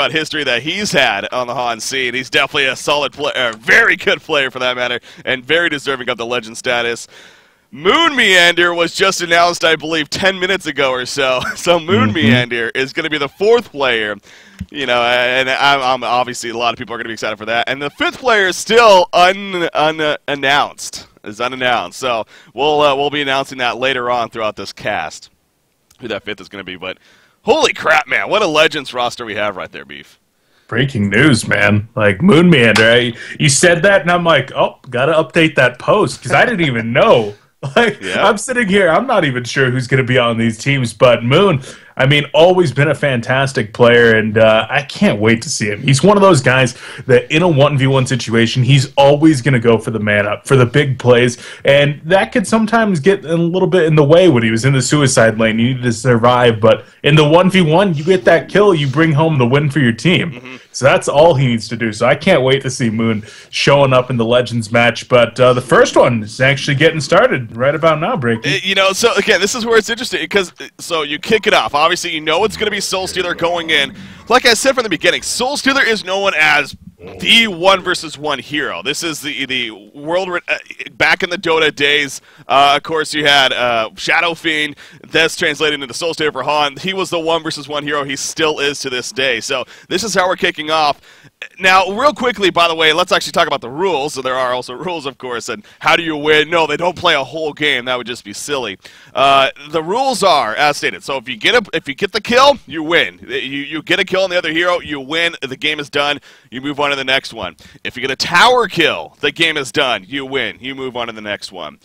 about history that he's had on the HoN scene. He's definitely a solid player, very good player for that matter, and very deserving of the legend status. Moon Meander was just announced, I believe, 10 minutes ago or so. So Moon Meander is going to be the 4th player. You know, and I'm obviously a lot of people are going to be excited for that. And the 5th player is still unannounced. Is unannounced. So we'll be announcing that later on throughout this cast, who that 5th is going to be. But holy crap, man! What a Legends roster we have right there, Beef. Breaking news, man. Like, Moon Meander, you said that, and I'm like, oh, got to update that post, because I didn't even know. Like, yeah. I'm sitting here, I'm not even sure who's going to be on these teams, but Moon, I mean, always been a fantastic player, and I can't wait to see him. He's one of those guys that in a 1v1 situation, he's always going to go for the man-up, for the big plays, and that could sometimes get a little bit in the way when he was in the suicide lane. You needed to survive, but in the 1v1, you get that kill, you bring home the win for your team. So that's all he needs to do. So I can't wait to see Moon showing up in the Legends match, but the first one is actually getting started right about now, Breaky. You know, so again, this is where it's interesting, because so you kick it off. Obviously, you know it's going to be Soul Stealer going in. Like I said from the beginning, Soul Stealer is known as the 1 versus 1 hero. This is the world back in the Dota days. Of course, you had Shadow Fiend. That's translated into Soul Stealer for HoN. He was the 1 versus 1 hero. He still is to this day. So this is how we're kicking off. Now, real quickly, by the way, let's actually talk about the rules. So there are also rules, of course, and how do you win? No, they don't play a whole game. That would just be silly. The rules are as stated. So if you get the kill, you win. You get a kill on the other hero, you win. The game is done. You move on to the next one. If you get a tower kill, the game is done. You win. You move on to the next one.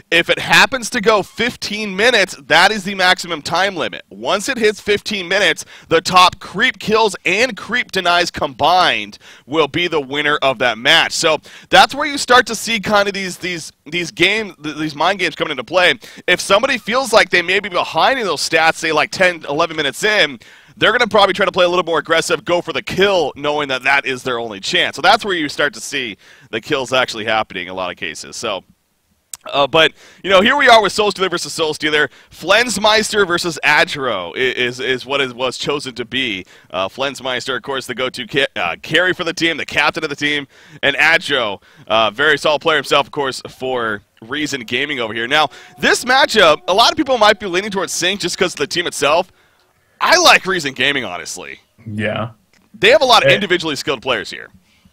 If it happens to go 15 minutes, that is the maximum time limit. Once it hits 15 minutes, the top creep kills and creep denies combined will be the winner of that match. So that's where you start to see kind of these mind games coming into play. If somebody feels like they may be behind in those stats, say like 10, 11 minutes in, they're going to probably try to play a little more aggressive, go for the kill, knowing that that is their only chance. So that's where you start to see the kills actually happening in a lot of cases. So. But, you know, here we are with Soul Stealer versus Soul Stealer. Flensmeister versus Adro is what it was chosen to be. Flensmeister, of course, the go-to carry for the team, the captain of the team. And Adro, very solid player himself, of course, for Reason Gaming over here. Now, this matchup, a lot of people might be leaning towards Sync just because of the team itself. I like Reason Gaming, honestly. Yeah. They have a lot of individually skilled players here.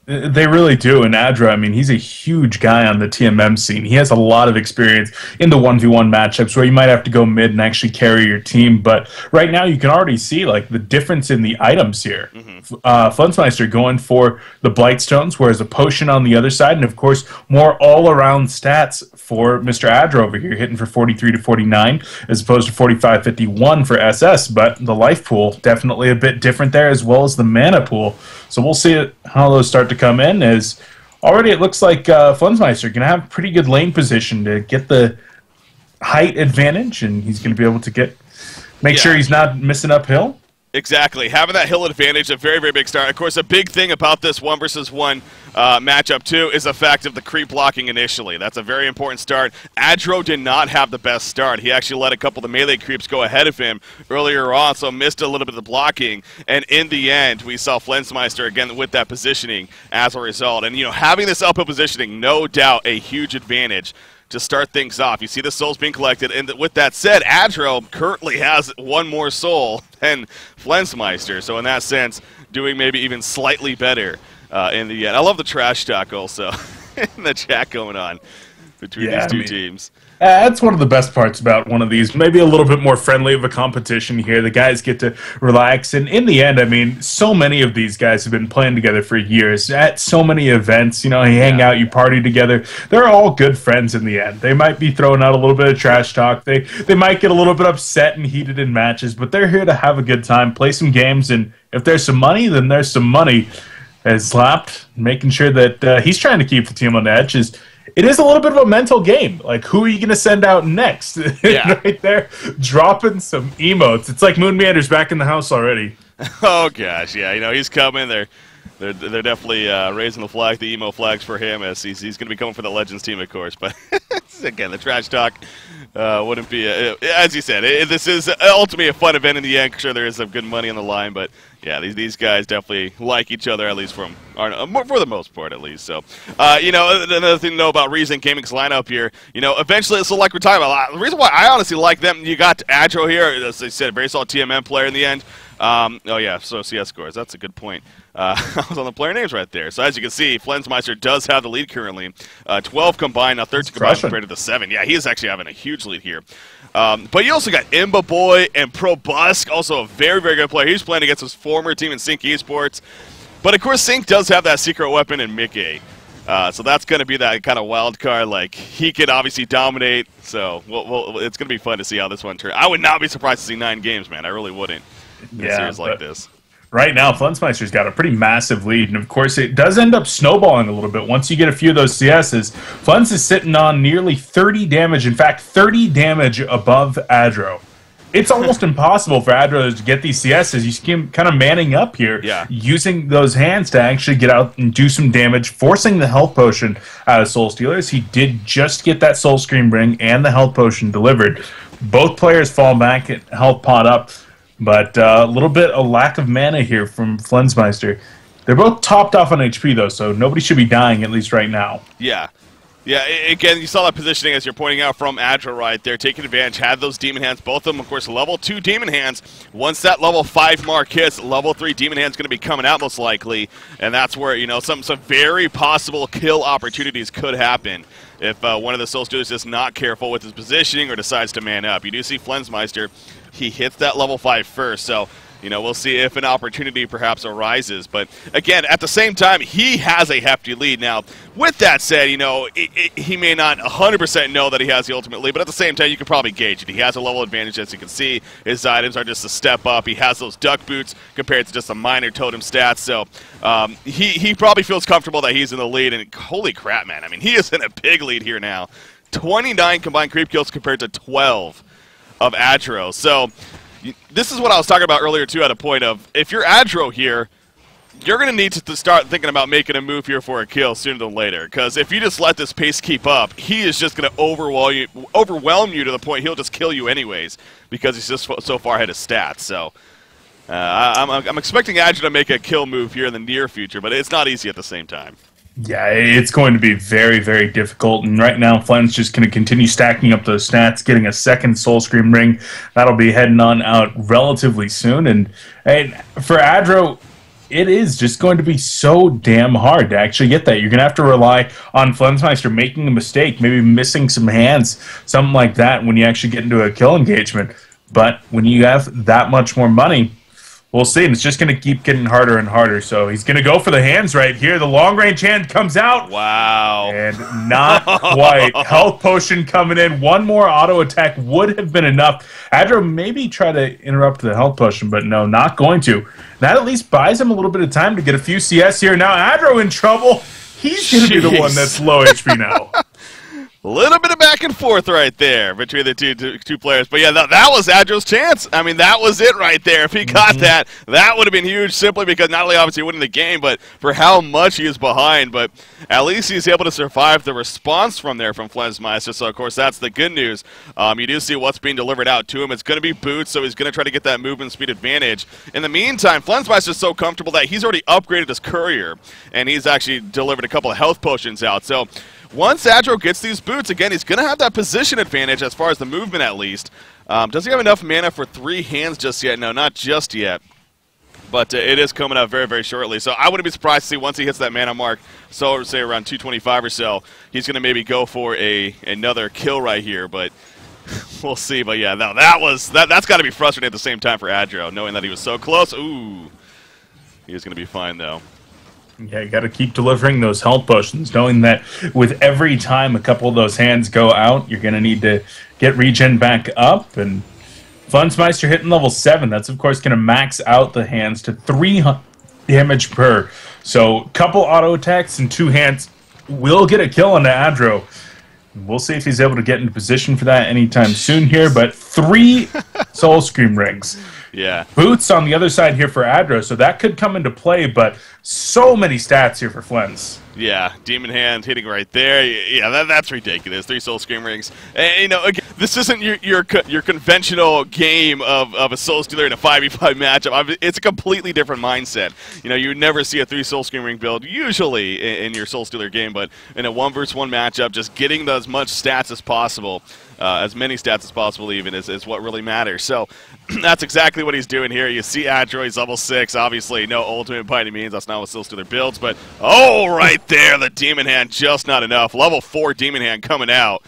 They really do, and Adra, I mean, he's a huge guy on the TMM scene. He has a lot of experience in the 1v1 matchups where you might have to go mid and actually carry your team, but right now you can already see, like, the difference in the items here. Flensmeister going for the Blightstones, whereas a potion on the other side, and of course, more all-around stats for Mr. Adra over here, hitting for 43 to 49, as opposed to 45-51 for SS, but the life pool, definitely a bit different there, as well as the mana pool. So we'll see how those start to come in, as already it looks like Flensmeister going to have pretty good lane position to get the height advantage, and he's going to be able to make sure he's not missing uphill. Exactly. Having that hill advantage, a very, very big start. Of course, a big thing about this 1 versus 1 matchup, too, is the fact of the creep blocking initially. That's a very important start. Adro did not have the best start. He actually let a couple of the melee creeps go ahead of him earlier on, so missed a little bit of the blocking. And in the end, we saw Flensmeister, again, with that positioning as a result. And, you know, having this uphill positioning, no doubt a huge advantage to start things off. You see the souls being collected, and with that said, Adro currently has one more soul than Flensmeister, so in that sense, doing maybe even slightly better in the end. I love the trash talk also in the chat going on between these two teams. That's one of the best parts about one of these. Maybe a little bit more friendly of a competition here. The guys get to relax. And in the end, I mean, so many of these guys have been playing together for years at so many events. You know, you hang out, you party together. They're all good friends in the end. They might be throwing out a little bit of trash talk. They might get a little bit upset and heated in matches, but they're here to have a good time, play some games. And if there's some money, then there's some money. As Slapped, making sure that he's trying to keep the team on the edge. It is a little bit of a mental game. Like, who are you going to send out next? Right there, dropping some emotes. It's like Moon Meander's back in the house already. Oh, gosh, yeah. You know, he's coming. They're definitely raising the flag, the emo flags for him, as he's going to be coming for the Legends team, of course. But, again, the trash talk wouldn't be, as you said, this is ultimately a fun event in the end. Sure, there is some good money on the line, but, Yeah, these guys definitely like each other, at least for the most part, at least. So, you know, another thing to know about Reason Gaming's lineup here, you know, eventually, so like we're talking about, the reason why I honestly like them, you got Adro here, as I said, very solid TMM player in the end. Oh yeah, so CS scores, that's a good point. I was on the player names right there. So as you can see, Flensmeister does have the lead currently. 12 combined, now 13 combined compared to the 7. Yeah, he is actually having a huge lead here. But you also got Imba Boy and Pro Busk, also a very, very good player. He's playing against his former team in Sync Esports. But of course, Sync does have that secret weapon in Mickey. So that's going to be that kind of wild card. Like, he could obviously dominate. So it's going to be fun to see how this one turns. I would not be surprised to see 9 games, man. I really wouldn't in a series like this. Right now, Flensmeister's got a pretty massive lead, and of course it does end up snowballing a little bit. Once you get a few of those CSs, Flens is sitting on nearly 30 damage, in fact, 30 damage above Adro. It's almost impossible for Adro to get these CSs. You see him kind of manning up here, using those hands to actually get out and do some damage, forcing the health potion out of Soul Stealers. He did just get that Soul Scream ring and the health potion delivered. Both players fall back at health pot up. But a little bit of lack of mana here from Flensmeister. They're both topped off on HP, though, so nobody should be dying, at least right now. Yeah. Yeah, again, you saw that positioning, as you're pointing out, from Adro right there, taking advantage, had those Demon Hands, both of them, of course, level 2 Demon Hands. Once that level 5 mark hits, level 3 Demon Hands going to be coming out most likely, and that's where, you know, some very possible kill opportunities could happen if one of the Soul Stealers is not careful with his positioning or decides to man up. You do see Flensmeister, he hits that level 5 first, so, you know, we'll see if an opportunity perhaps arises. But, again, at the same time, he has a hefty lead. Now, with that said, you know, he may not 100% know that he has the ultimate lead, but at the same time, you can probably gauge it. He has a level advantage, as you can see. His items are just a step up. He has those duck boots compared to just a minor totem stats. So he probably feels comfortable that he's in the lead. And holy crap, man. I mean, he is in a big lead here now. 29 combined creep kills compared to 12 of Adro. So this is what I was talking about earlier, too, at a point of, if you're Adro here, you're going to need to start thinking about making a move here for a kill sooner than later. Because if you just let this pace keep up, he is just going to overwhelm you to the point he'll just kill you anyways, because he's just so far ahead of stats. So I'm expecting Adro to make a kill move here in the near future, but it's not easy at the same time. Yeah, it's going to be very, very difficult. And right now, Flen's just going to continue stacking up those stats, getting a second Soul Scream ring. That'll be heading on out relatively soon. And for Adro, it is just going to be so damn hard to actually get that. You're going to have to rely on Flensmeister making a mistake, maybe missing some hands, something like that when you actually get into a kill engagement. But when you have that much more money, we'll see, and it's just going to keep getting harder and harder. So he's going to go for the hands right here. The long-range hand comes out. Wow. And not quite. Health potion coming in. One more auto attack would have been enough. Adro maybe try to interrupt the health potion, but no, not going to. That at least buys him a little bit of time to get a few CS here. Now Adro in trouble. He's going to be the one that's low HP now. A little bit of back and forth right there between the two players. But yeah, that was Adro's chance. I mean, that was it right there. If he got that would have been huge, simply because not only obviously winning the game, but for how much he is behind. But at least he's able to survive the response from Flensmeister. So, of course, that's the good news. You do see what's being delivered out to him. It's going to be boots, so he's going to try to get that movement speed advantage. In the meantime, Flensmeister is so comfortable that he's already upgraded his courier, and he's actually delivered a couple of health potions out. So once Adro gets these boots, again, he's going to have that position advantage as far as the movement at least. Does he have enough mana for 3 hands just yet? No, not just yet. But it is coming out very, very shortly. So I wouldn't be surprised to see once he hits that mana mark, so say around 225 or so, he's going to maybe go for another kill right here. But we'll see. But yeah, that's got to be frustrating at the same time for Adro, knowing that he was so close. Ooh, he was going to be fine, though. Yeah, you got to keep delivering those health potions, knowing that with every time a couple of those hands go out, you're going to need to get regen back up. And Flensmeister hitting level 7, that's of course going to max out the hands to 3 damage per. So a couple auto attacks and 2 hands will get a kill on the Adro. We'll see if he's able to get into position for that anytime soon here, but 3 Soul Scream rings. Yeah. Boots on the other side here for Adro, so that could come into play, but so many stats here for Flens. Yeah, Demon Hand hitting right there. Yeah, that's ridiculous. 3 Soul Scream Rings. And, you know, again, this isn't your conventional game of a Soul Stealer in a 5v5 matchup. It's a completely different mindset. You know, you would never see a 3 Soul Scream Ring build usually in your Soul Stealer game, but in a 1v1 matchup, just getting as much stats as possible, as many stats as possible even, is what really matters. So that's exactly what he's doing here. You see Adro, he's level 6. Obviously, no ultimate by any means. That's not what Soul Stealer builds, but right there, the Demon Hand just not enough. Level 4 Demon Hand coming out,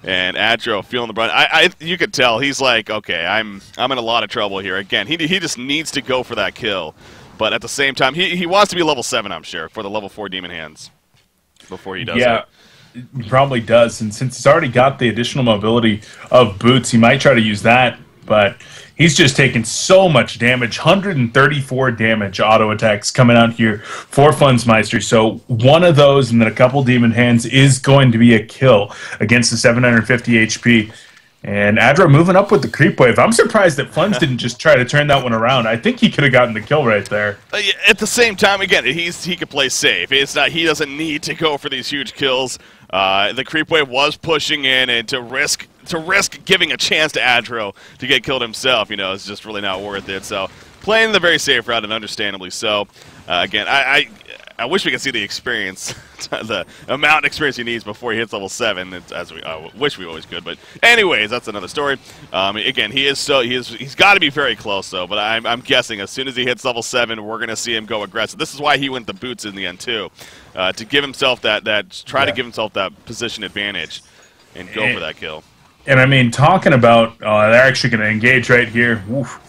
and Adro feeling the brunt. You could tell he's like, okay, I'm in a lot of trouble here. Again, he just needs to go for that kill, but at the same time, he wants to be level 7, I'm sure, for the level 4 Demon Hands before he does it. He probably does, and since he's already got the additional mobility of boots, he might try to use that, but he's just taking so much damage. 134 damage auto attacks coming out here for Funzmeister. So one of those and then a couple Demon Hands is going to be a kill against the 750 HP. And Adra moving up with the creep wave. I'm surprised that Funz didn't just try to turn that one around. I think he could have gotten the kill right there. At the same time, again, he could play safe. It's not, he doesn't need to go for these huge kills. The creep wave was pushing in, and to risk giving a chance to Adro to get killed himself, you know, is just really not worth it. So playing the very safe route, and understandably so. Again, I wish we could see the experience, the amount of experience he needs before he hits level 7. As we wish we always could, but anyways, that's another story. Again, he's got to be very close though. But I'm guessing as soon as he hits level 7, we're gonna see him go aggressive. This is why he went the boots in the end too, to give himself to give himself that position advantage and go for that kill. And I mean, talking about they're actually going to engage right here. Oof.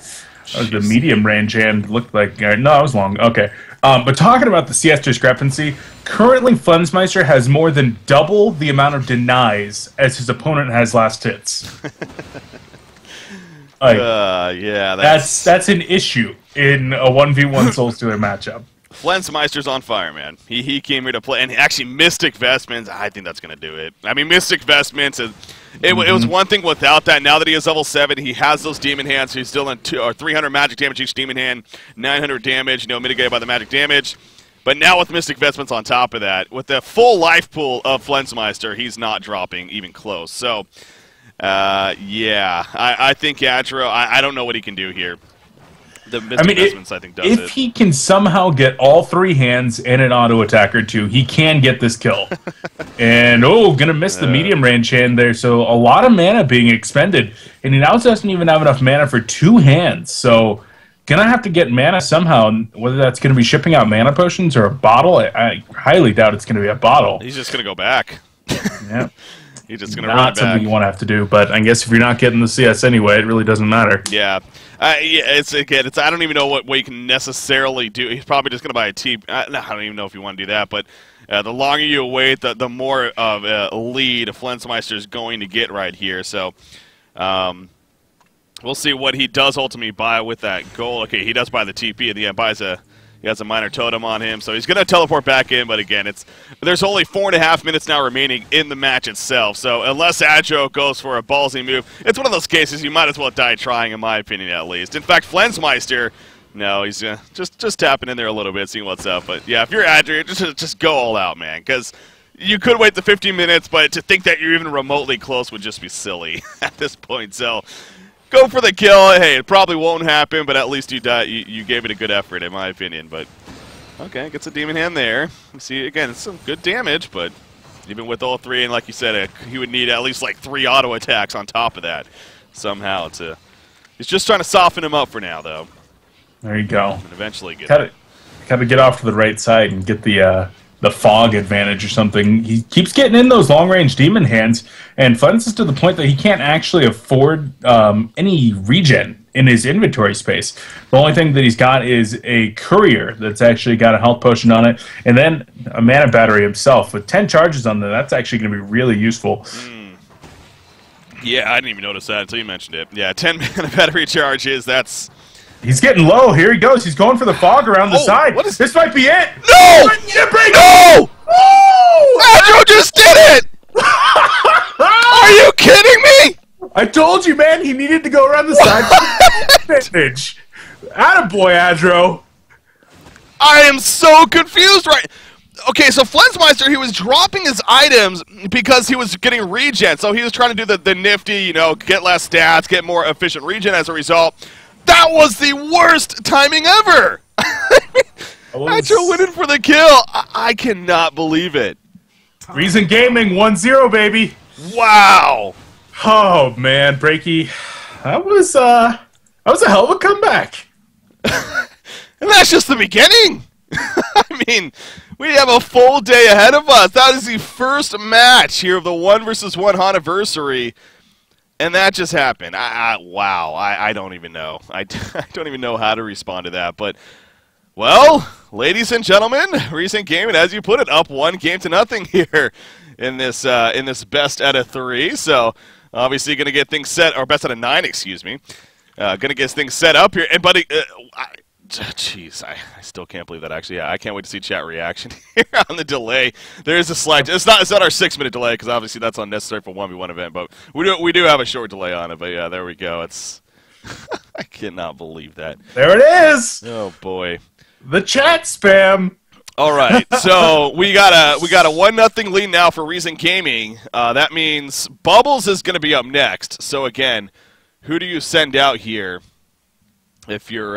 That was the medium range and looked like no, that was long. Okay. But talking about the CS discrepancy, currently Funzmeister has more than double the amount of denies as his opponent has last hits. Yeah, that's an issue in a 1v1 Soul Stealer matchup. Flensmeister's on fire, man. He came here to play, and actually Mystic Vestments, I think that's going to do it. I mean, Mystic Vestments, it was one thing without that. Now that he is level 7, he has those Demon Hands. He's still in 300 magic damage each Demon Hand, 900 damage, you know, mitigated by the magic damage. But now with Mystic Vestments on top of that, with the full life pool of Flensmeister, he's not dropping even close. So, yeah, I think Yatra, I don't know what he can do here. The Mystic Vestments, I think, does if he can somehow get all 3 hands and an auto attack or 2, he can get this kill. And, gonna miss the medium range hand there, so a lot of mana being expended. And he now doesn't even have enough mana for 2 hands, so gonna have to get mana somehow. Whether that's gonna be shipping out mana potions or a bottle, I highly doubt it's gonna be a bottle. He's just gonna go back. Yeah. He's just gonna run Not something you want to have to do, but I guess if you're not getting the CS anyway, it really doesn't matter. Yeah. It's I don't even know what you can necessarily do. He's probably just going to buy a T. I don't even know if you want to do that, but the longer you wait, the more of a lead Flensmeister is going to get right here. So we'll see what he does ultimately buy with that goal. Okay, he does buy the TP at the end. He has a minor totem on him, so he's going to teleport back in, but again, there's only 4.5 minutes now remaining in the match itself, so unless Adro goes for a ballsy move, it's one of those cases you might as well die trying, in my opinion, at least. In fact, Flensmeister, no, he's just tapping in there a little bit, seeing what's up, but yeah, if you're Adro, just go all out, man, because you could wait the 15 minutes, but to think that you're even remotely close would just be silly at this point, so go for the kill. Hey, it probably won't happen, but at least you gave it a good effort, in my opinion. But okay, gets a Demon Hand there. See, again, it's some good damage, but even with all 3, and like you said, he would need at least like 3 auto attacks on top of that somehow to. He's just trying to soften him up for now, though. There you go. And eventually get. Got to get off to the right side and get the fog advantage or something. He keeps getting in those long-range Demon Hands, and Funz is to the point that he can't actually afford any regen in his inventory space. The only thing that he's got is a Courier that's actually got a health potion on it, and then a mana battery himself. With 10 charges on there, that's actually going to be really useful. Yeah, I didn't even notice that until you mentioned it. Yeah, 10 mana battery charges, that's... He's getting low. Here he goes. He's going for the fog around the side. This might be it. No! No! Adro just did it! Are you kidding me? I told you, man. He needed to go around the side for the advantage. Attaboy, Adro. I am so confused right... okay, so Flensmeister, he was dropping his items because he was getting regen. So he was trying to do the nifty, you know, get less stats, get more efficient regen as a result. That was the worst timing ever. Adjo winning for the kill. I cannot believe it. Reason Gaming 1-0, baby. Wow. Oh man, Breaky, that was a hell of a comeback. And that's just the beginning. I mean, we have a full day ahead of us. That is the first match here of the 1 versus 1 HoNiversary. And that just happened. Wow. I don't even know. I don't even know how to respond to that. But, well, ladies and gentlemen, Recent Gaming, as you put it, up 1-0 here in this best out of 3. So, obviously, going to get things set, or best out of 9, excuse me. Going to get things set up here. And, buddy, jeez, I still can't believe that. Actually, yeah, I can't wait to see chat reaction here on the delay. There is a slight. It's not our 6-minute delay because obviously that's unnecessary for 1v1 event. But we do have a short delay on it. But yeah, there we go. It's I cannot believe that. There it is. Oh boy, the chat spam. All right, so we got a 1-0 lead now for Reason Gaming. That means Bubbles is going to be up next. So again, who do you send out here? If you're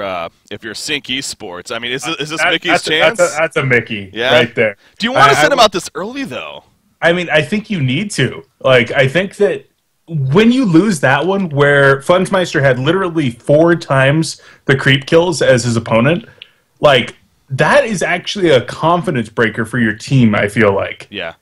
Sync Esports, I mean, is this Mickey's chance? That's a Mickey, yeah? Right there. Do you want to send him out this early though? I mean, I think you need to. Like, I think that when you lose that one, where Flensmeister had literally 4 times the creep kills as his opponent, like that is actually a confidence breaker for your team. I feel like. Yeah.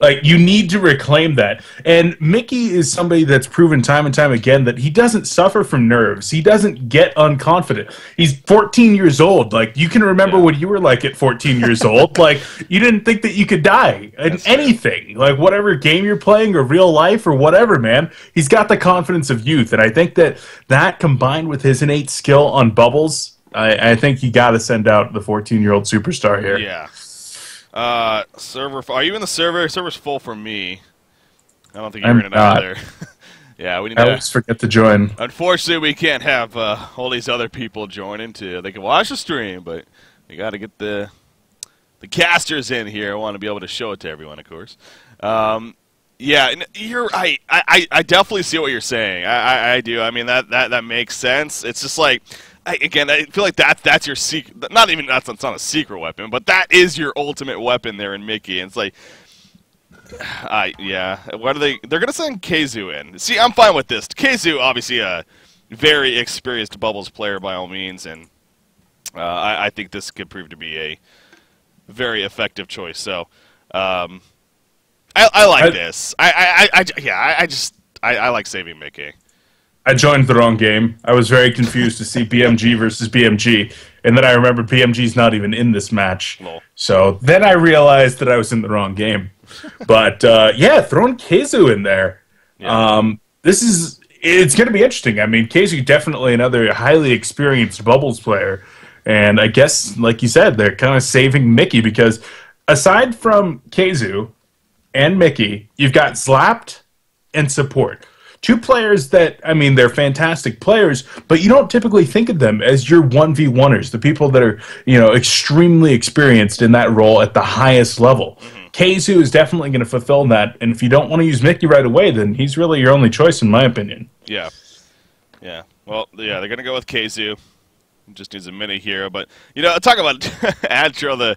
Like, you need to reclaim that. And Mickey is somebody that's proven time and time again that he doesn't suffer from nerves. He doesn't get unconfident. He's 14 years old. Like, you can remember what you were like at 14 years old. Like, you didn't think that you could die in anything. Like, whatever game you're playing or real life or whatever, man. He's got the confidence of youth. And I think that combined with his innate skill on Bubbles, I think you got to send out the 14-year-old superstar here. Yeah. Server. Are you in the server? Server's full for me. I don't think you're in it either. Yeah, we need to. I always forget to join. Unfortunately, we can't have all these other people joining too. They can watch the stream, but we got to get the casters in here. I want to be able to show it to everyone, of course. Yeah, I definitely see what you're saying. I do. I mean that makes sense. It's just like. Again, I feel like that's your secret. Not even that's not a secret weapon, but that is your ultimate weapon there in Mickey. And it's like, yeah. What are they? They're gonna send Keizu in. See, I'm fine with this. Keizu, obviously a very experienced Bubbles player by all means, and I think this could prove to be a very effective choice. So, I like this. I like saving Mickey. I joined the wrong game. I was very confused to see BMG versus BMG, and then I remembered BMG's not even in this match. Lol. So then I realized that I was in the wrong game. But yeah, throwing Keizu in there. Yeah. It's going to be interesting. I mean, Keizu definitely another highly experienced Bubbles player, and I guess, like you said, they're kind of saving Mickey because aside from Keizu and Mickey, you've got Slapped and Support. 2 players that, I mean, they're fantastic players, but you don't typically think of them as your 1v1ers, the people that are, extremely experienced in that role at the highest level. Mm-hmm. Keizu is definitely going to fulfill that, and if you don't want to use Mickey right away, then he's really your only choice, in my opinion. Yeah. Yeah. Well, yeah, they're going to go with Keizu. Just needs a minute here, but, talk about Adjo,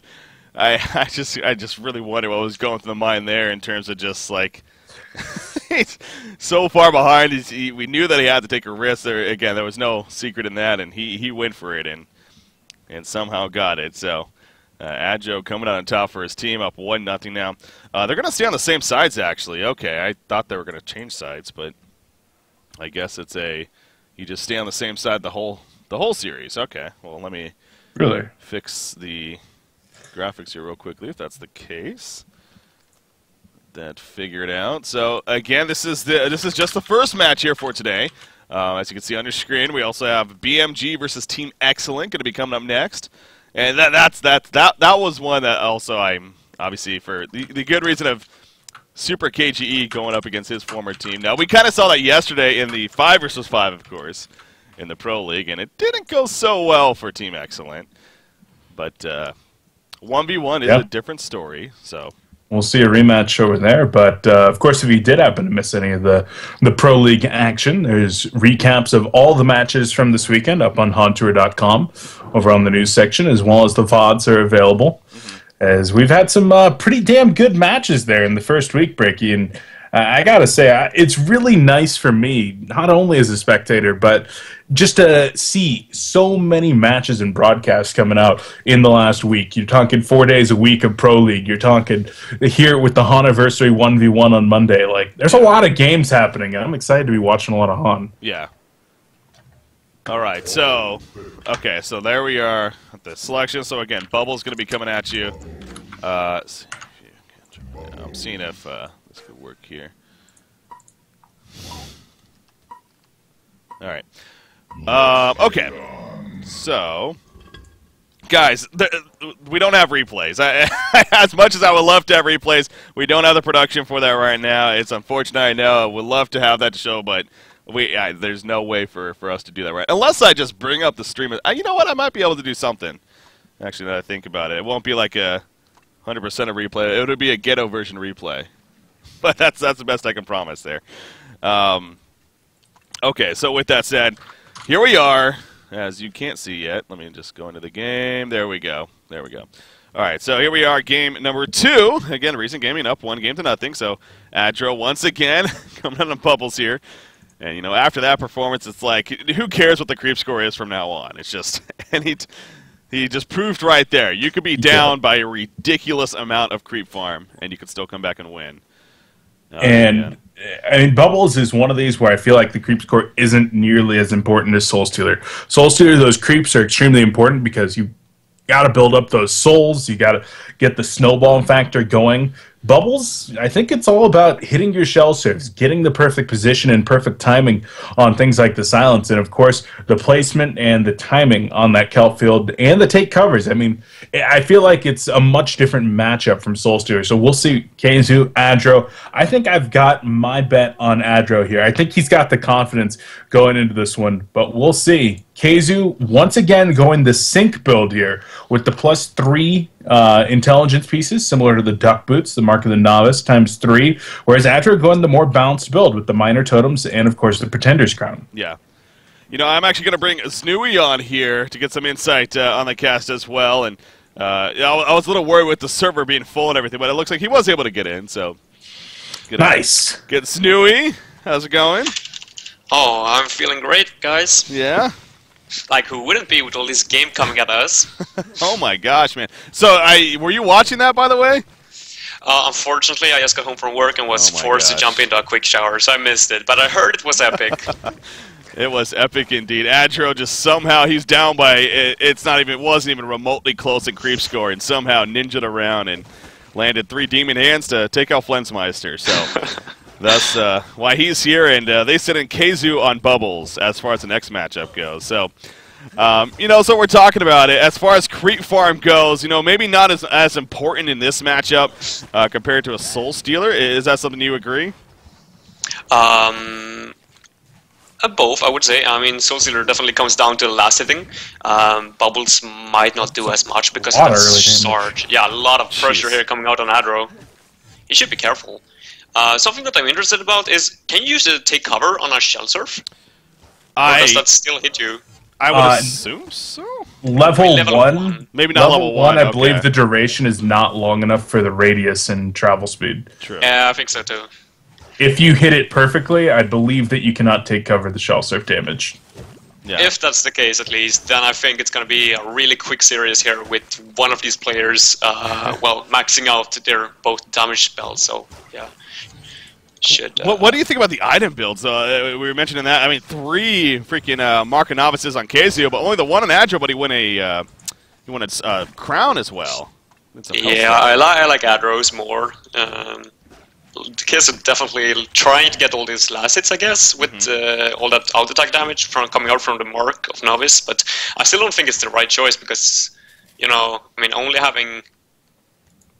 I just really wonder what was going through the mind there in terms of just, like... He's so far behind. We knew that he had to take a risk. There was no secret in that, and he went for it and somehow got it. So Adjo coming out on top for his team, up 1-0 now. They're going to stay on the same sides, actually. Okay, I thought they were going to change sides, but I guess it's you just stay on the same side the whole series. Okay, well let me fix the graphics here real quickly if that's the case. That figured out. So again, this is just the first match here for today. As you can see on your screen, we also have BMG versus Team Excellent going to be coming up next, and that was one that also I'm obviously for the good reason of Super KGE going up against his former team. Now we kind of saw that yesterday in the 5 versus 5, of course, in the Pro League, and it didn't go so well for Team Excellent, but. 1v1 is a different story, so... We'll see a rematch over there, but of course, if you did happen to miss any of the Pro League action, there's recaps of all the matches from this weekend up on HoNtour.com over on the news section, as well as the VODs are available. As we've had some pretty damn good matches there in the first week, Breaky, and I gotta say, it's really nice for me, not only as a spectator, but just to see so many matches and broadcasts coming out in the last week. You're talking 4 days a week of Pro League. You're talking here with the HoNiversary 1v1 on Monday. Like, there's a lot of games happening, and I'm excited to be watching a lot of Hon. Yeah. All right, so, okay, so there we are at the selection. So, again, Bubble's going to be coming at you. I'm seeing if this could work here. All right. Okay. So, guys, we don't have replays. As much as I would love to have replays, we don't have the production for that right now. It's unfortunate, I know. I would love to have that show, but there's no way for us to do that right. Unless I just bring up the stream. You know what? I might be able to do something. Actually, now that I think about it, it won't be like a 100% of replay. It would be a ghetto version replay. But that's the best I can promise there. Okay, so with that said, here we are. As you can't see yet, let me just go into the game. There we go. There we go. All right, so here we are, game number 2. Again, recent gaming up 1-0. So Adro once again coming out of Bubbles here. And, you know, after that performance, it's like, who cares what the creep score is from now on? It's just, and he just proved right there. You could be down by a ridiculous amount of creep farm, and you could still come back and win. And I mean, Bubbles is one of these where I feel like the creep score isn't nearly as important as Soul Stealer. Soul Stealer, those creeps are extremely important because you got to build up those souls. You got to get the snowball factor going. Bubbles, I think it's all about hitting your shell serves, getting the perfect position and perfect timing on things like the silence, and of course the placement and the timing on that kelp field and the take covers. I mean, I feel like it's a much different matchup from Soul Stealer. So we'll see Keizu, Adro. I think I've got my bet on Adro here. I think he's got the confidence going into this one, but we'll see. Keizu once again going the sync build here with the +3 intelligence pieces, similar to the duck boots, the mark of the novice ×3, whereas Adro going the more balanced build with the minor totems and of course the pretender's crown. Yeah. You know, I'm actually going to bring Snooey on here to get some insight on the cast as well, and I was a little worried with the server being full and everything, but it looks like he was able to get in, so nice. Get Snooey. How's it going? Oh, I'm feeling great, guys. Yeah? Like, who wouldn't be with all this game coming at us? Oh my gosh, man. So, were you watching that, by the way? Unfortunately, I just got home from work and was forced to jump into a quick shower, so I missed it. But I heard it was epic. It was epic indeed. Adro just somehow, he's down by, it wasn't even remotely close in creep score, and somehow ninja'd around and landed 3 demon hands to take out Flensmeister. So, that's why he's here, and they sit in Keizu on Bubbles as far as the next matchup goes. So, you know, so we're talking about it. As far as creep farm goes, you know, maybe not as important in this matchup compared to a Soul Stealer. Is that something you agree? Both, I would say. I mean, Soul Stealer definitely comes down to the last hitting. Bubbles might not do as much because of that charge. Yeah, a lot of pressure here coming out on Adro. He should be careful. Something that I'm interested about is, can you use the take cover on a shell surf? Or does that still hit you? I would assume so. Level 1? Maybe not level 1. I believe the duration is not long enough for the radius and travel speed. True. Yeah, I think so too. If you hit it perfectly, I believe that you cannot take cover the shell surf damage. Yeah. If that's the case, at least, then I think it's going to be a really quick series here with one of these players, well, maxing out their both damage spells, so, yeah. What do you think about the item builds? We were mentioning that. I mean, 3 freaking Mark of Novices on Keizu, but only the one on Adro, but he won a crown as well. Yeah, I like Adro's more. Keizu definitely trying to get all these last hits, I guess, with all that auto-attack damage coming out from the Mark of Novice, but I still don't think it's the right choice because, you know, I mean, only having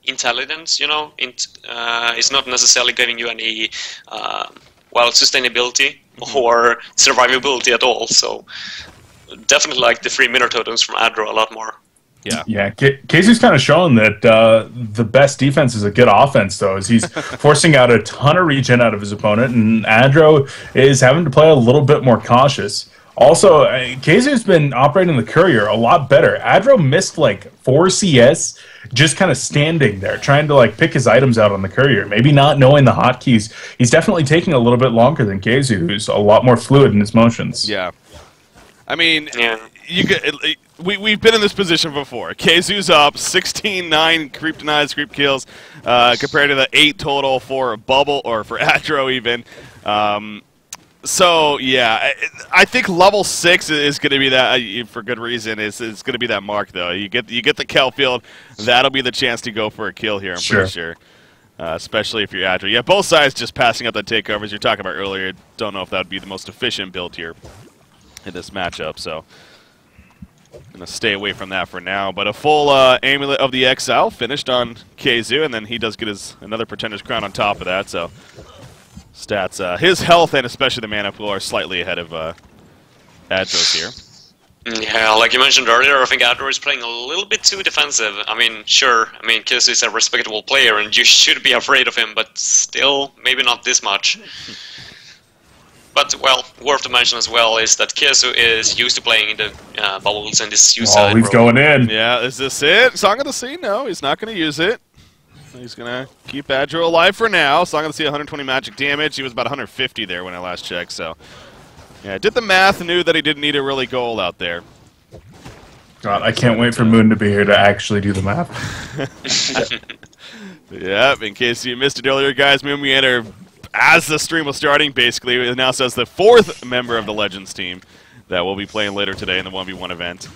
intelligence, you know, is not necessarily giving you any, well, sustainability or survivability at all. So definitely like the 3 minor totems from Adro a lot more. Yeah, Casey's kind of shown that the best defense is a good offense, though, as he's forcing out a ton of regen out of his opponent, and Adro is having to play a little bit more cautious. Also, Casey's been operating the courier a lot better. Adro missed like 4 CS just kind of standing there, trying to like pick his items out on the courier, maybe not knowing the hotkeys. He's definitely taking a little bit longer than Casey, who's a lot more fluid in his motions. Yeah. I mean, we've been in this position before. Kazu's up 16-9 creep denies, creep kills, compared to the 8 total for Bubble, or for Adro even. So, yeah, I think level 6 is going to be that, for good reason, it's going to be that mark, though. You get the Kel field, that'll be the chance to go for a kill here, I'm pretty sure. Especially if you're Adro. Yeah, both sides just passing up the takeovers you're talking about earlier. Don't know if that would be the most efficient build here in this matchup, so gonna stay away from that for now. But a full Amulet of the Exile finished on Kazu, and then he does get another Pretender's Crown on top of that, so stats, his health and especially the mana pool are slightly ahead of Adro's here. Yeah, like you mentioned earlier, I think Adro is playing a little bit too defensive. I mean, sure, Kazu is a respectable player and you should be afraid of him, but still, maybe not this much. But, well, worth to mention as well is that Kiasu is used to playing in the bubbles and this use Oh, he's going in. Yeah, is this it? Song of the Sea? No, he's not going to use it. He's going to keep Adro alive for now. Song of the Sea, 120 magic damage. He was about 150 there when I last checked, so... Yeah, did the math, knew that he didn't need a really goal out there. God, I can't wait for Moon to be here to actually do the math. Yep, in case you missed it earlier, guys, Moon Meander, as the stream was starting, basically, announced as the 4th member of the Legends team that will be playing later today in the 1v1 event.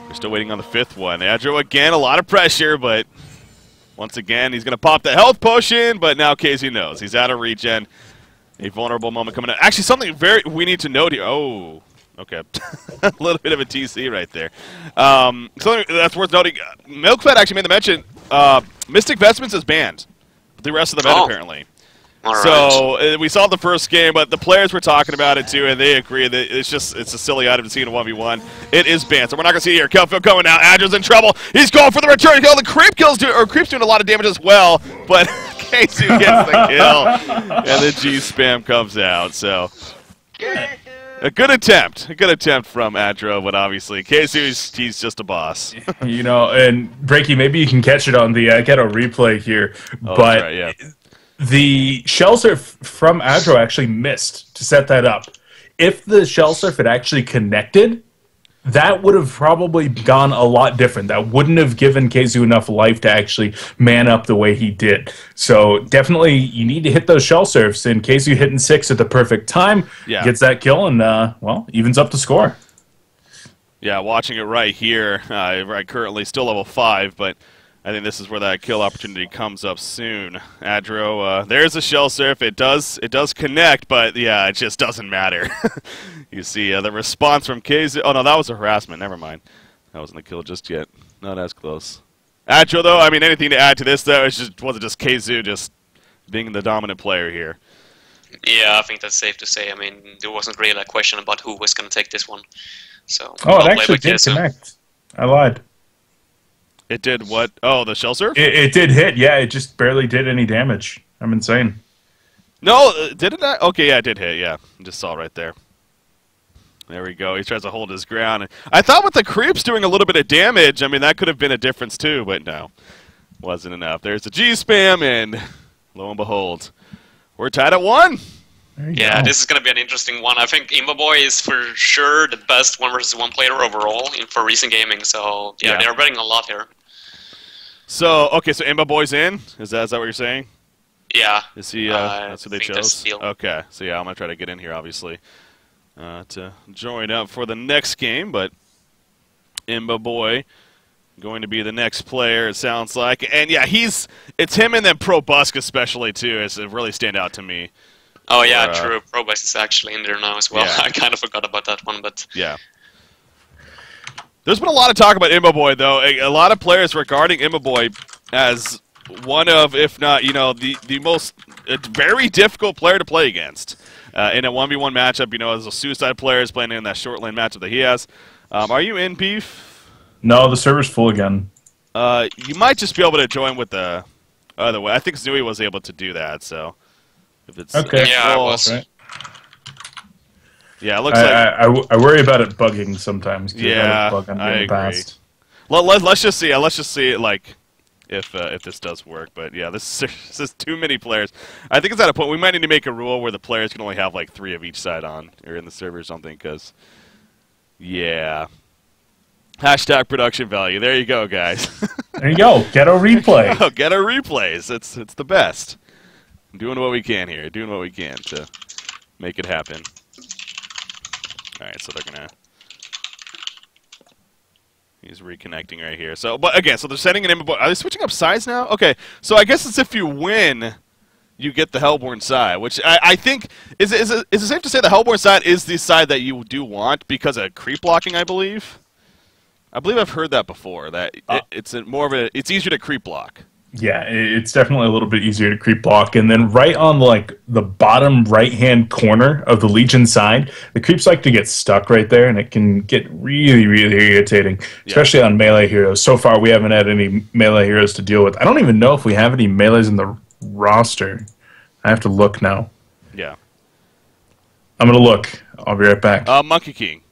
We're still waiting on the 5th one. Adro, again, a lot of pressure, but once again, he's going to pop the health potion, but now KZ knows. He's out of regen. A vulnerable moment coming up. Actually, something we need to note here. Oh, okay. A little bit of a TC right there. Something that's worth noting. Milkfed actually made the mention. Mystic Vestments is banned. The rest of the meta, apparently. Right. So we saw the first game, but the players were talking about it too, and they agree that it's a silly item to see in a 1v1. It is banned, so we're not going to see it here. Kelfield coming out. Adro's in trouble. He's going for the return kill. The creep kills creep's doing a lot of damage as well, but K2 gets the kill, and the G spam comes out. So a good attempt from Adro, but obviously K2 he's just a boss. You know, and Breaky, maybe you can catch it on the Ghetto replay here, Oh, but. that's right, yeah. The shell surf from Adro actually missed to set that up. If the shell surf had actually connected, that would have probably gone a lot different. That wouldn't have given Kazu enough life to actually man up the way he did. So definitely you need to hit those shell surfs, and Kazu hitting 6 at the perfect time, gets that kill, and, well, evens up the score. Yeah, watching it right here, right currently still level 5, but I think this is where that kill opportunity comes up soon. Adro, there's a shell surf. It does connect, but yeah, it just doesn't matter. You see the response from KZ. Oh no, that was a harassment. Never mind. That wasn't a kill just yet. Not as close. Adro, though, I mean, anything to add to this, though? Wasn't just KZ just being the dominant player here. Yeah, I think that's safe to say. I mean, there wasn't really a question about who was going to take this one. So. Oh, it actually did connect. I lied. It did what? Oh, the shell surf? It did hit, yeah. It just barely did any damage. I'm insane. No, did it not? Okay, yeah, it did hit, yeah. I just saw it right there. There we go. He tries to hold his ground. I thought with the creeps doing a little bit of damage, I mean, that could have been a difference too, but no. Wasn't enough. There's the G-spam, and lo and behold, we're tied at 1. Yeah, this is going to be an interesting one. I think Imbaboy is for sure the best 1v1 player overall for recent gaming, so yeah, they're betting a lot here. So, okay, so Imbaboy's in? Is that what you're saying? Yeah. Is he, that's who they chose? That's okay, so yeah, I'm going to try to get in here, obviously, to join up for the next game, but Imbaboy going to be the next player, it sounds like. And yeah, it's him and then Probusk especially, too, as it really stand out to me. Oh yeah, true. Probusk is actually in there now as well. Yeah. I kind of forgot about that one, but... Yeah. There's been a lot of talk about Imbaboy, though. A lot of players regarding Imbaboy as one of, if not, you know, the most very difficult player to play against. In a 1v1 matchup, you know, as a suicide player is playing in that short lane matchup that he has. Are you in, Beef? No, the server's full again. You might just be able to join with the other way. I think Zooey was able to do that, so if it's Okay. Yeah, full, I was. Right. Yeah, it looks like. I worry about it bugging sometimes. 'Cause I've had Yeah, it bug on me I in the agree. past. Let's just see. Let's just see like if this does work. But yeah, this is too many players. I think it's at a point we might need to make a rule where the players can only have like 3 of each side on or in the server or something. Because yeah, hashtag production value. There you go, guys. There you go. Ghetto replay. Oh, get our replays. It's the best. Doing what we can here. Doing what we can to make it happen. All right, so they're gonna. He's reconnecting right here. So, but again, so they're setting an input. Are they switching up sides now? Okay, so I guess it's if you win, you get the Hellborn side, which I think is it safe to say the Hellborn side is the side that you do want because of creep blocking, I believe. I believe I've heard that before. That it's it's easier to creep block. Yeah, it's definitely a little bit easier to creep block. And then right on like the bottom right-hand corner of the Legion side, the creeps like to get stuck right there, and it can get really, really irritating, especially on melee heroes. So far, we haven't had any melee heroes to deal with. I don't even know if we have any melees in the roster. I have to look now. Yeah. I'm going to look. I'll be right back. Monkey King.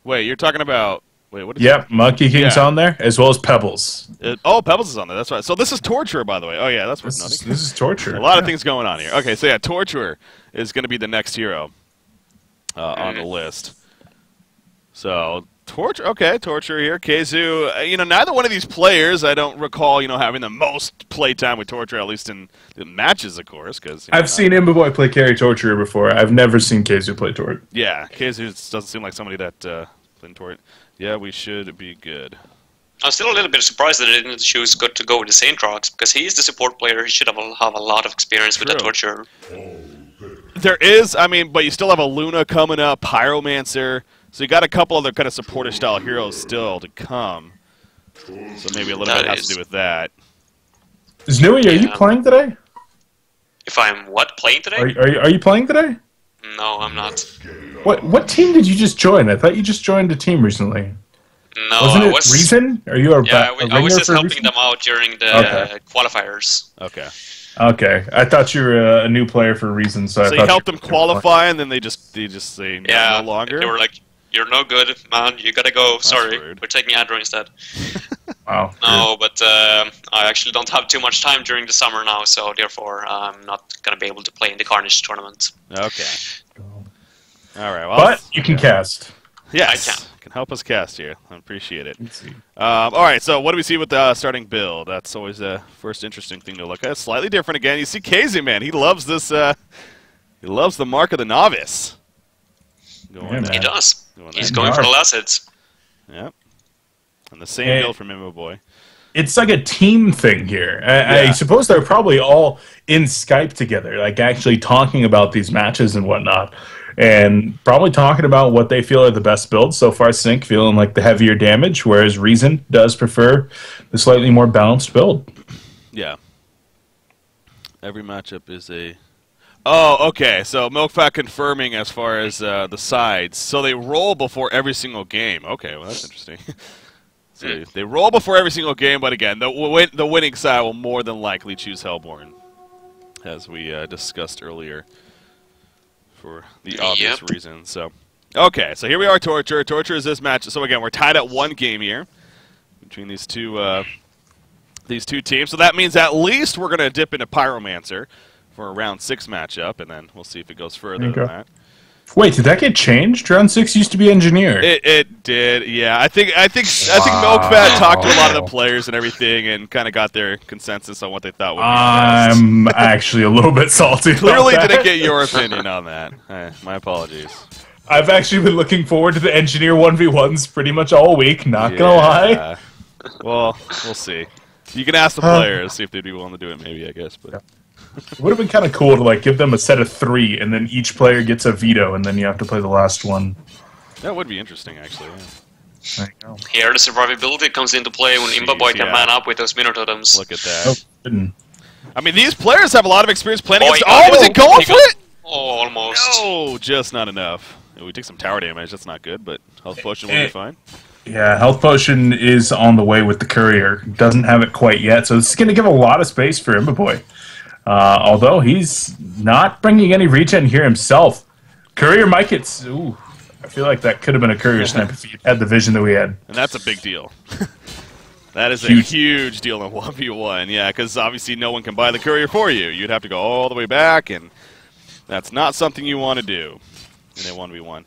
Wait, you're talking about... Wait, what is Yep, Monkey King's on there, as well as Pebbles. oh, Pebbles is on there. That's right. So this is Torturer, by the way. Oh, yeah, that's worth This noting. is torture. A lot of things going on here. Okay, so yeah, Torturer is going to be the next hero on the list. So, Torturer here. Keizu, neither one of these players, I don't recall, having the most playtime with Torturer, at least in the matches, of course. Cause, I've seen Imbaboy play carry Torturer before. I've never seen Keizu play Torturer. Yeah, Keizu doesn't seem like somebody that played Torturer. Yeah, we should be good. I'm still a little bit surprised that they didn't choose good to go with the Saint Rocks, because he's the support player. He should have a lot of experience with the Torture. There is, but you still have Aluna coming up, Pyromancer. So you got a couple other kind of supporter style heroes still to come. So maybe a little bit has to do with that. Zooey, are you playing today? If I'm playing today? Are you playing today? No, I'm not. What team did you just join? I thought you just joined a team recently. No, Wasn't I it was. Reason? Are you a I was just helping Reason? them out during the qualifiers. Okay. Okay, I thought you were a new player for Reason, so I So thought you helped them qualify, and then they just say no longer. They were like, "You're no good, man. You gotta go. Sorry, rude. we're taking Adro instead." Wow. No, but I actually don't have too much time during the summer now, so therefore I'm not gonna be able to play in the Carnage tournament. Okay. All right. Well, But you can cast. yes, I can help us cast here. I appreciate it. Let's see. All right. So what do we see with the starting build? That's always the first interesting thing to look at. Slightly different again. You see, Keizu, man, he loves this. He loves the mark of the novice. Yeah, He does. He's there. going for the last hits. Yep. And the same build from Imbaboy. It's like a team thing here. I suppose they're probably all in Skype together, like actually talking about these matches and whatnot, and probably talking about what they feel are the best builds. So far, Sync feeling like the heavier damage, whereas Reason does prefer the slightly more balanced build. Yeah. Every matchup is a... Oh, okay. So Milkfat confirming as far as the sides. So they roll before every single game. Okay, well that's interesting. So they roll before every single game, but again, the winning side will more than likely choose Hellborn, as we discussed earlier, for the obvious reason. So, okay, so here we are, Torture. Torture is this match. So again, we're tied at 1 game here between these two teams. So that means at least we're going to dip into Pyromancer for a round 6 matchup, and then we'll see if it goes further than that. Wait, did that get changed? Round 6 used to be Engineer. It did, yeah. I think Milkfat talked to a lot of the players and everything, and kind of got their consensus on what they thought would be best. I'm actually a little bit salty. Clearly about that. didn't get your opinion on that. My apologies. I've actually been looking forward to the Engineer 1v1s pretty much all week, not gonna lie. Well, we'll see. You can ask the players, see if they'd be willing to do it maybe, I guess. But It would have been kind of cool to like give them a set of 3, and then each player gets a veto, and then you have to play the last one. that would be interesting, actually. Yeah. There you go. Here, the survivability comes into play when Imbaboy can man up with those Minototems. Look at that. Didn't. I mean, these players have a lot of experience playing Oh, against... he got Oh, was it. it going He for got- it? Oh, almost. No, just not enough. We take some tower damage. That's not good, but health potion will be fine. Yeah, health potion is on the way with the courier. Doesn't have it quite yet, so this is going to give a lot of space for Imbaboy. Although he's not bringing any regen here himself. Courier might get... Ooh, I feel like that could have been a courier snipe if he had the vision that we had. And that's a big deal. That is a huge deal in 1v1, yeah, because obviously no one can buy the courier for you. You'd have to go all the way back, and that's not something you want to do in a 1v1.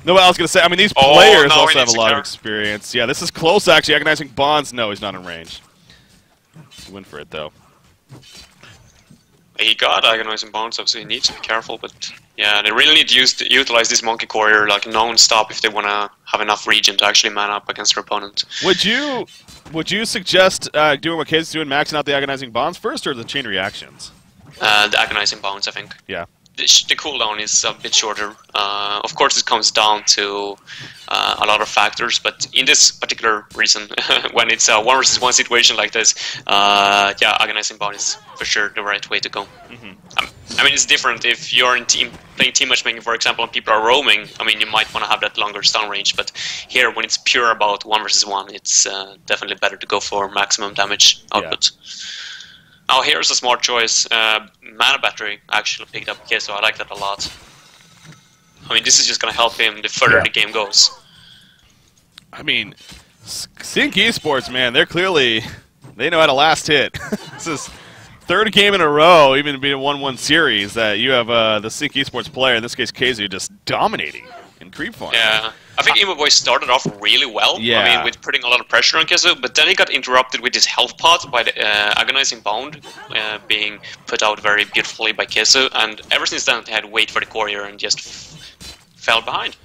No, what I was going to say, I mean, these players also have a lot of experience. Yeah, this is close, actually. Agonizing Bonds, no, he's not in range. He went for it, though. He got Agonizing Bonds, so he needs to be careful, but yeah, they really need to utilize this Monkey Courier like non-stop if they want to have enough regen to actually man up against their opponent. Would you suggest doing what Kate's doing, maxing out the Agonizing Bonds first, or the chain reactions? The Agonizing Bonds, I think. Yeah. The cooldown is a bit shorter. Of course, it comes down to a lot of factors, but in this particular reason, when it's a 1v1 situation like this, yeah, Agonizing Bond is for sure the right way to go. I mean, it's different if you're in playing team matchmaking, for example, and people are roaming. I mean, you might want to have that longer stun range, but here, when it's pure about 1v1, it's definitely better to go for maximum damage output. Yeah. Now here's a smart choice. Mana Battery actually picked up K, so I like that a lot. I mean, this is just going to help him the further the game goes. I mean, Sync Esports, man, they know how to last hit. This is third game in a row, even being a 1-1 series, that you have the Sync Esports player, in this case Kazu, just dominating in creep farm. Yeah. I think Imbaboy started off really well, I mean, with putting a lot of pressure on Kesu, but then he got interrupted with his health pot by the Agonizing Bound being put out very beautifully by Kesu, and ever since then he had to wait for the courier and just fell behind.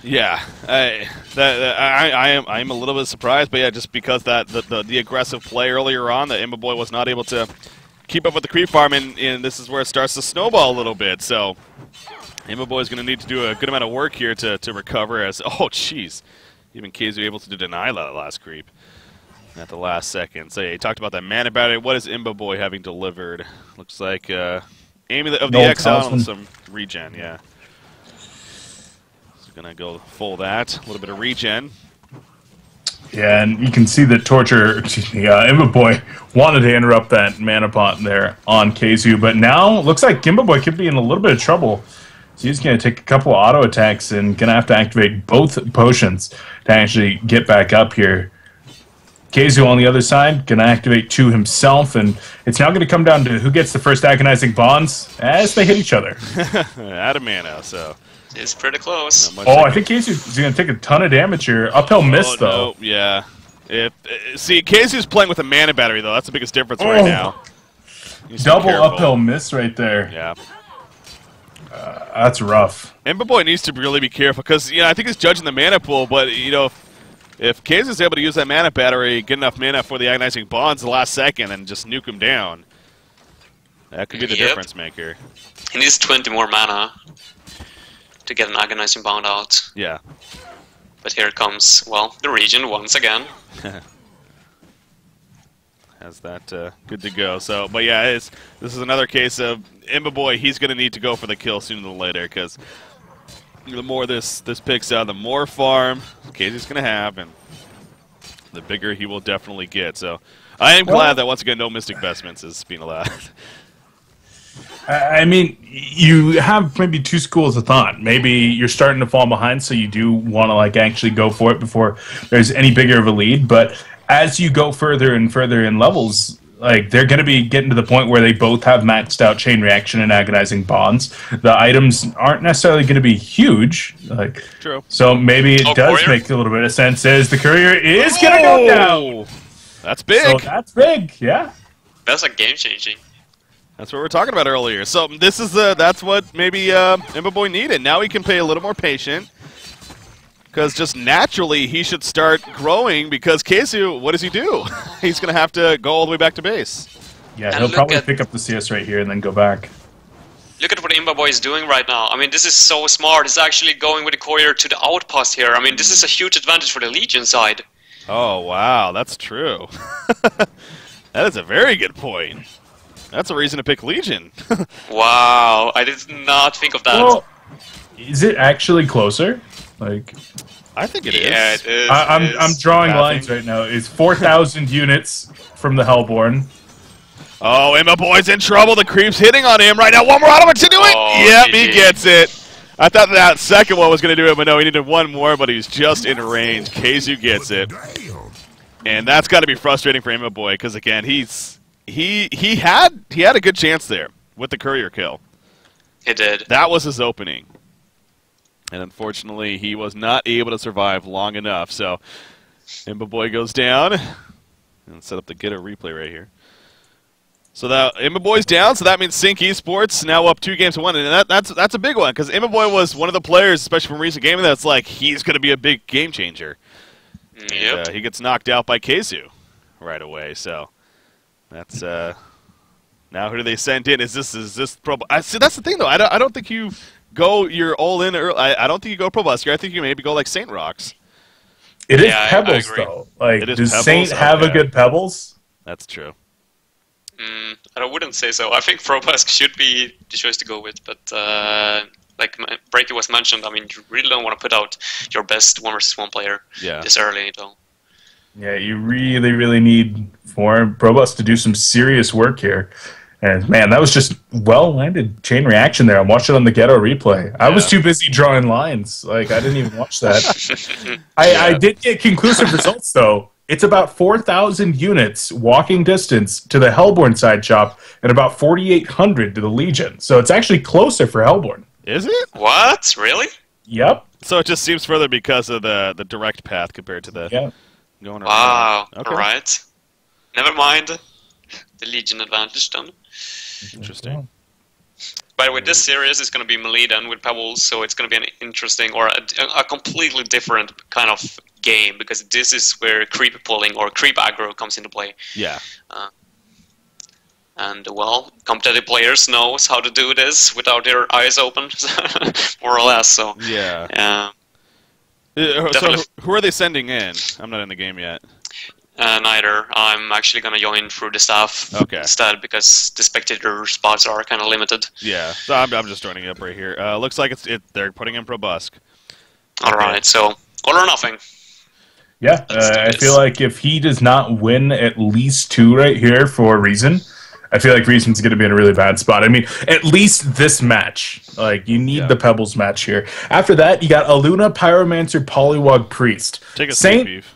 Yeah, I'm a little bit surprised, but yeah, just because the aggressive play earlier on, that Imbaboy was not able to keep up with the creep farm, and this is where it starts to snowball a little bit, so... Imbaboy is going to need to do a good amount of work here to recover as... Oh, jeez. Even Kazu able to deny that last creep at the last second. So, yeah, he talked about that mana battery. What is Imbaboy having delivered? Looks like aim of the XL on some regen, yeah. So, going to go full that. A little bit of regen. Yeah, and you can see that Imbaboy wanted to interrupt that mana pot there on Kazu, but now looks like Imbaboy could be in a little bit of trouble. So he's going to take a couple of auto attacks and going to have to activate both potions to actually get back up here. Kazu on the other side, going to activate 2 himself, and it's now going to come down to who gets the first Agonizing Bonds as they hit each other. Out of mana, so... It's pretty close. I think Kazu is going to take a ton of damage here. Uphill miss, though. No, yeah. See, Kazu's playing with a mana battery, though. That's the biggest difference right now. Double uphill miss right there. Yeah. That's rough. Imbaboy needs to really be careful because, I think he's judging the mana pool, but, if Kazu's able to use that mana battery, get enough mana for the Agonizing Bonds the last second and just nuke him down, that could be the difference maker. He needs 20 more mana to get an Agonizing Bond out. Yeah. But here comes, well, the region once again. Has that good to go. So, but yeah, this is another case of Imbaboy. He's going to need to go for the kill sooner than later because the more this picks out, the more farm Katie's going to have, and the bigger he will definitely get. So, I am glad that once again no Mystic Vestments is being allowed. I mean, you have maybe 2 schools of thought. Maybe you're starting to fall behind, so you do want to actually go for it before there's any bigger of a lead. But as you go further and further in levels, they're going to be getting to the point where they both have maxed out Chain Reaction and Agonizing Bonds. The items aren't necessarily going to be huge. True. So maybe it does make a little bit of sense as the courier is going to go down. That's big. So that's big, yeah. That's game-changing. That's what we were talking about earlier. So that's what maybe Imbaboy needed. Now he can play a little more patient. Because just naturally, he should start growing because Kazu, what does he do? He's going to have to go all the way back to base. Yeah, he'll probably pick up the CS right here and then go back. Look at what Imbaboy is doing right now. I mean, this is so smart. He's actually going with the courier to the outpost here. I mean, this is a huge advantage for the Legion side. Oh, wow, that's true. That is a very good point. That's a reason to pick Legion. Wow, I did not think of that. Well, is it actually closer? I think it is. Yeah, it is. I'm drawing Pathing. lines right now. It's 4,000 units from the Hellborn. Oh, Emma Boy's in trouble. The creep's hitting on him right now. One more auto to do it. Oh, Yep, GG. he gets it. I thought that second one was going to do it, but no, he needed one more, but he's just in range. Keizu gets it. And that's got to be frustrating for Emma Boy, because again, he had a good chance there with the courier kill. He did. That was his opening. And unfortunately, he was not able to survive long enough. So Emma Boy goes down. And set up the get a replay right here. So that Emma Boy's down, so that means Sync Esports now up 2-1, and that's a big one, because Emma Boy was one of the players, especially from recent gaming, that's like, he's going to be a big game changer. Yep. And, he gets knocked out by Keizu right away, so that's, now who do they send in? Is this Pro... see, that's the thing, though, I don't think you're all in early. I don't think you go Pro Busker. I think you maybe go like Saint Rocks. It is I Pebbles, agree. though. Like, It is does Pebbles? Saint have a Okay. good Pebbles? That's true. I wouldn't say so. I think Probusk should be the choice to go with, but like Breaky was mentioned, I mean, you really don't want to put out your best 1v1 player this early, though. Yeah, you really, really need for Probus to do some serious work here. And man, that was just well-landed chain reaction there. I'm watching it on the Ghetto replay. I was too busy drawing lines. Like, I didn't even watch that. I did get conclusive results, though. It's about 4,000 units walking distance to the Hellborn side shop and about 4,800 to the Legion. So it's actually closer for Hellborn. Is it? What? Really? Yep. So it just seems further because of the direct path compared to the going around. Wow. Okay. Alright. Never mind. The Legion advantage then. Interesting. By the way, this series is going to be melee then with Pebbles, so it's going to be an interesting or a completely different kind of game, because this is where creep pulling or creep aggro comes into play. Yeah. And, well, competitive players knows how to do this without their eyes open, more or less, so... Yeah. So who are they sending in? I'm not in the game yet. Neither. I'm actually going to join through the staff instead, because the spectator spots are kind of limited. Yeah, so I'm just joining up right here. Looks like they're putting in Probusk. Alright, so all or nothing. Yeah, I feel like if he does not win at least 2 right here for Reason, I feel like Reason's going to be in a really bad spot. I mean, at least this match. Like, you need the Pebbles match here. After that, you got Aluna, Pyromancer, Poliwog, Priest. Take a Saint, beef.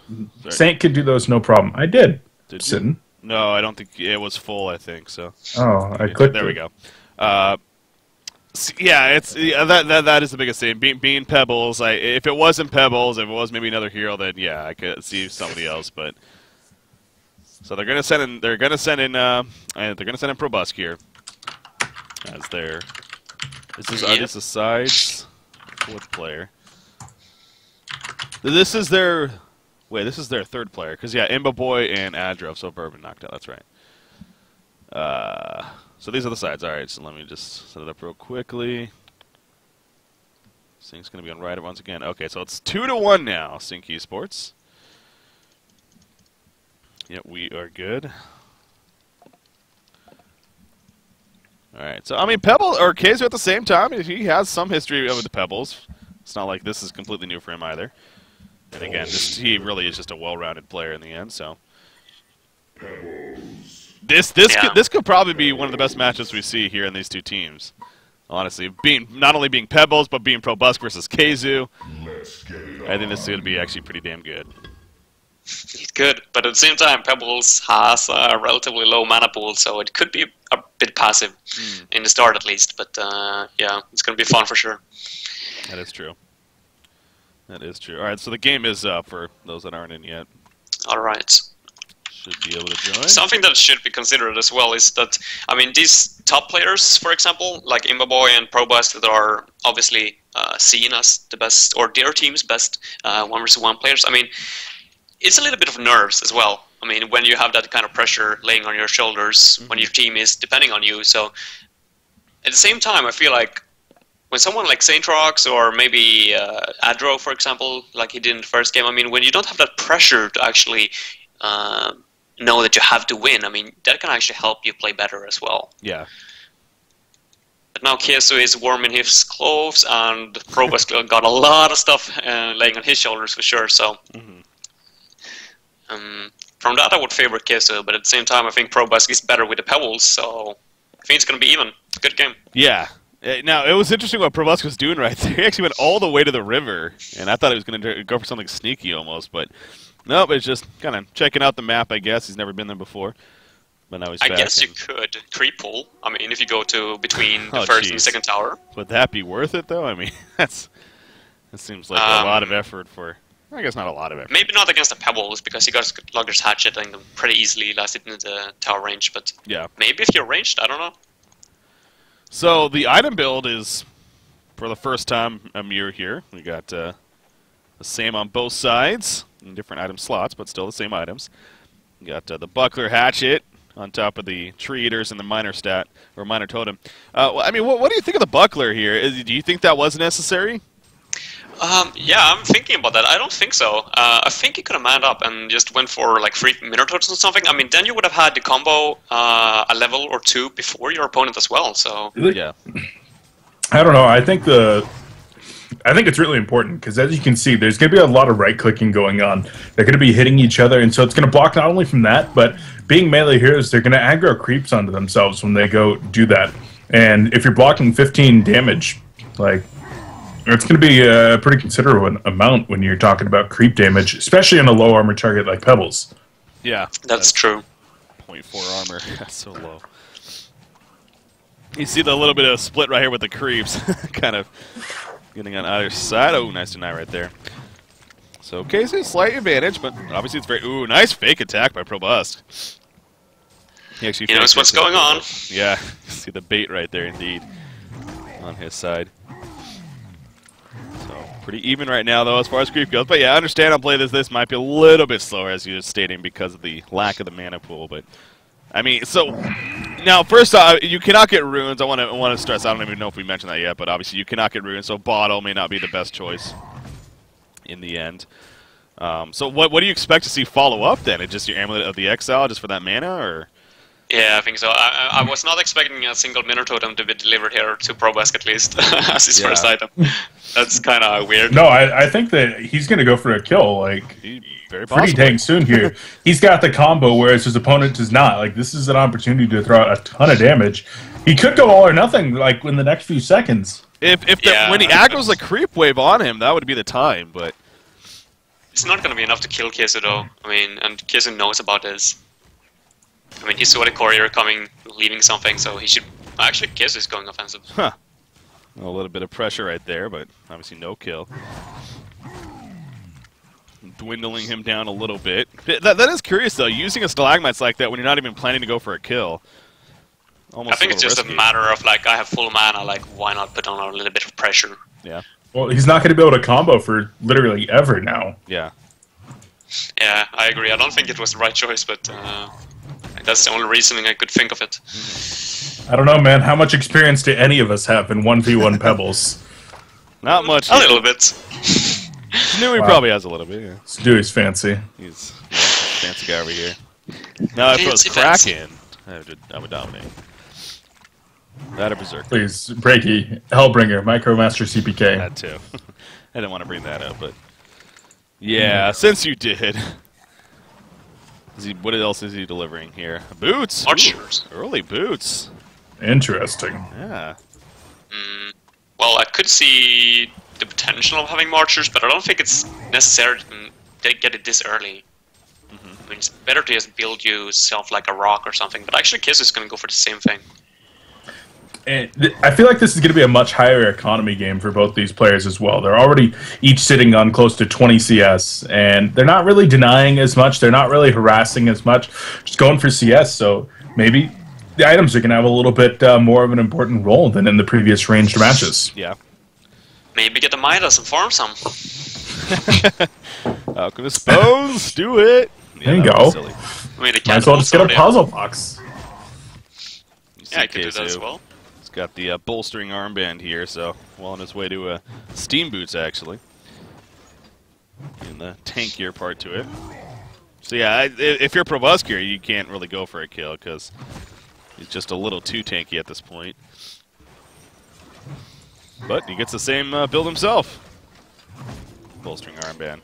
Saint could do those no problem. I did. Did Sitting. you? No, I don't think it was full, I think, so. Oh, I clicked There we it. go. Yeah, that is the biggest thing. Being Pebbles, if it wasn't Pebbles, if it was maybe another hero, then yeah, I could see somebody else. But so they're gonna send in Probusk here as their. This is sides. Fourth player. This is their. Wait, this is their third player because Imba Boy and Adro, so Bourbon knocked out. That's right. So these are the sides. All right, so let me just set it up real quickly. Sync's going to be on right once again. Okay, so it's 2-1 now, Sync Esports. Yep, we are good. All right, so, I mean, Pebble or Keizu at the same time, he has some history with the Pebbles. It's not like this is completely new for him either. And again, he really is just a well-rounded player in the end, so. This could probably be one of the best matches we see here in these two teams. Honestly, not only being Pebbles, but being Probusk versus Keizu. I think this is going to be actually pretty damn good. It could, but at the same time, Pebbles has a relatively low mana pool, so it could be a bit passive in the start at least. But yeah, it's going to be fun for sure. That is true. That is true. All right, so the game is up for those that aren't in yet. All right. Should be able to join. Something that should be considered as well is that, I mean, these top players, for example, like Imba Boy and Probust, that are obviously seen as the best, or their team's best 1v1 players, I mean, it's a little bit of nerves as well. I mean, when you have that kind of pressure laying on your shoulders, when your team is depending on you. So, at the same time, I feel like when someone like Saint Rocks or maybe Adro, for example, like he did in the first game, I mean, when you don't have that pressure to actually know that you have to win, I mean, that can actually help you play better as well. Yeah. But now Kesu is warming his clothes, and Probus got a lot of stuff laying on his shoulders for sure. So from that, I would favor Kesu, but at the same time, I think Probus is better with the Pebbles. So I think it's going to be even. It's a good game. Yeah. Now, it was interesting what Probus was doing right there. He actually went all the way to the river, and I thought he was going to go for something sneaky almost, but nope, it's just kind of checking out the map, I guess. He's never been there before. But now he's I back guess you could creep pull. I mean, if you go to between the first and second tower. Would that be worth it, though? I mean, that seems like a lot of effort for... I guess not a lot of effort. Maybe not against the Pebbles, because he got Logger's Hatchet and pretty easily lasted into the tower range, but yeah, maybe if you're ranged, I don't know. So the item build is, for the first time, a mirror here. We got the same on both sides, in different item slots, but still the same items. We got the Buckler Hatchet on top of the Tree Eaters and the Minor Stat, or Minor Totem. I mean, what do you think of the Buckler here? Do you think that was necessary? Yeah, I'm thinking about that. I don't think so. I think he could have manned up and just went for like 3 Minotaurs or something. I mean, then you would have had the combo a level or 2 before your opponent as well. So yeah, I don't know. I think it's really important because, as you can see, there's going to be a lot of right-clicking going on. They're going to be hitting each other, and so it's going to block not only from that, but being melee heroes, they're going to aggro creeps onto themselves when they go do that. And if you're blocking 15 damage, like, it's going to be a pretty considerable amount when you're talking about creep damage, especially on a low armor target like Pebbles. Yeah, that's true. 0.4 armor, that's so low. You see the little bit of split right here with the creeps, kind of getting on either side. Oh, nice deny right there. So Casey, slight advantage, but obviously it's very... Ooh, nice fake attack by Probust. He actually knows what's going on. Yeah, see the bait right there indeed on his side. So pretty even right now though as far as creep goes. But yeah, I understand on play this might be a little bit slower as you were stating because of the lack of the mana pool, but I mean, so now first off, you cannot get runes. I want to stress. I don't even know if we mentioned that yet, but obviously you cannot get runes. So bottle may not be the best choice in the end. So what do you expect to see follow up then? It's just your Amulet of the Exile just for that mana, or? Yeah, I think so. I was not expecting a single Minotaur totem to be delivered here to Probust at least as his first item. That's kind of weird. No, I think that he's going to go for a kill, like, pretty dang soon here. He's got the combo, whereas his opponent does not. Like, this is an opportunity to throw out a ton of damage. He could go all or nothing, like, in the next few seconds. When he aggro's a creep wave on him, that would be the time, but... It's not going to be enough to kill Kesu, though. I mean, and Kesu knows about this. I mean, he saw the courier coming, leaving something, so he should... Actually, Kesu is going offensive. Huh. A little bit of pressure right there, but obviously no kill. Dwindling him down a little bit. That is curious, though, using a Stalagmites like that when you're not even planning to go for a kill. Almost I think it's just risky. A matter of, like, I have full mana, like, why not put on a little bit of pressure? Yeah. Well, he's not going to be able to combo for literally ever now. Yeah. Yeah, I agree. I don't think it was the right choice, but that's the only reasoning I could think of it. I don't know, man. How much experience do any of us have in 1v1 Pebbles? Not much. A little bit. He probably has a little bit, yeah. Stewie's fancy. He's a fancy guy over here. Now if it was Kraken, I would dominate. That a Berserker. Please, Breaky, Hellbringer, Micromaster CPK. That too. I didn't want to bring that up, but... Yeah, since you did... What else is he delivering here? Boots! Archers. Early boots. Interesting. Yeah. Well, I could see the potential of having Marchers, but I don't think it's necessary to get it this early. I mean, it's better to just build yourself like a rock or something, but actually Kiss is going to go for the same thing. And I feel like this is going to be a much higher economy game for both these players as well. They're already each sitting on close to 20 CS, and they're not really denying as much. They're not really harassing as much. Just going for CS, so maybe the items are going to have a little bit more of an important role than in the previous ranged matches. Yeah. Maybe get the Midas and farm some. Alchemist Bones, do it! Yeah, there you go. I mean, might as well just get a puzzle box. Yeah, I could do that as well. Got the bolstering armband here, so well on his way to steam boots, actually. And the tankier part to it. So yeah, if you're Probust here, you can't really go for a kill, because he's just a little too tanky at this point. But he gets the same build himself. Bowstring armband.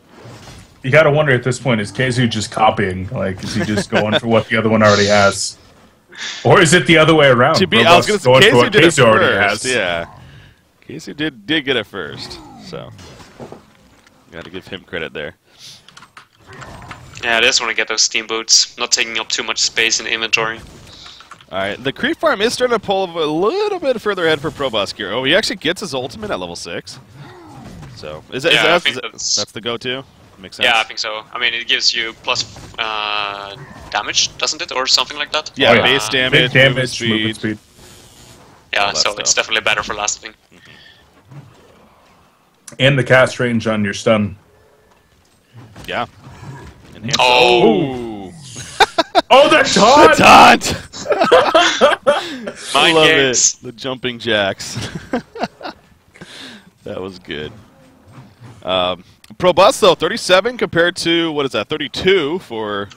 You gotta wonder at this point, is Keizu just copying? Like, is he just going for what the other one already has? Or is it the other way around? To be, I was going to say, Keizu did it already first. has. Yeah. Keizu did get it first. So, got to give him credit there. Yeah, I just want to get those steamboats, not taking up too much space in inventory. Alright, the creep farm is starting to pull a little bit further ahead for Probusk here. Oh, he actually gets his ultimate at level 6. So, that's the go-to? Makes sense. Yeah, I think so. I mean, it gives you plus damage, doesn't it? Or something like that? Yeah, base damage, movement speed. Yeah, so it's definitely better for lasting. And the cast range on your stun. Yeah. Enhance oh! Oh, the taunt! The taunt! Mind love games. it. The jumping jacks. That was good. Probus, though, 37 compared to, what is that, 32 for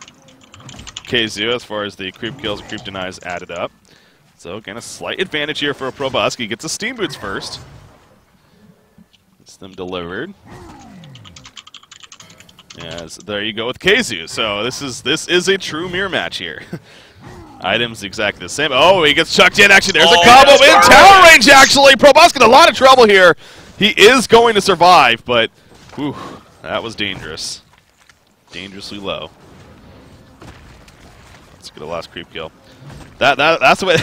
Keizu as far as the creep kills and creep denies added up. So, again, a slight advantage here for Probusk. He gets the Steam Boots first. Gets them delivered. Yes, there you go with Keizu. So, this is a true mirror match here. Items exactly the same. Oh, he gets chucked in. Actually, there's a combo in tower range, actually. Probusk in a lot of trouble here. He is going to survive, but whew, that was dangerous. Dangerously low. Let's get a last creep kill. That's the way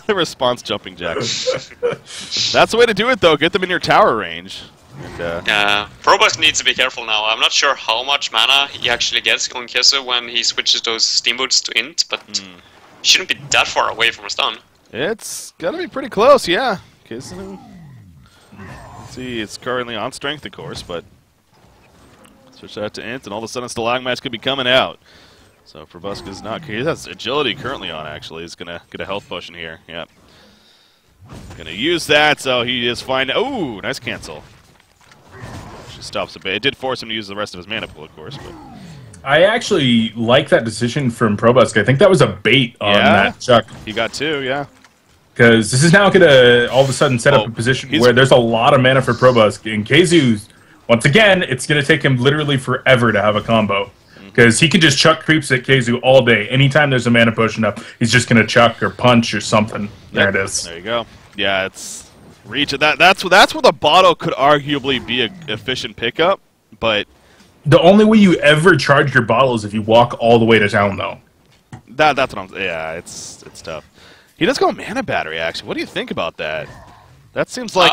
the response jumping jack. That's the way to do it though. Get them in your tower range. And, Probusk needs to be careful now. I'm not sure how much mana he actually gets on Keizu when he switches those steamboats to int, but he shouldn't be that far away from a stun. It's gonna be pretty close, yeah. Keizu. Let's see, it's currently on strength, of course, but switch that to int, and all of a sudden Stalagmites could be coming out. So Probusk is not. He has agility currently on. Actually, he's gonna get a health potion here. Yep. Gonna use that, so he is fine. Ooh, nice cancel. Just stops a bit. It did force him to use the rest of his mana pool, of course, but. I actually like that decision from Probusk. I think that was a bait on that chuck. He got two, yeah. Because this is now going to all of a sudden set up a position where there's a lot of mana for Probusk. And Keizu's, once again, it's going to take him literally forever to have a combo. Because he can just chuck creeps at Keizu all day. Anytime there's a mana potion up, he's just going to chuck or punch or something. There it is. There you go. Yeah, it's reach. That's where the bottle could arguably be an efficient pickup, but the only way you ever charge your bottle is if you walk all the way to town, though. That's what I'm. Yeah, it's tough. He does go mana battery. Actually, what do you think about that? That seems like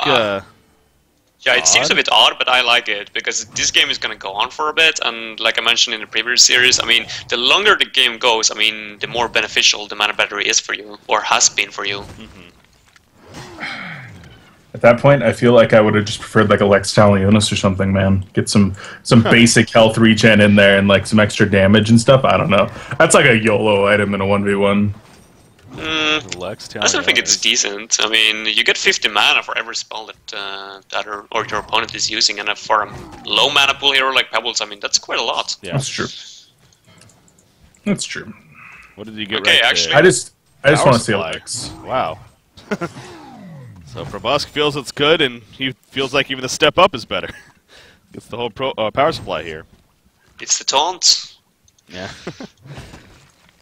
yeah, it seems a bit odd, but I like it because this game is going to go on for a bit, and like I mentioned in the previous series, I mean, the longer the game goes, I mean, the more beneficial the mana battery is for you, or has been for you. At that point, I feel like I would have just preferred like a Lex Talionis or something, man. Get some basic health regen in there and like some extra damage and stuff. I don't know. That's like a YOLO item in a 1v1. I still think it's decent. I mean, you get 50 mana for every spell that or your opponent is using, and for a low mana pool hero like Pebbles, I mean, that's quite a lot. Yeah. That's true. That's true. What did you get? Okay, right actually, I just want to see supply. Lex. Wow. So Probusk feels it's good, and he feels like even the step up is better. Gets the whole power supply here. It's the taunt. Yeah.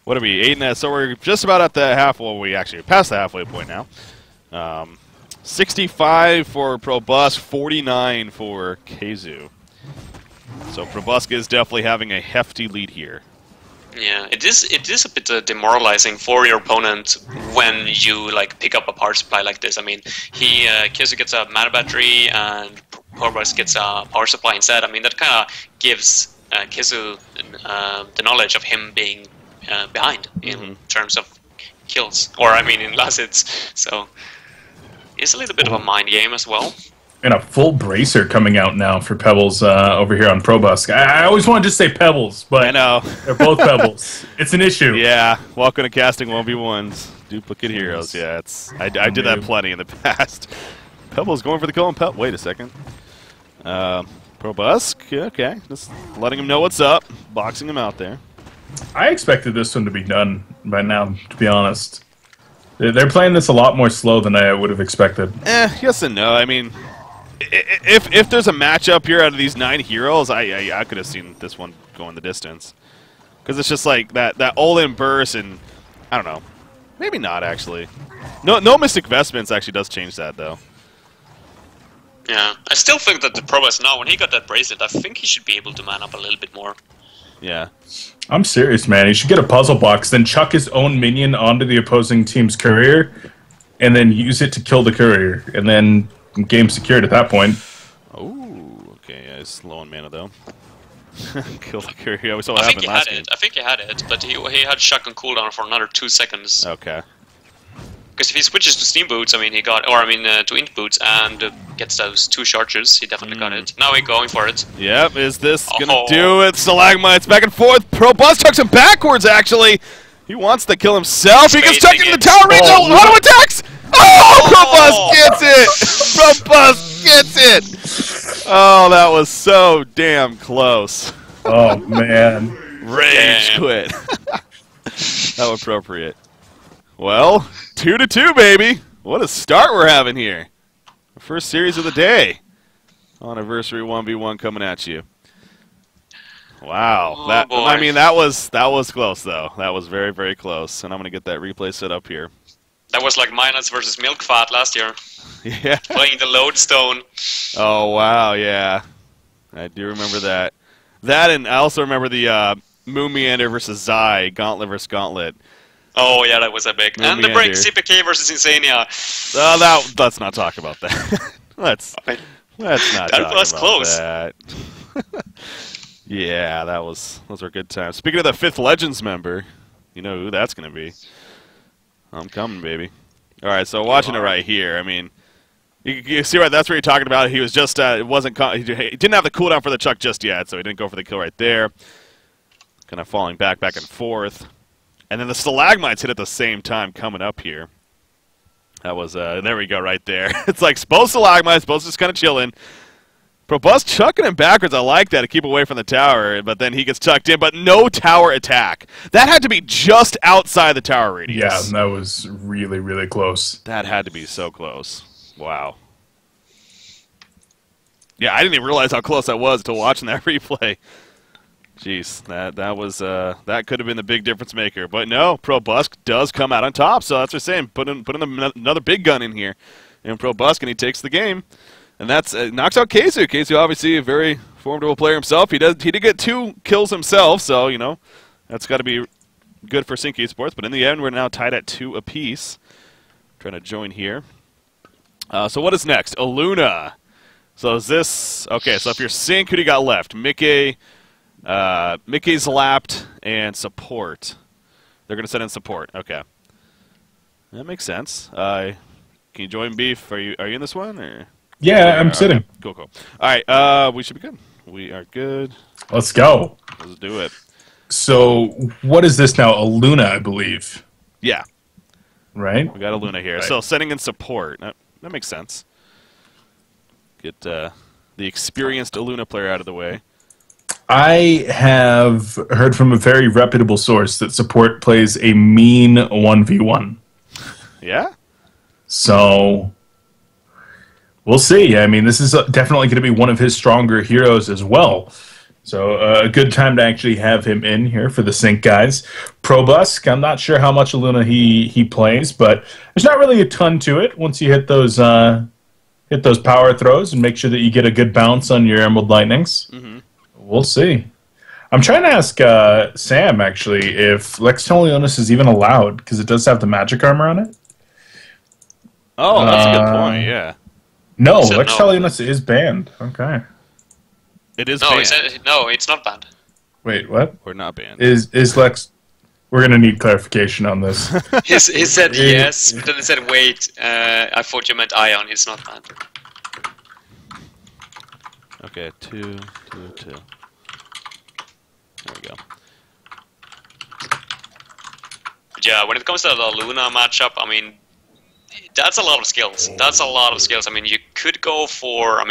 What are we, 8 so we're just about at the well, we actually past the halfway point now. 65 for Probusk, 49 for Keizu. So Probusk is definitely having a hefty lead here. Yeah, it is a bit demoralizing for your opponent when you like pick up a power supply like this. I mean, Keizu gets a mana battery and Probusk gets a power supply instead. I mean, that kind of gives Keizu the knowledge of him being behind in terms of kills, or I mean in last hits. So it's a little bit of a mind game as well. And a full bracer coming out now for Pebbles over here on Probusk. I always want to just say Pebbles, but I know. They're both Pebbles. It's an issue. Yeah, welcome to casting 1v1s. Duplicate heroes, yeah. I did that plenty in the past. Pebbles going for the kill and wait a second. Probusk, okay. Just letting him know what's up. Boxing him out there. I expected this one to be done by now, to be honest. They're playing this a lot more slow than I would have expected. Yes and no. I mean, if there's a matchup here out of these 9 heroes, I could have seen this one going the distance. Because it's just like that all-in burst, and I don't know. Maybe not, actually. No Mystic Vestments actually does change that, though. Yeah, I still think that the Pebbles now, when he got that bracelet, I think he should be able to man up a little bit more. Yeah. I'm serious, man. He should get a puzzle box, then chuck his own minion onto the opposing team's courier, and then use it to kill the courier, and then game secured at that point. Oh, okay. Yeah, he's low on mana, though. Kill the courier. We saw what happened last game. I think he had it, but he had shock on cooldown for another 2 seconds. Okay. Because if he switches to Steam Boots, I mean, to Int Boots and gets those 2 charges, he definitely got it. Now he's going for it. Yep, is this gonna do it? Stalagmites back and forth. Probus chucks him backwards, actually. He wants to kill himself. He gets stuck in the tower range. Oh, auto attacks! Oh, Probus gets it! Probus gets it! Oh, that was so damn close. Oh, man. Rage quit. How appropriate. Well, 2-2, baby. What a start we're having here. The first series of the day. HoNiversary 1v1 coming at you. Wow. Oh, I mean, that was close, though. That was very, very close. And I'm going to get that replay set up here. That was like Minus versus Milkfat last year. Yeah. Playing the Lodestone. Oh, wow, yeah. I do remember that. That, and I also remember the Moon Meander versus Zai, Gauntlet versus Gauntlet. Oh, yeah, that was epic. Moon And the break, Meander. CPK versus Insania. Let's not talk about that. let's not That talk was about close. that. Yeah, those were good times. Speaking of the 5th Legends member, you know who that's going to be. I'm coming, baby. All right, so watching it right here, I mean, you see right, that's what you're talking about. He was just, he didn't have the cooldown for the chuck just yet, so he didn't go for the kill right there. Kind of falling back and forth. And then the Stalagmites hit at the same time coming up here. That was, there we go right there. It's like both Stalagmites, both just kind of chilling. Probus chucking him backwards, I like that, to keep away from the tower, but then he gets tucked in, but no tower attack. That had to be just outside the tower radius. Yeah, that was really, really close. That had to be so close. Wow. Yeah, I didn't even realize how close that was until watching that replay. Jeez, that was that could have been the big difference maker, but no, Probus does come out on top. So that's what I'm saying. Put in another big gun in here, and Probus, and he takes the game, and that's knocks out Keizu. Keizu, obviously a very formidable player himself. He did get 2 kills himself, so you know that's got to be good for Sync Esports. But in the end, we're now tied at 2 apiece. Trying to join here. So what is next? Aluna. So is this okay? So if you're Sync, who do you got left? Mickey's lapped and support. They're going to send in support. Okay, that makes sense. Can you join Beef? Are you in this one or? Yeah, I'm sitting. Okay. Cool. All right, we should be good. We are good. Let's go. Let's do it. So what is this now? Aluna, I believe. Yeah, Right. we got Aluna here. Right. So sending in support. That makes sense. Get the experienced Aluna player out of the way. I have heard from a very reputable source that support plays a mean 1v1. Yeah? So we'll see. I mean, this is definitely going to be one of his stronger heroes as well. So a good time to actually have him in here for the Sync guys. Probusk, I'm not sure how much Aluna he plays, but there's not really a ton to it once you hit those power throws and make sure that you get a good bounce on your Emerald Lightnings. Mm-hmm. We'll see. I'm trying to ask Sam, actually, if Lex Talionis is even allowed, because it does have the magic armor on it. Oh, that's a good point, yeah. No, Lex Talionis is banned. Okay. It is No, banned. no, it's not banned. Wait, what? We're not banned. Is Lex... We're going to need clarification on this. He said yes, but then he said wait. I thought you meant Ion. It's not banned. Okay, 2. There we go. But yeah, when it comes to the Luna matchup, I mean, that's a lot of skills. That's a lot of skills. I mean, you could go for,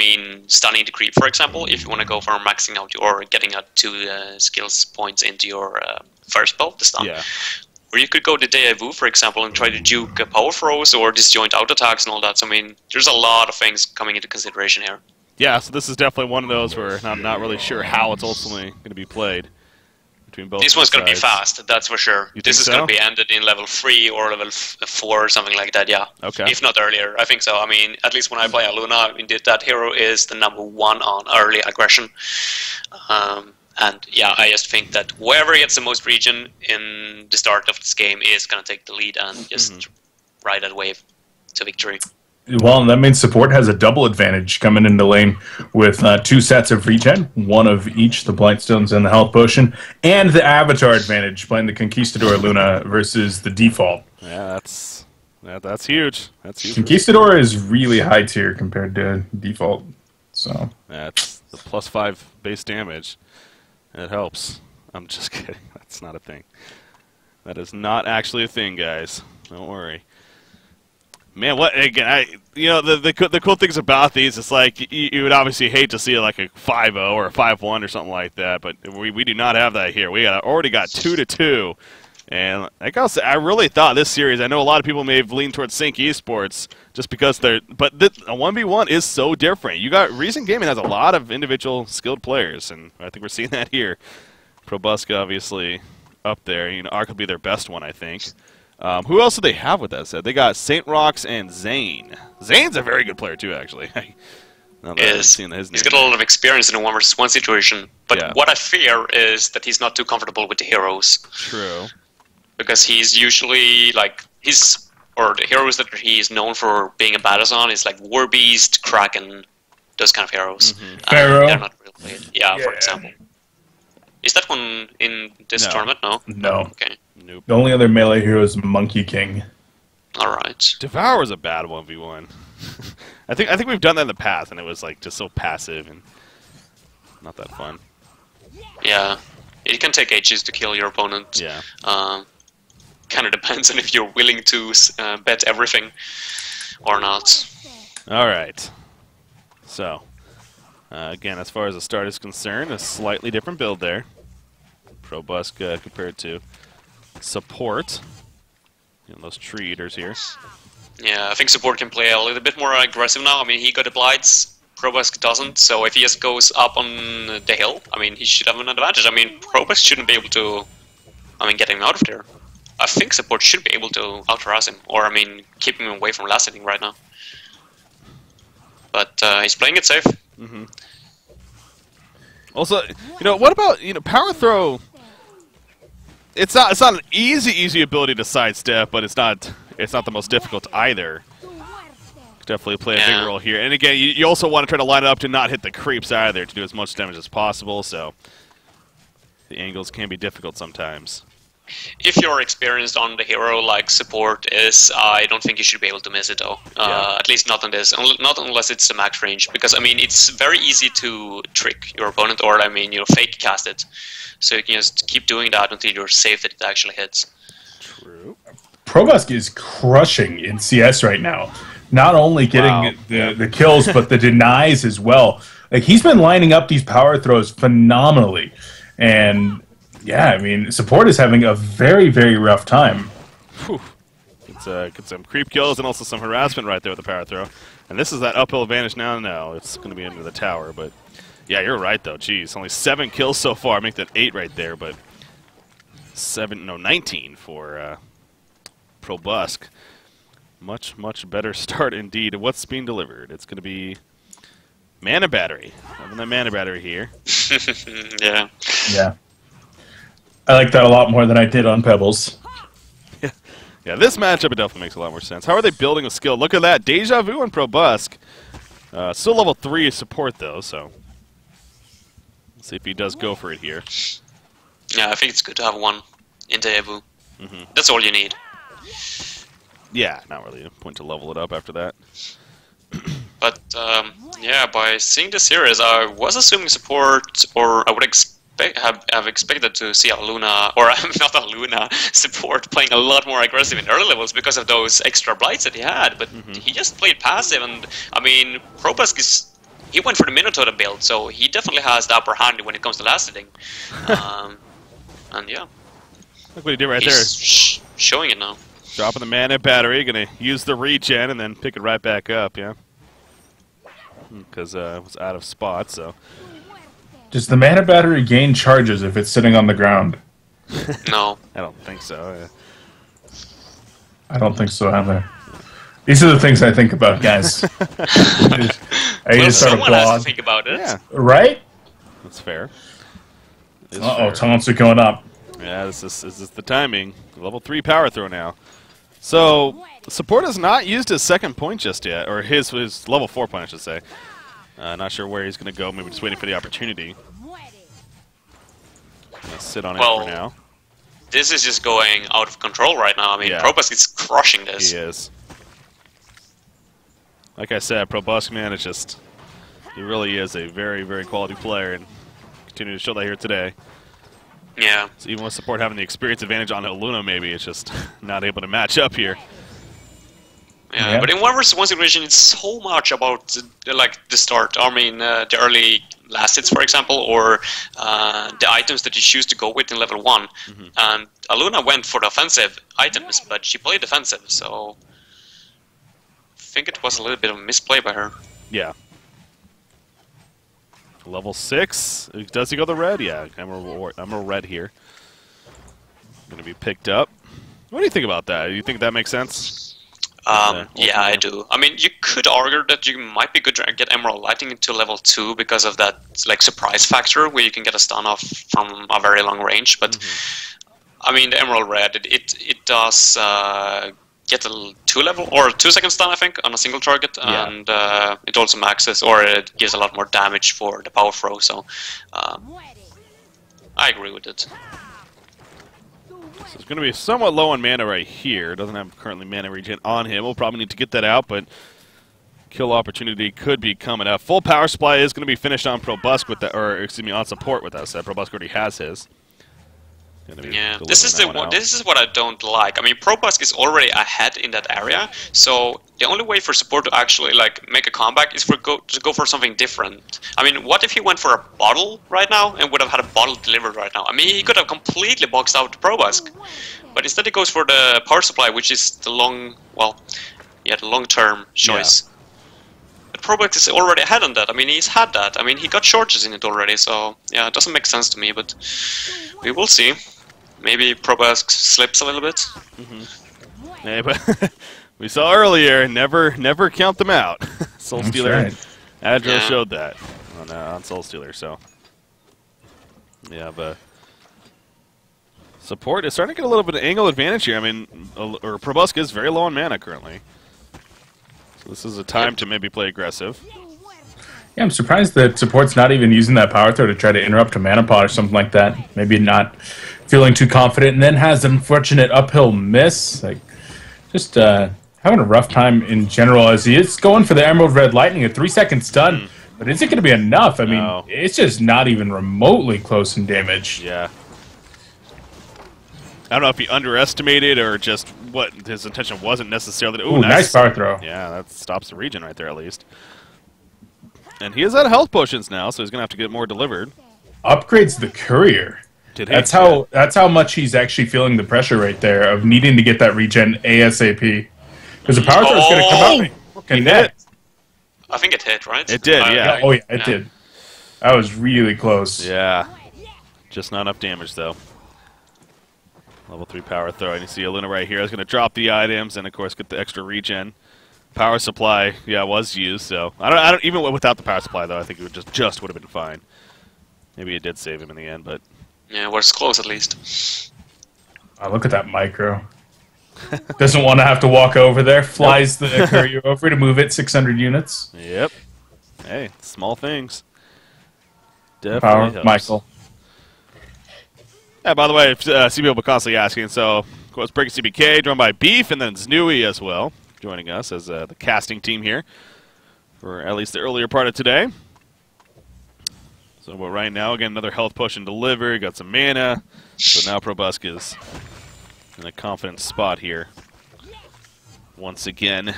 stunning the creep, for example, if you want to go for maxing out or getting 2 skills points into your first spell, the stun. Yeah. Or you could go to deja vu, for example, and try to juke power throws or disjoint auto attacks and all that. So I mean, there's a lot of things coming into consideration here. Yeah, so this is definitely one of those where I'm not really sure how it's ultimately going to be played between both. This one's going to be fast, that's for sure. This is going to be ended in level 3 or level 4 or something like that, yeah. Okay. If not earlier, I think so. I mean, at least when I play Aluna, indeed, that hero is the #1 on early aggression. And yeah, I just think that whoever gets the most regen in the start of this game is going to take the lead and just ride that wave to victory. Well, that means support has a double advantage coming into lane with 2 sets of regen, 1 of each, the Blightstones and the Health Potion, and the Avatar advantage, playing the Conquistador Luna versus the default. Yeah, that's huge. That's huge. Conquistador is really high tier compared to default, so that's the +5 base damage. It helps. I'm just kidding. That's not a thing. That is not actually a thing, guys. Don't worry. Man, what again? The cool things about these is like you would obviously hate to see like a 5-0 or a 5-1 or something like that, but we do not have that here. We already got 2-2, and like I really thought this series. I know a lot of people may have leaned towards Sync Esports just because a 1v1 is so different. You got Recent Gaming has a lot of individual skilled players, and I think we're seeing that here. Probuska obviously up there. Ark will be their best one, I think. Who else do they have with that said? They got St. Rocks and Zane. Zane's a very good player, too, actually. He's got a lot of experience in a 1v1 situation, but what I fear is that he's not too comfortable with the heroes. True. Because he's usually, like, the heroes that he's known for being a badass on is like War Beast, Kraken, those kind of heroes. Pharaoh. They're not real played. Yeah, for example. Is that one in this tournament? No. No. Okay. Nope. The only other melee hero is Monkey King. Alright. Devour is a bad 1v1. I think we've done that in the past, and it was like just so passive and not that fun. Yeah. It can take ages to kill your opponent. Yeah. Kind of depends on if you're willing to bet everything or not. Alright. So, again, as far as the start is concerned, a slightly different build there. Probuska compared to support. Those tree eaters here. Yeah, I think support can play a little bit more aggressive now. I mean, he got the blights, Probusk doesn't, so if he just goes up on the hill, I mean, he should have an advantage. I mean, Probusk shouldn't be able to, get him out of there. I think support should be able to out-harass him, or, keep him away from last hitting right now. But he's playing it safe. Also, what about, Power Throw? It's not an easy ability to sidestep, but it's not the most difficult either. Definitely play a big role here. And again, you also want to try to line it up to not hit the creeps either to do as much damage as possible, so the angles can be difficult sometimes. If you're experienced on the hero like support is, I don't think you should be able to miss it though. At least not on this, not unless it's the max range, because it's very easy to trick your opponent or fake cast it. So you can just keep doing that until you're safe that it actually hits. True. Probusk is crushing in CS right now. Not only getting the kills, but the denies as well. Like, he's been lining up these power throws phenomenally. And yeah, support is having a very, very rough time. Whew. Get some creep kills and also some harassment right there with the power throw. And this is that uphill advantage now. No, it's going to be into the tower, but yeah, you're right though. Jeez, only 7 kills so far. Make that 8 right there, but 19 for Probusk. Much, much better start indeed. What's being delivered? It's going to be Mana Battery. Having that Mana Battery here. Yeah. Yeah. I like that a lot more than I did on Pebbles. Yeah, this matchup it definitely makes a lot more sense. How are they building a skill? Look at that. Deja Vu and Probusk. Still level 3 support though, so let's see if he does go for it here. Yeah, I think it's good to have one in Deja Vu. That's all you need. Yeah, not really a point to level it up after that. But yeah, by seeing the series, I was assuming support, or I would have expected to see Aluna, or not Aluna, support playing a lot more aggressive in early levels because of those extra blights that he had. But he just played passive, and Probusk he went for the Minotaur build, so he definitely has the upper hand when it comes to last hitting. And yeah. Look what he did right there. showing it now. Dropping the mana battery, gonna use the regen and then pick it right back up, yeah. Because it was out of spot, so. Does the mana battery gain charges if it's sitting on the ground? No. I don't think so. Yeah. I don't think so either. These are the things I think about, guys. I Well, just start a someone has blog. to think about it. Yeah, Right? that's fair. Uh-oh, taunts are going up. Yeah, this is the timing. Level 3 power throw now. So, support has not used his second point just yet, or his level 4 point, I should say. Not sure where he's going to go, maybe just waiting for the opportunity. Gonna sit on it for now. This is just going out of control right now. I mean, Yeah. Probusk is crushing this. He is. Like I said, Poliwog, man, it's just, he really is a very, very quality player, and continue to show that here today. Yeah. So even with support having the experience advantage on Aluna, maybe it's just not able to match up here. Yeah, but in 1 vs. 1 situation, it's so much about like the start. I mean, the early last hits, for example, or the items that you choose to go with in level 1. And Aluna went for the offensive items, but she played defensive, so I think it was a little bit of a misplay by her. Yeah. Level 6. Does he go the red? Yeah, Emerald red here. Going to be picked up. What do you think about that? Do you think that makes sense? Yeah, I do. I mean, you could argue that you might be good to get Emerald Lighting into level 2 because of that like surprise factor where you can get a stun off from a very long range. But I mean, the Emerald Red, it does get a 2-second stun, I think, on a single target, and it also maxes, or it gives a lot more damage for the power throw. So I agree with it. So it's going to be somewhat low on mana right here. Doesn't have currently mana regen on him. We'll probably need to get that out, but kill opportunity could be coming up. Full power supply is going to be finished on Poliwog with that, or excuse me, on support with that said. Poliwog already has his. Yeah, this is the one. This is what I don't like. I mean, Poliwog is already ahead in that area, so the only way for support to actually like make a comeback is to go for something different. I mean, what if he went for a bottle right now and would have had a bottle delivered right now? I mean, he could have completely boxed out Poliwog, but instead he goes for the power supply, which is the long-term choice. But Poliwog is already ahead on that. I mean, he's had that. I mean, he got charges in it already, so yeah, it doesn't make sense to me. But we will see. Maybe Poliwog slips a little bit. Yeah, but we saw earlier, never count them out. Soul Stealer, Adro showed that on Soul Stealer. So yeah, but support is starting to get a little bit of angle advantage here. I mean, or Poliwog is very low on mana currently, so this is a time to maybe play aggressive. Yeah, I'm surprised that support's not even using that power throw to try to interrupt a mana pot or something like that. Maybe not feeling too confident, and then has an unfortunate uphill miss. Like, just having a rough time in general as he is going for the Emerald Red Lightning, a 3-second stun. But is it going to be enough? I mean, it's just not even remotely close in damage. Yeah. I don't know if he underestimated or just what his intention wasn't necessarily. Ooh, nice power throw. Yeah, that stops the regen right there at least. And he is out of health potions now, so he's going to have to get more delivered. Upgrades the courier. That's how much he's actually feeling the pressure right there of needing to get that regen ASAP. Because the power throw is going to come out. Connect. I think it hit, right? It did, yeah. Oh, yeah, it did. That was really close. Yeah. Just not enough damage, though. Level 3 power throw. And you see Aluna right here is going to drop the items and, of course, get the extra regen. Power supply, was used, so I don't even without the power supply though. I think it would just would have been fine. Maybe it did save him in the end, but yeah, it was close at least. Oh, look at that micro. Doesn't want to have to walk over there. Flies the courier over to move it 600 units. Yep. Hey, small things. Definitely Power, helps. Michael. Yeah, by the way, see people constantly asking. So, of course, Breaking CBK, joined by Beef, and then Znui as well, joining us as the casting team here for at least the earlier part of today. So, right now, again, another health potion delivered. Got some mana. So now Poliwog is in a confident spot here. Once again.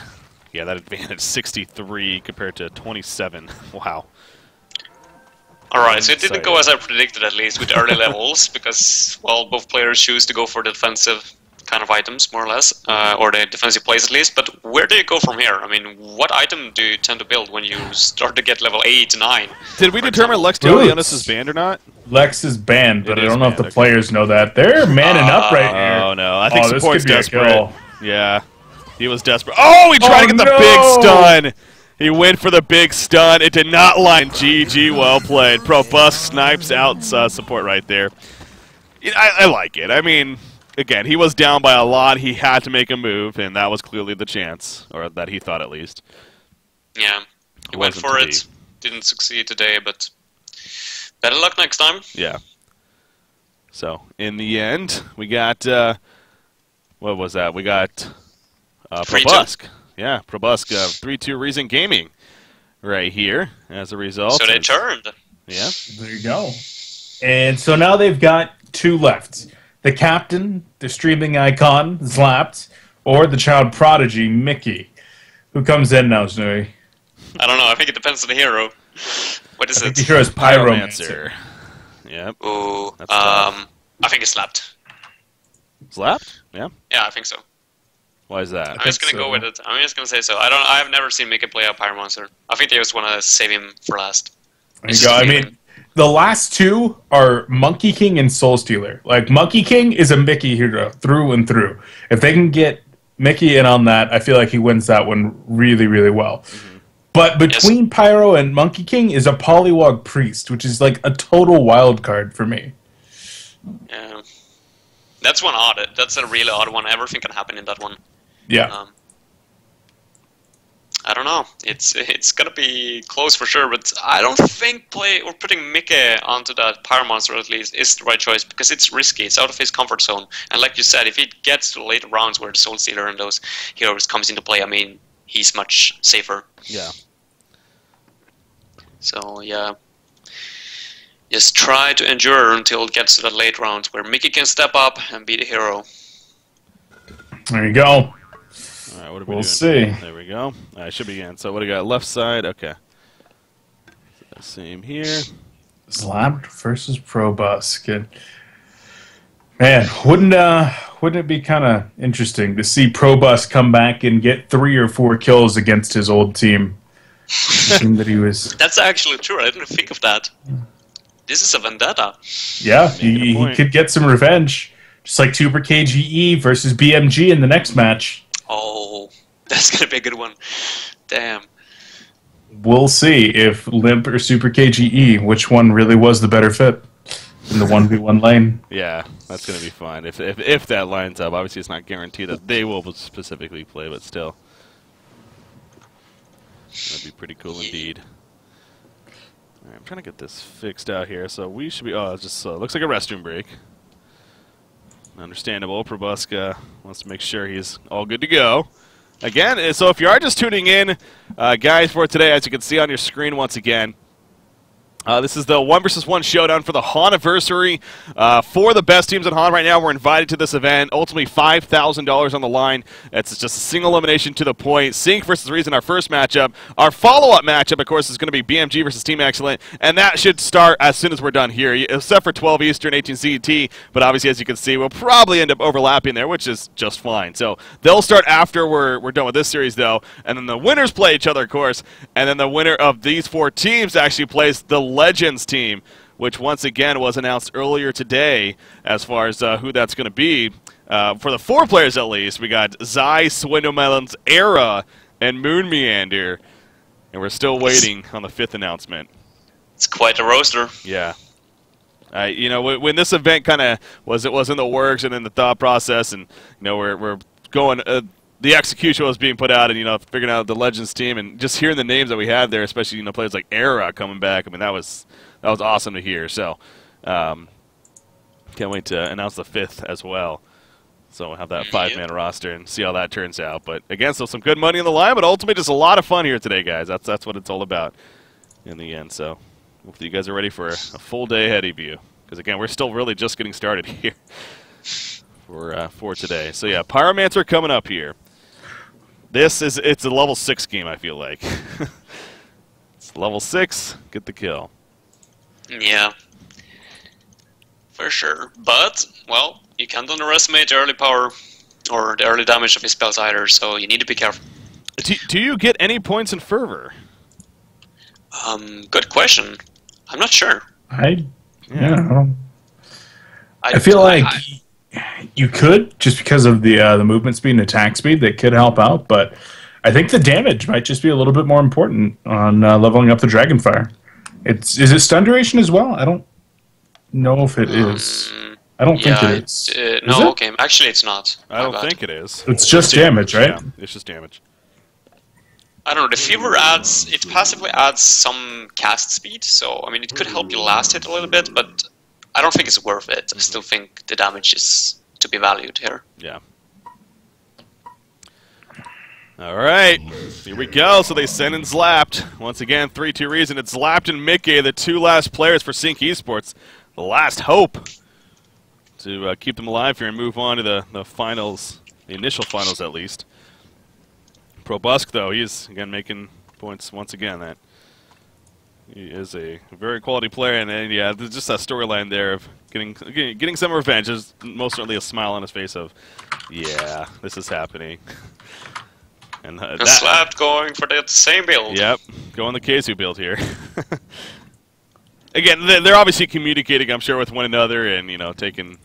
Yeah, that advantage 63 compared to 27. Wow. Alright, so it didn't go as I predicted, at least, with early levels, because, well, both players choose to go for the defensive kind of items, more or less, or the defensive plays at least. But where do you go from here? I mean, what item do you tend to build when you start to get level 8, 9? Did we determine Lex Delionis is banned or not? Lex is banned, but I don't know if the okay. players know that. They're manning up right here. Oh no, I think this support's could be a desperate. kill. Yeah, he was desperate. Oh, he tried to get the big stun. He went for the big stun. It did not line. GG, well played. Probusk snipes out support right there. I like it. I mean, again, he was down by a lot. He had to make a move, and that was clearly the chance, or that he thought at least. Yeah, he went for it. Didn't succeed today, but better luck next time. Yeah. So, in the end, we got, what was that? We got Probusk. Yeah, Probusk, 3-2 Reason Gaming right here as a result. So they turned. Yeah. There you go. And so now they've got 2 left. The captain, the streaming icon, Zlapt, or the child prodigy, Mickey. Who comes in now, Snooey? I don't know. I think it depends on the hero. What is it? The hero is Pyromancer. Yep. Ooh, I think it's slapped. Slapped? Yeah. Yeah, I think so. Why is that? I'm just gonna go with it. I'm just gonna say so. I've never seen Mickey play a Pyromancer. I think they just want to save him for last. There you go. I mean, the last 2 are Monkey King and Soul Stealer. Like, Monkey King is a Mickey hero through and through. If they can get Mickey in on that, I feel like he wins that one really, really well. Mm-hmm. But between Pyro and Monkey King is a Poliwog Priest, which is like a total wild card for me. Yeah. That's one odd. That's a really odd one. Everything can happen in that one. Yeah. I don't know. It's gonna be close for sure, but I don't think putting Mickey onto that Pyromancer at least is the right choice because it's risky. It's out of his comfort zone, and like you said, if he gets to the later rounds where the Soul Stealer and those heroes comes into play, I mean, he's much safer. Yeah. So yeah, just try to endure until it gets to the late rounds where Mickey can step up and be the hero. There you go. All right, what are we doing? We'll see. There we go. I should be in. So what do we got? Left side. Okay. Same here. Zlapt versus Probusk. And man, wouldn't it be kind of interesting to see Probusk come back and get 3 or 4 kills against his old team? That he was. That's actually true. I didn't think of that. This is a vendetta. Yeah, he could get some revenge. Just like Super KGE versus BMG in the next match. Oh, that's going to be a good one. Damn. We'll see if Limp or Super KGE, which one really was the better fit in the 1v1 lane. Yeah, that's going to be fun. If that lines up, obviously it's not guaranteed that they will specifically play, but still. That'd be pretty cool indeed. All right, I'm trying to get this fixed out here, so we should be... Oh, it just looks like a restroom break. Understandable. Probusk wants to make sure he's all good to go. Again, so if you are just tuning in, guys, for today, as you can see on your screen once again, this is the 1 vs. 1 showdown for the HoNiversary. For the best teams at HoN right now, we're invited to this event. Ultimately, $5,000 on the line. It's just a single elimination to the point. Sync versus Reason, our first matchup. Our follow-up matchup, of course, is going to be BMG versus Team Excellent, and that should start as soon as we're done here, except for 12 Eastern, 18 CET. But obviously, as you can see, we'll probably end up overlapping there, which is just fine. So they'll start after we're done with this series, though, and then the winners play each other, of course, and then the winner of these 4 teams actually plays the Legends team, which once again was announced earlier today as far as who that's going to be. For the 4 players at least, we got Zai, Swindlemelons, Era, and Moon Meander, and we're still waiting on the 5th announcement. It's quite a roster. Yeah. You know, when this event kind of was in the works and in the thought process, and you know we're going. The execution was being put out, and you know, figuring out the Legends team, and just hearing the names that we had there, especially you know players like Era coming back. I mean, that was awesome to hear. So, can't wait to announce the 5th as well. So we'll have that 5-man roster and see how that turns out. But again, still some good money on the line, but ultimately just a lot of fun here today, guys. That's what it's all about in the end. So hopefully you guys are ready for a full day ahead of you, because again, we're still really just getting started here for today. So yeah, Pyromancer coming up here. It's a level 6 game, I feel like. It's level 6, get the kill. Yeah. For sure. But, well, you can't underestimate early power. or the early damage of his spells either, so you need to be careful. Do you get any points in Fervor? Good question. I'm not sure. I feel like you could, just because of the movement speed and attack speed, that could help out, but I think the damage might just be a little bit more important on leveling up the Dragonfire. Is it stun duration as well? I don't know if it is. I don't think it is. No, okay. Actually, it's not. I don't think it is. It's just damage, right? Yeah, it's just damage. I don't know. The Fever it passively adds some cast speed, so I mean, it could help you last hit a little bit, but I don't think it's worth it. I still think the damage is to be valued here. Yeah. All right, here we go. So they send in Zlapt. Once again, 3-2 reason. It's Zlapt and Mickey, the two last players for Sync Esports. The last hope to keep them alive here and move on to the finals, the initial finals at least. Probusk, though, he's again making points once again. That he is a very quality player, and yeah, there's just that storyline there of getting some revenge. There's most certainly a smile on his face of, yeah, this is happening. And Slapped going for the same build. Yep, going the Keizu build here. Again, they're obviously communicating, I'm sure, with one another, and taking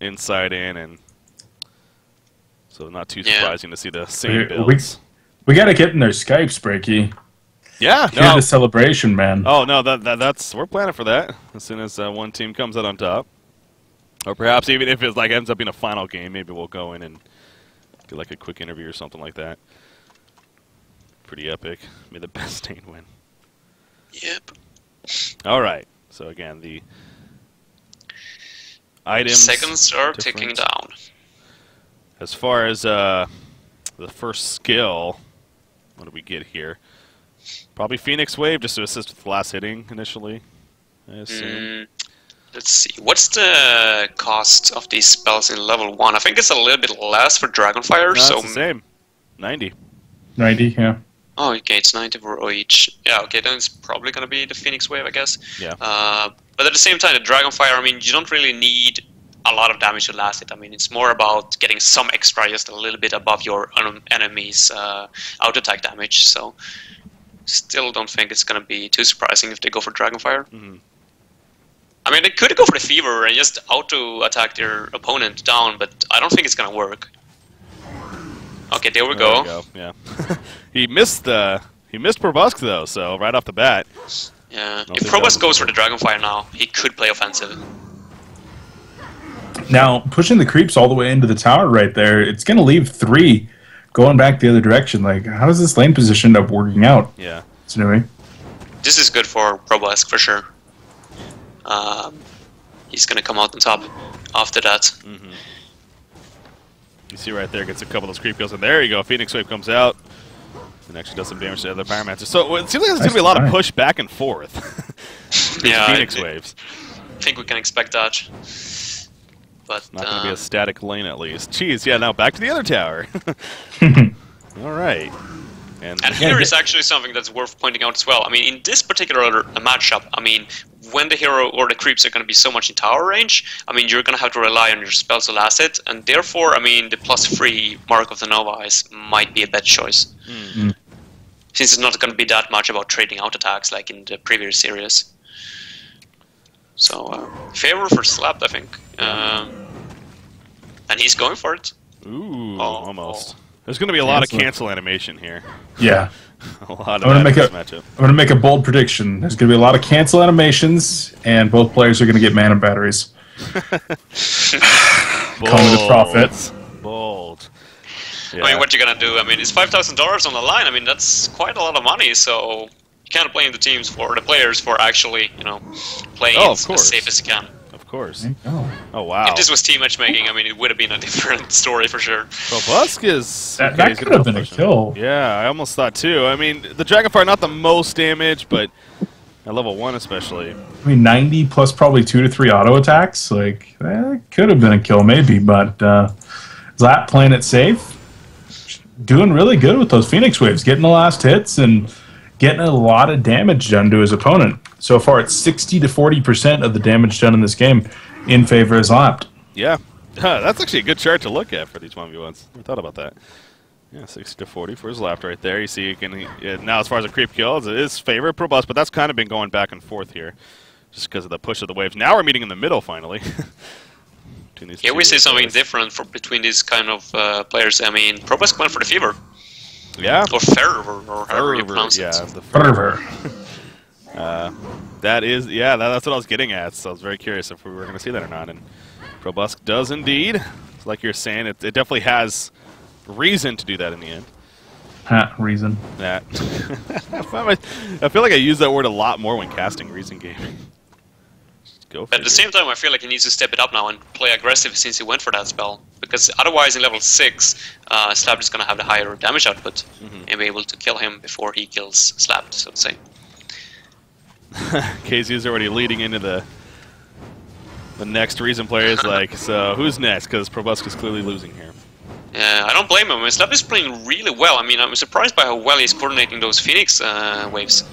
insight in, and so not too surprising to see the same builds. We got to get in their Skypes, Breaky. Yeah, hear the celebration, man. Oh no, that's we're planning for that as soon as one team comes out on top, or perhaps even if it ends up being a final game, maybe we'll go in and get a quick interview or something like that. Pretty epic. May the best stain win. Yep. All right. So again, the items. Seconds are ticking down. As far as the first skill, what do we get here? Probably Phoenix Wave, just to assist with the last hitting initially, I assume. Let's see. What's the cost of these spells in level 1? I think it's a little bit less for Dragonfire. No, so it's the same. 90. 90, yeah. Oh, okay, it's 90 for each. Yeah, okay, then it's probably going to be the Phoenix Wave, I guess. Yeah. But at the same time, the Dragonfire, I mean, you don't really need a lot of damage to last it. I mean, it's more about getting some extra, just a little bit above your enemy's auto-attack damage, so still don't think it's going to be too surprising if they go for Dragonfire. I mean, they could go for the Fever and just auto-attack their opponent down, but I don't think it's going to work. Okay, there we go. Yeah. he missed Probusk, though, so right off the bat. Yeah, if Probusk goes for the Dragonfire now, he could play offensive. Now, pushing the creeps all the way into the tower right there, it's going to leave 3 going back the other direction. How does this lane position end up working out? Yeah. Snooey? This is good for Probusk, for sure. He's going to come out on top after that. You see right there, gets a couple of those creep kills, and there you go. Phoenix Wave comes out and actually does some damage to the other Pyromancers. So it seems like there's going to be a lot of push back and forth. Yeah, Phoenix Waves. I think we can expect that. But it's not going to be a static lane, at least. Jeez, yeah, now back to the other tower. All right. And here is actually something that's worth pointing out as well. I mean, in this particular matchup, I mean, when the hero or the creeps are going to be so much in tower range, I mean, you're going to have to rely on your spells to last it, and therefore, I mean, the +3 Mark of the Nova might be a bad choice. Since it's not going to be that much about trading out attacks like in the previous series. So, favor for Slapped, I think. And he's going for it. Ooh, almost. There's going to be a lot of cancel animation here. Yeah. A lot of that in this matchup. I'm going to make a bold prediction. There's going to be a lot of cancel animations, and both players are going to get mana batteries. Call me the prophet. Bold. Yeah. I mean, what you're going to do? I mean, it's $5,000 on the line. I mean, that's quite a lot of money, so you can't blame the teams for the players for actually, playing it as safe as you can. Of course. Oh, wow. If this was team matchmaking, I mean, it would have been a different story for sure. Probusk is... That could have been a kill. Yeah, I almost thought too. I mean, the Dragonfire, not the most damage, but at level 1 especially. I mean, 90 plus probably 2 to 3 auto attacks. That could have been a kill maybe, but Zlap playing it safe. Doing really good with those Phoenix Waves. Getting the last hits and getting a lot of damage done to his opponent. So far, it's 60 to 40% of the damage done in this game in favor of Zlapt. Yeah, That's actually a good chart to look at for these 1v1s. I thought about that. Yeah, 60 to 40 for his left right there. You see, you can now as far as a creep kill, it is favorite Probus, but that's kind of been going back and forth here, just because of the push of the waves. Now we're meeting in the middle finally. Here we see something different between these kind of players. I mean, Probus went for the fever. Yeah. Or fervor, or however you pronounce it. Yeah, the fervor. That is, yeah, that's what I was getting at. So I was very curious if we were going to see that or not. And Probus does indeed. Like you're saying, it definitely has reason to do that in the end. Reason. That. I feel like I use that word a lot more when casting reason gaming. Go But at the same time, I feel like he needs to step it up now and play aggressive since he went for that spell. Because otherwise, in level 6, Slapped is going to have the higher damage output and be able to kill him before he kills Slapped, so to say. KZ is already leading into the next reason player is like, so who's next? Because Probus is clearly losing here. Yeah, I don't blame him. I mean, Slapped is playing really well. I mean, I'm surprised by how well he's coordinating those Phoenix waves.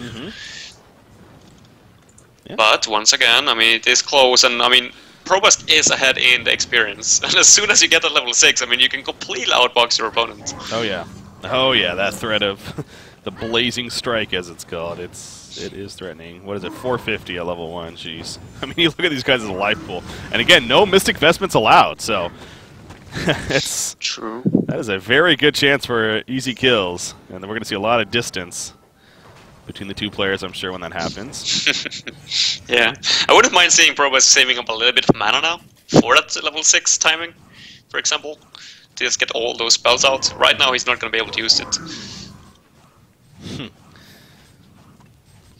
Yeah. But once again, I mean, it is close, and I mean, Probus is ahead in the experience. And as soon as you get to level 6, I mean, you can completely outbox your opponent. Oh yeah, oh yeah, that threat of the blazing strike, as it's called, it is threatening. What is it, 450 at level 1? Jeez. I mean, you look at these guys as a life pool, and again, no Mystic Vestments allowed. So it's true. That is a very good chance for easy kills, and we're going to see a lot of distance between the two players, I'm sure, when that happens. Yeah, I wouldn't mind seeing Probus saving up a little bit of mana now for that level 6 timing, for example, to just get all those spells out. Right now, he's not going to be able to use it.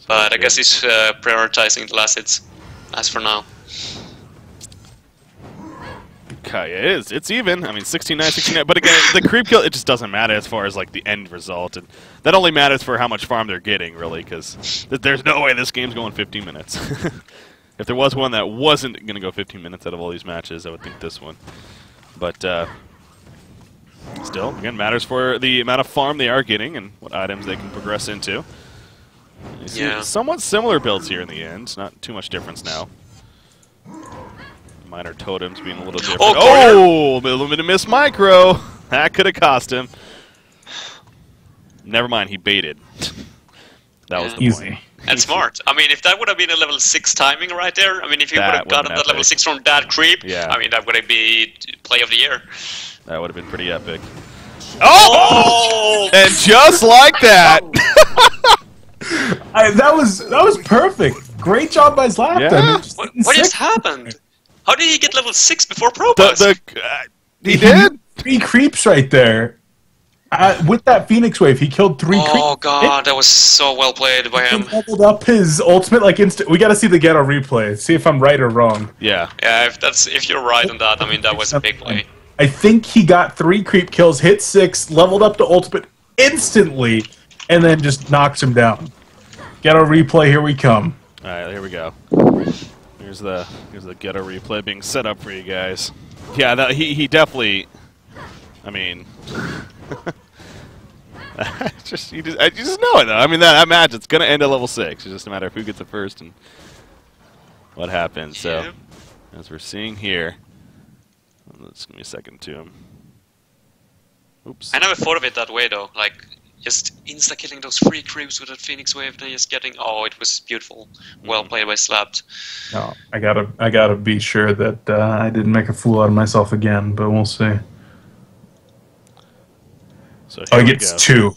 But I guess he's prioritizing the last hits, as for now. Okay, it is. It's even. I mean, 69, 69. But again, the creep kill, it just doesn't matter as far as like the end result, and that only matters for how much farm they're getting, really, because there's no way this game's going 15 minutes. If there was one that wasn't going to go 15 minutes out of all these matches, I would think this one. But still, again, matters for the amount of farm they are getting and what items they can progress into. You see somewhat similar builds here in the end. Not too much difference now. Minor totems being a little different. Oh, a little bit of miss micro. That could have cost him. Never mind, he baited. That was the easy. point. And smart. I mean, if that would have been a level 6 timing right there, I mean, if he would have gotten that level 6 from that creep, I mean, that would have been play of the year. That would have been pretty epic. Oh! And just like that. That was perfect. Great job by Slapped. Yeah. I mean, what just happened? How did he get level 6 before Probus? He did? 3 creeps right there. With that Phoenix Wave, he killed 3 creeps. Oh god, that was so well played by him. He leveled up his ultimate like instant. We gotta see the ghetto replay. See if I'm right or wrong. Yeah. Yeah, if you're right on that, I mean, that was a big play. I think he got 3 creep kills, hit 6, leveled up to ultimate instantly, and then just knocks him down. Ghetto replay, here we come. Alright, here we go. Here's the ghetto replay being set up for you guys. Yeah, he definitely. I mean, I just know it though. I mean that match, it's gonna end at level 6. It's just a matter of who gets it first and what happens. So, as we're seeing here, let's give me a second to him. Oops. I never thought of it that way though. Like, just insta-killing those 3 creeps with that Phoenix Wave, and just getting... Oh, it was beautiful. Well played by Slapped. No, I gotta be sure that I didn't make a fool out of myself again, but we'll see. So he gets 2.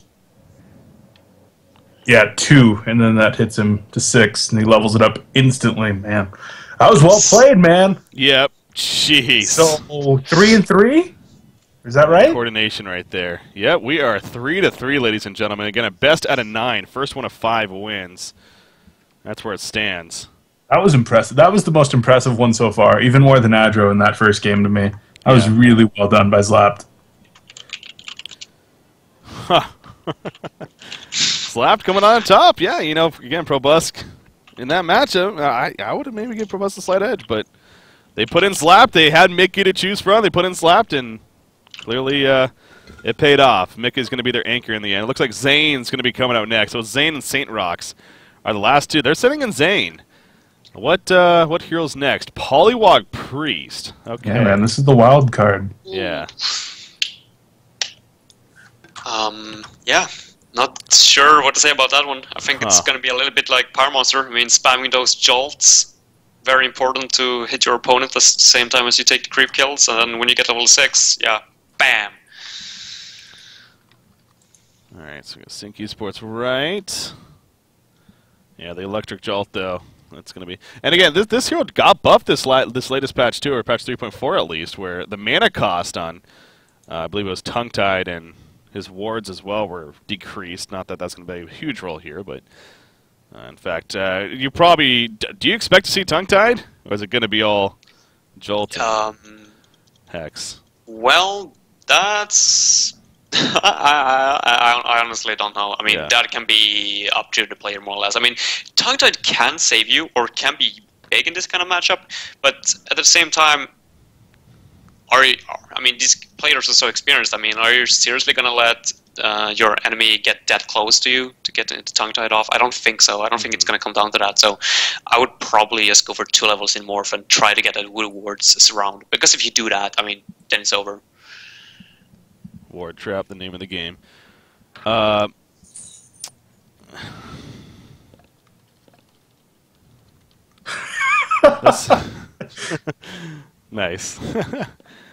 Yeah, 2, and then that hits him to 6, and he levels it up instantly, man. That was well played, man. Yep. Jeez. So, 3 and 3? Is that right? Coordination right there. Yep, we are 3-3, ladies and gentlemen. Again, a best out of 9. First one of 5 wins. That's where it stands. That was impressive. That was the most impressive one so far, even more than Adro in that first game to me. That was really well done by Slapped. Huh. Slapped coming on top. Yeah, you know, again, Probusk in that matchup, I would have maybe given Probusk a slight edge, but they put in Slapped. They had Mickey to choose from. They put in Slapped, and clearly it paid off. Mickey's going to be their anchor in the end. It looks like Zane's going to be coming out next. So Zane and Saint Rocks are the last two. They're sitting in Zane. What hero's next? Poliwog Priest. Okay. Yeah, man, this is the wild card. Yeah. Yeah. Not sure what to say about that one. I think it's going to be a little bit like Power Monster. I mean, spamming those jolts, very important to hit your opponent at the same time as you take the creep kills. And then when you get level 6, yeah, bam. Alright, so we got Sync Sports right. Yeah, the Electric Jolt, though. That's going to be... And again, this hero got buffed this latest patch, too, or patch 3.4 at least, where the mana cost on, I believe it was Tongue-Tied and his wards as well were decreased. Not that that's going to play a huge role here, but in fact, you probably... Do you expect to see Tongue-Tied? Or is it going to be all Jolt and Hex? Well, that's... I honestly don't know. I mean, that can be up to the player more or less. I mean, Tongue-Tied can save you, or can be big in this kind of matchup, but at the same time, I mean, these players are so experienced. I mean, are you seriously going to let your enemy get that close to you to get the Tongue-Tied off? I don't think so. I don't think it's going to come down to that. So I would probably just go for 2 levels in Morph and try to get a Wood Wards surround. Because if you do that, I mean, then it's over. Ward Trap, the name of the game. Nice.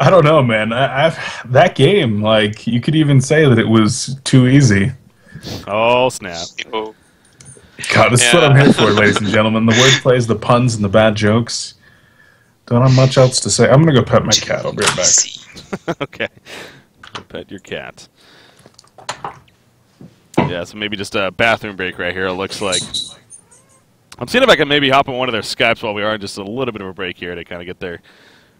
I don't know, man. That game, like, you could even say that it was too easy. Oh, snap. God, this is what I'm here for, ladies and gentlemen. The wordplays, the puns, and the bad jokes. Don't have much else to say. I'm going to go pet my cat. I'll be right back. Okay. Pet your cat. Yeah, so maybe just a bathroom break right here, it looks like. I'm seeing if I can maybe hop on one of their Skypes while we are just a little bit of a break here to kind of get their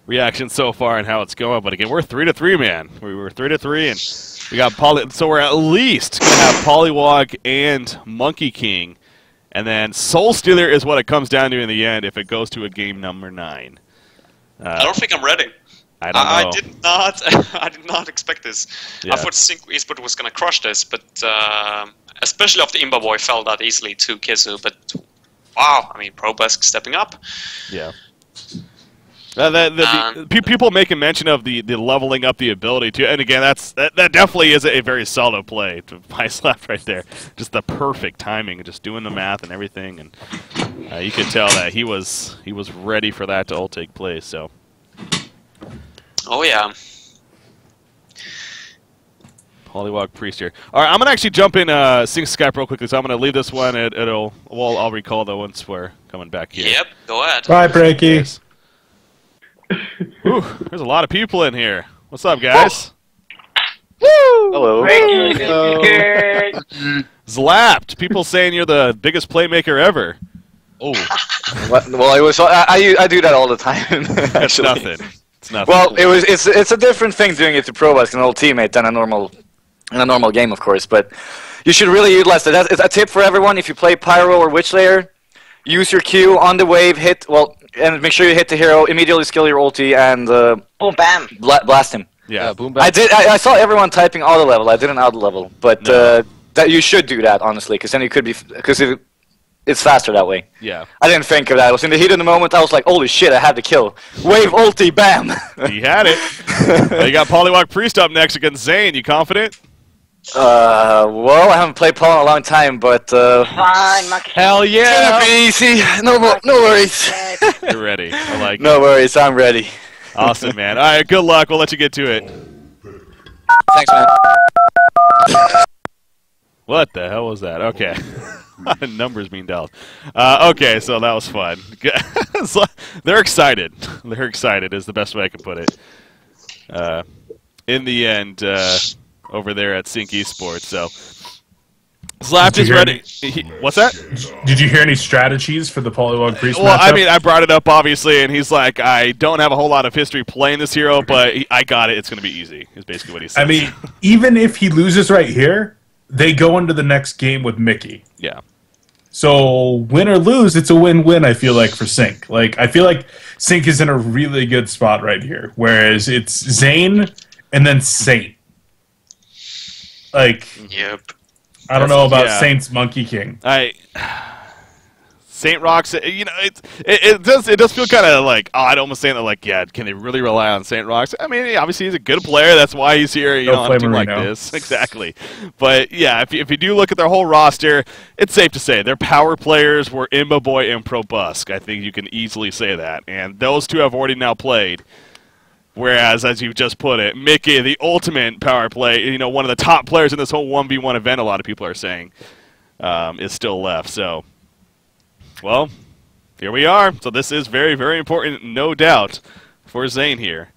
reaction so far and how it's going. But again, we're 3-3, man. We were 3-3, and we got so we're at least going to have Poliwog and Monkey King. And then Soul Stealer is what it comes down to in the end if it goes to a game number 9. I don't think I'm ready. I don't know. I did not expect this. Yeah. I thought Sync Esport was gonna crush this, but especially after Imba Boy fell that easily to Kizu. But wow, I mean, Probusk stepping up. Yeah. People making mention of the leveling up the ability too, and again, that definitely is a very solid play to Vice left right there. Just the perfect timing, just doing the math and everything, and you could tell that he was ready for that to all take place. So. Oh yeah. Poliwog Priest here. All right, I'm gonna actually jump in Sync Skype real quickly. So I'm gonna leave this one. I'll recall though once we're coming back here. Yep, go ahead. Bye, Breaky. Ooh, there's a lot of people in here. What's up, guys? Woo! Hello. Zlapped. People saying you're the biggest playmaker ever. Oh. Well, I do that all the time. That's nothing. It's nothing. Well, it's a different thing doing it to Pro as an old teammate than in a normal game, of course. But you should really utilize that. It's a tip for everyone: if you play Pyro or Witch Layer, use your Q on the wave, and make sure you hit the hero. Immediately skill your ulti and boom, bam, blast him. Yeah, boom, bam. I saw everyone typing auto level. I didn't auto level, but that you should do that honestly, because then you could be it's faster that way. Yeah. I didn't think of that. I was in the heat of the moment. I was like, holy shit, I had to kill. Wave ulti, bam! He had it. You got Poliwog Priest up next against Zane. You confident? Well, I haven't played Paul in a long time, but fine, hell yeah! It's gonna be easy. No worries. You're ready. I like it. No worries, I'm ready. Awesome, man. All right, good luck. We'll let you get to it. Thanks, man. What the hell was that? Okay. Numbers being dialed. Okay, so that was fun. They're excited. They're excited is the best way I can put it. In the end, over there at Sync Esports, so Slapped is ready. What's that? Did you hear any strategies for the Poliwog Priest Well, matchup? I mean, I brought it up, obviously, and he's like, I don't have a whole lot of history playing this hero, but I got it. It's going to be easy, is basically what he said. I mean, even if he loses right here, they go into the next game with Mickey. Yeah. So win or lose, it's a win-win, I feel like, for Sync. Like, I feel like Sync is in a really good spot right here, whereas it's Zane and then Saint. Like, yep. I don't know about Saint's Monkey King. Saint Rocks, you know, it does feel kind of like odd, almost saying that, like, yeah, can they really rely on Saint Rocks? I mean, obviously he's a good player. That's why he's here, you know, on a team like this. Exactly. But yeah, if you do look at their whole roster, it's safe to say their power players were Imba Boy and Probusk. I think you can easily say that, and those two have already now played. Whereas, as you just put it, Mickey, the ultimate power play, you know, one of the top players in this whole 1v1 event, a lot of people are saying, is still left. So, well, here we are. So this is very, very important, no doubt, for Zane here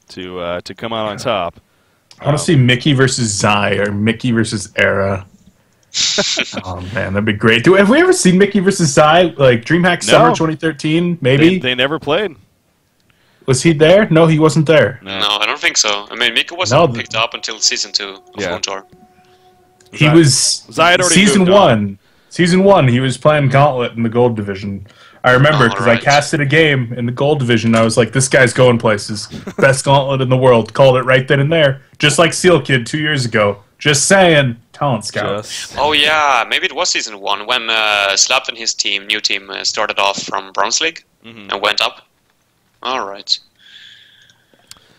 to come out on top. I want to see Mickey versus Zai or Mickey versus Era. Oh man, that'd be great. Have we ever seen Mickey versus Zai, like DreamHack Summer 2013? Maybe they never played. Was he there? No, he wasn't there. No, I don't think so. I mean, Mickey wasn't picked up until Season 2 of HoNiversary. He was Season 1. Season 1, he was playing Gauntlet in the Gold Division. I remember because I casted a game in the Gold Division. I was like, this guy's going places. Best Gauntlet in the world. Called it right then and there. Just like Seal Kid 2 years ago. Just saying. Talent scout. Oh yeah, maybe it was Season 1 when Slapped and his team, new team, started off from Bronze League and went up. Alright.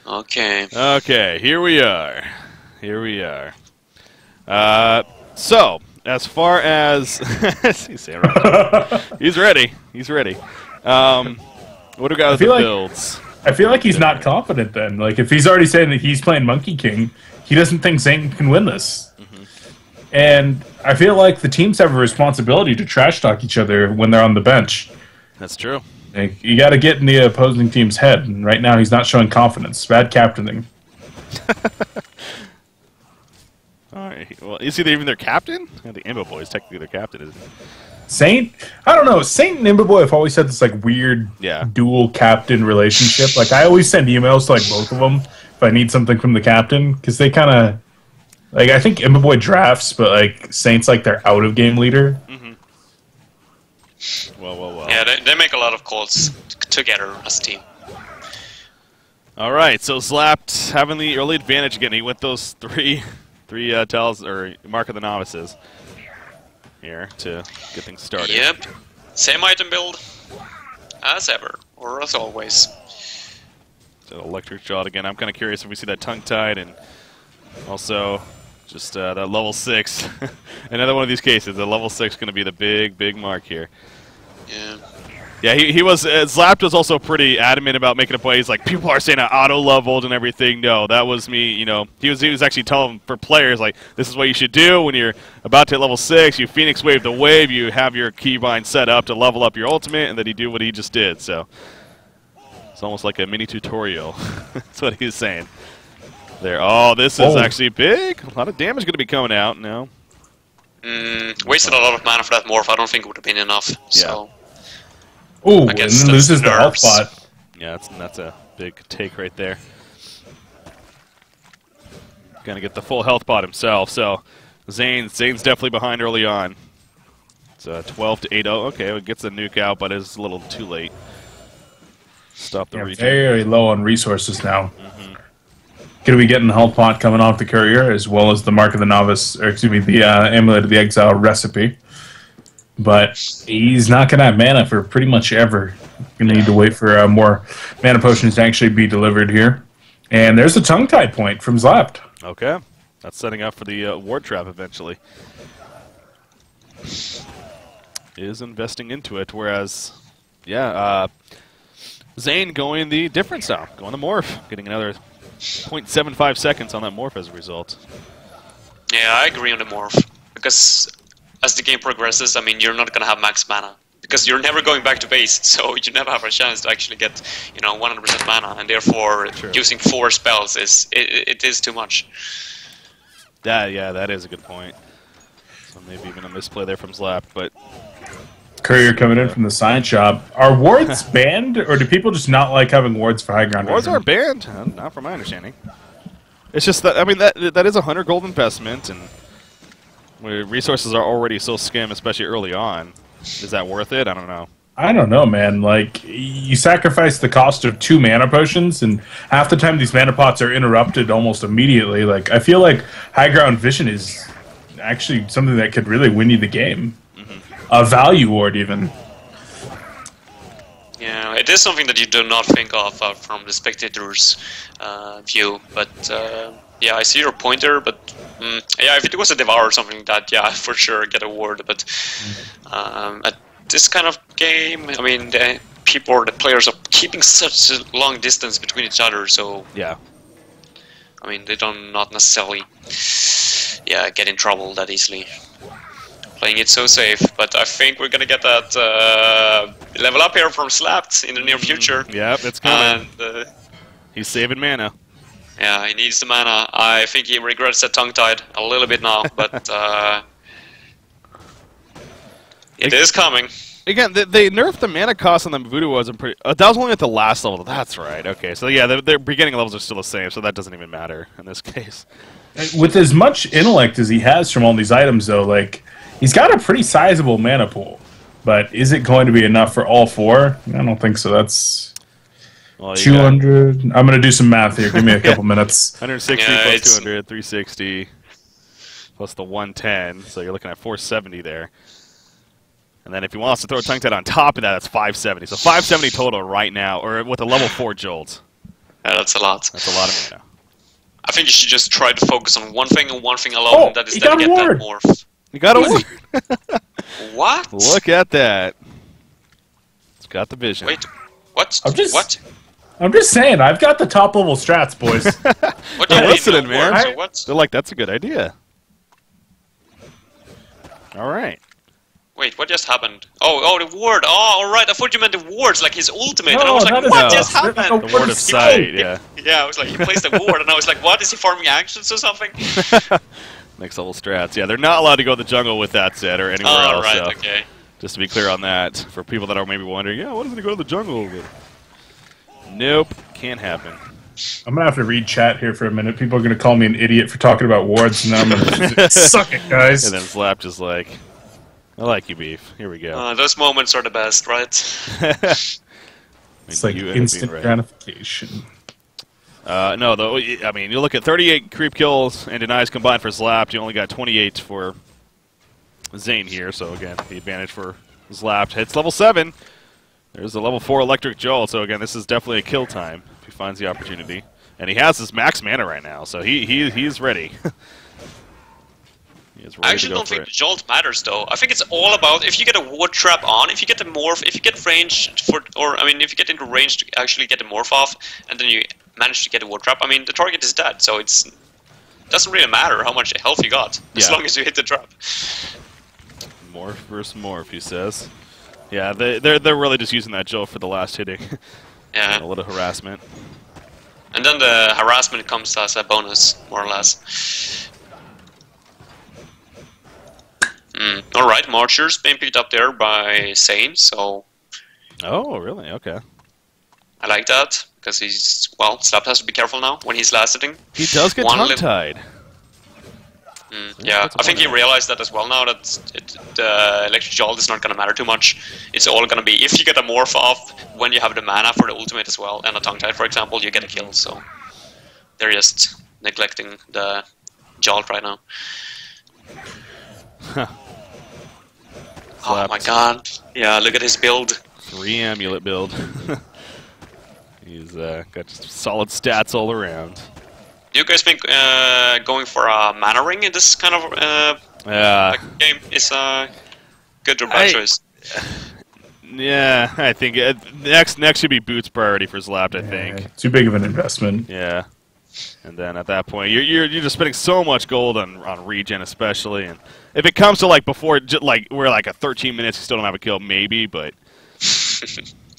Okay. Okay, here we are. Here we are. So, as far as... he's ready. He's ready. What do we got with the builds? I feel like he's not confident then. Like, if he's already saying that he's playing Monkey King, he doesn't think Zane can win this. And I feel like the teams have a responsibility to trash talk each other when they're on the bench. That's true. Like, you got to get in the opposing team's head, and right now he's not showing confidence. Bad captaining. All right. Well, is he even their captain? I think Imba Boy is technically their captain, isn't he? Saint? I don't know. Saint and Imba Boy have always had this like weird dual captain relationship. Like, I always send emails to like both of them if I need something from the captain, because they kind of like, I think Imba Boy drafts, but like Saint's like their out of game leader. Well. Yeah, they make a lot of calls together as a team. All right, so Slapped having the early advantage again. He went those three tells or Mark of the Novices here to get things started. Yep, same item build as ever, or as always. So electric shot again. I'm kind of curious if we see that tongue tied and also just that level 6. Another one of these cases. The level 6 going to be the big mark here. Yeah. Yeah, he was. Slapped was also pretty adamant about making a play. He's like, people are saying I auto-leveled and everything. No, that was me. You know, he was actually telling for players like, this is what you should do when you're about to hit level 6. You Phoenix Wave the wave. You have your keybind set up to level up your ultimate, and then he do what he just did. So it's almost like a mini tutorial. That's what he was saying there. Oh, this is actually big. A lot of damage going to be coming out now. Wasted a lot of mana for that morph. I don't think it would have been enough. So. Ooh, and then loses the health pot. Yeah, that's a big take right there. Gonna get the full health pot himself. So Zane's definitely behind early on. It's 12 to 8-0. Okay, it gets the nuke out, but it's a little too late. Stop the regen. Very low on resources now. Gonna be getting the health pot coming off the courier, as well as the Mark of the Novice, or excuse me, the Amulet of the Exile recipe. But he's not going to have mana for pretty much ever. Going to need to wait for more mana potions to actually be delivered here. And there's a tongue-tied point from Slapped. Okay. That's setting up for the ward trap eventually. Is investing into it, whereas, Zane going the different style, going the morph, getting another 0.75 seconds on that morph as a result. Yeah, I agree on the morph, because as the game progresses, I mean, you're not going to have max mana, because you're never going back to base, so you never have a chance to actually get, 100% mana, and therefore using 4 spells is too much. That is a good point. So maybe even a misplay there from Slap, but... Courier coming in from the science shop. Are wards banned, or do people just not like having wards for high ground? Wards aren't banned, not from my understanding. It's just that, I mean, that is a 100 gold investment, and where resources are already so skim, especially early on. Is that worth it? I don't know. I don't know, man. Like, you sacrifice the cost of 2 mana potions, and half the time these mana pots are interrupted almost immediately. Like, I feel like high ground vision is actually something that could really win you the game. A value ward, even. It is something that you do not think of from the spectator's view, but yeah, I see your pointer, but yeah, if it was a Devour or something like that, yeah, for sure get a ward, but at this kind of game, I mean, the players are keeping such a long distance between each other, so Yeah. I mean, they don't not necessarily get in trouble that easily. Playing it so safe, but I think we're gonna get that level up here from Slapped in the near future. Yep, it's coming. And He's saving mana. yeah, he needs the mana. I think he regrets that tongue-tied a little bit now, but it is coming. Again, they nerfed the mana cost on the Voodoo wasn't pretty. That was only at the last level. That's right. Okay, so yeah, their beginning levels are still the same, so that doesn't even matter in this case. With as much intellect as he has from all these items, though, like he's got a pretty sizable mana pool. But is it going to be enough for all four? I don't think so. That's 200. I'm going to do some math here. Give me a couple minutes. 160 plus 200, 360 plus the 110. So you're looking at 470 there. And then if he wants to throw a tongue-tied on top of that, that's 570. So 570 total right now, or with a level 4 Jolt. Yeah, that's a lot. That's a lot of mana. I think you should just try to focus on one thing and one thing alone, and that is to get that morph. You got a ward. What? Look at that. It's got the vision. Wait, what? What? I'm just saying, I've got the top level strats, boys. What do you They're mean, listening, no man. ward? So what? They're like, that's a good idea. All right. Wait, what just happened? Oh, the ward. Oh, alright, I thought you meant the wards, like his ultimate. No, and I was like, that is what not- just no, happened? The ward of sight, yeah. Yeah, I was like, he placed a ward, and I was like, what? Is he farming actions or something? Next level strats. Yeah, they're not allowed to go to the jungle with that set or anywhere Oh, else. right, So okay. just to be clear on that, for people that are maybe wondering, yeah, what does he go to the jungle with? Nope, can't happen. I'm going to have to read chat here for a minute. People are going to call me an idiot for talking about wards, and then I'm going to suck it, guys. And then Slap just like, I like you, Beef. Here we go. Those moments are the best, right? It's like You end up instant being right. gratification. No, though. I mean, you look at 38 creep kills and denies combined for Slapped. You only got 28 for Zane here. So again, the advantage for Slapped. Hits level 7. There's a level 4 electric jolt. So again, this is definitely a kill time if he finds the opportunity. And he has his max mana right now, so he's ready. He is ready I actually to go don't for think it. the jolt matters though. I think it's all about if you get a ward trap on, if you get the morph, if you get range for, or I mean, if you get into range to actually get the morph off, and then you manage to get a ward trap. I mean, the target is dead, so it doesn't really matter how much health you got as long as you hit the trap. Morph versus morph, he says. Yeah, they're really just using that jolt for the last hitting. Yeah. A little harassment. And then the harassment comes as a bonus, more or less. Alright, Marchers being picked up there by Sane, so Oh, really? Okay. I like that, because he's, well, Slapped has to be careful now when he's last hitting. He does get tongue-tied. Yeah, I think he realized that as well now, that the Electric Jolt is not going to matter too much. It's all going to be, if you get a morph off when you have the mana for the ultimate as well, and a tongue-tied, for example, you get a kill, so they're just neglecting the Jolt right now. Oh my god. Yeah, look at his build. 3 amulet build. He's got just solid stats all around. Do you guys think going for a mana ring in this kind of game is a good or bad choice? Yeah, I think next should be Boots priority for Slapped, I think. Too big of an investment. Yeah. And then at that point, you're just spending so much gold on regen, especially. And if it comes to like before, like we're like at 13 minutes, you still don't have a kill, maybe. But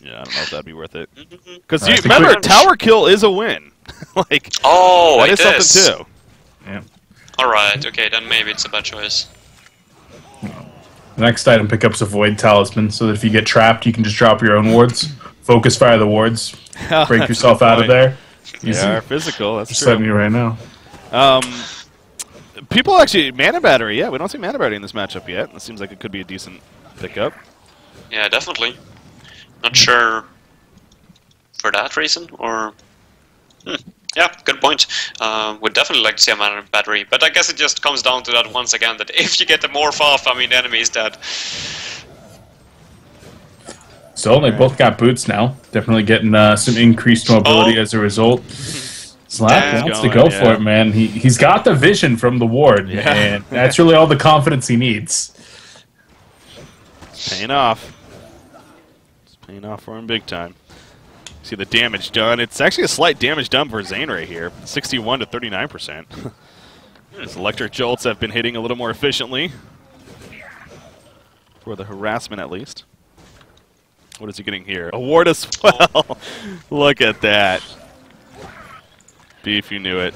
yeah, I don't know if that'd be worth it. Because remember, tower kill is a win. Like, oh, that is something too. Yeah. All right. Okay, then maybe it's a bad choice. The next item pickup's a Void Talisman, so that if you get trapped, you can just drop your own wards, focus fire the wards, break yourself out of there. They are physical, that's Just true. letting you right now. People actually, Mana Battery, yeah, we don't see Mana Battery in this matchup yet. It seems like it could be a decent pickup. Yeah, definitely. Not sure for that reason, or... Yeah, good point. Would definitely like to see a Mana Battery, but I guess it just comes down to that once again, that if you get the morph off, I mean, the enemy is dead. So they both got boots now. Definitely getting some increased mobility as a result. Slap wants to go for it, man. He's got the vision from the ward, and that's really all the confidence he needs. It's paying off. It's paying off for him big time. See the damage done. It's actually a slight damage done for Zane right here. 61 to 39%. His electric jolts have been hitting a little more efficiently. For the harassment, at least. What is he getting here? A ward as well. Look at that. Beef, you knew it.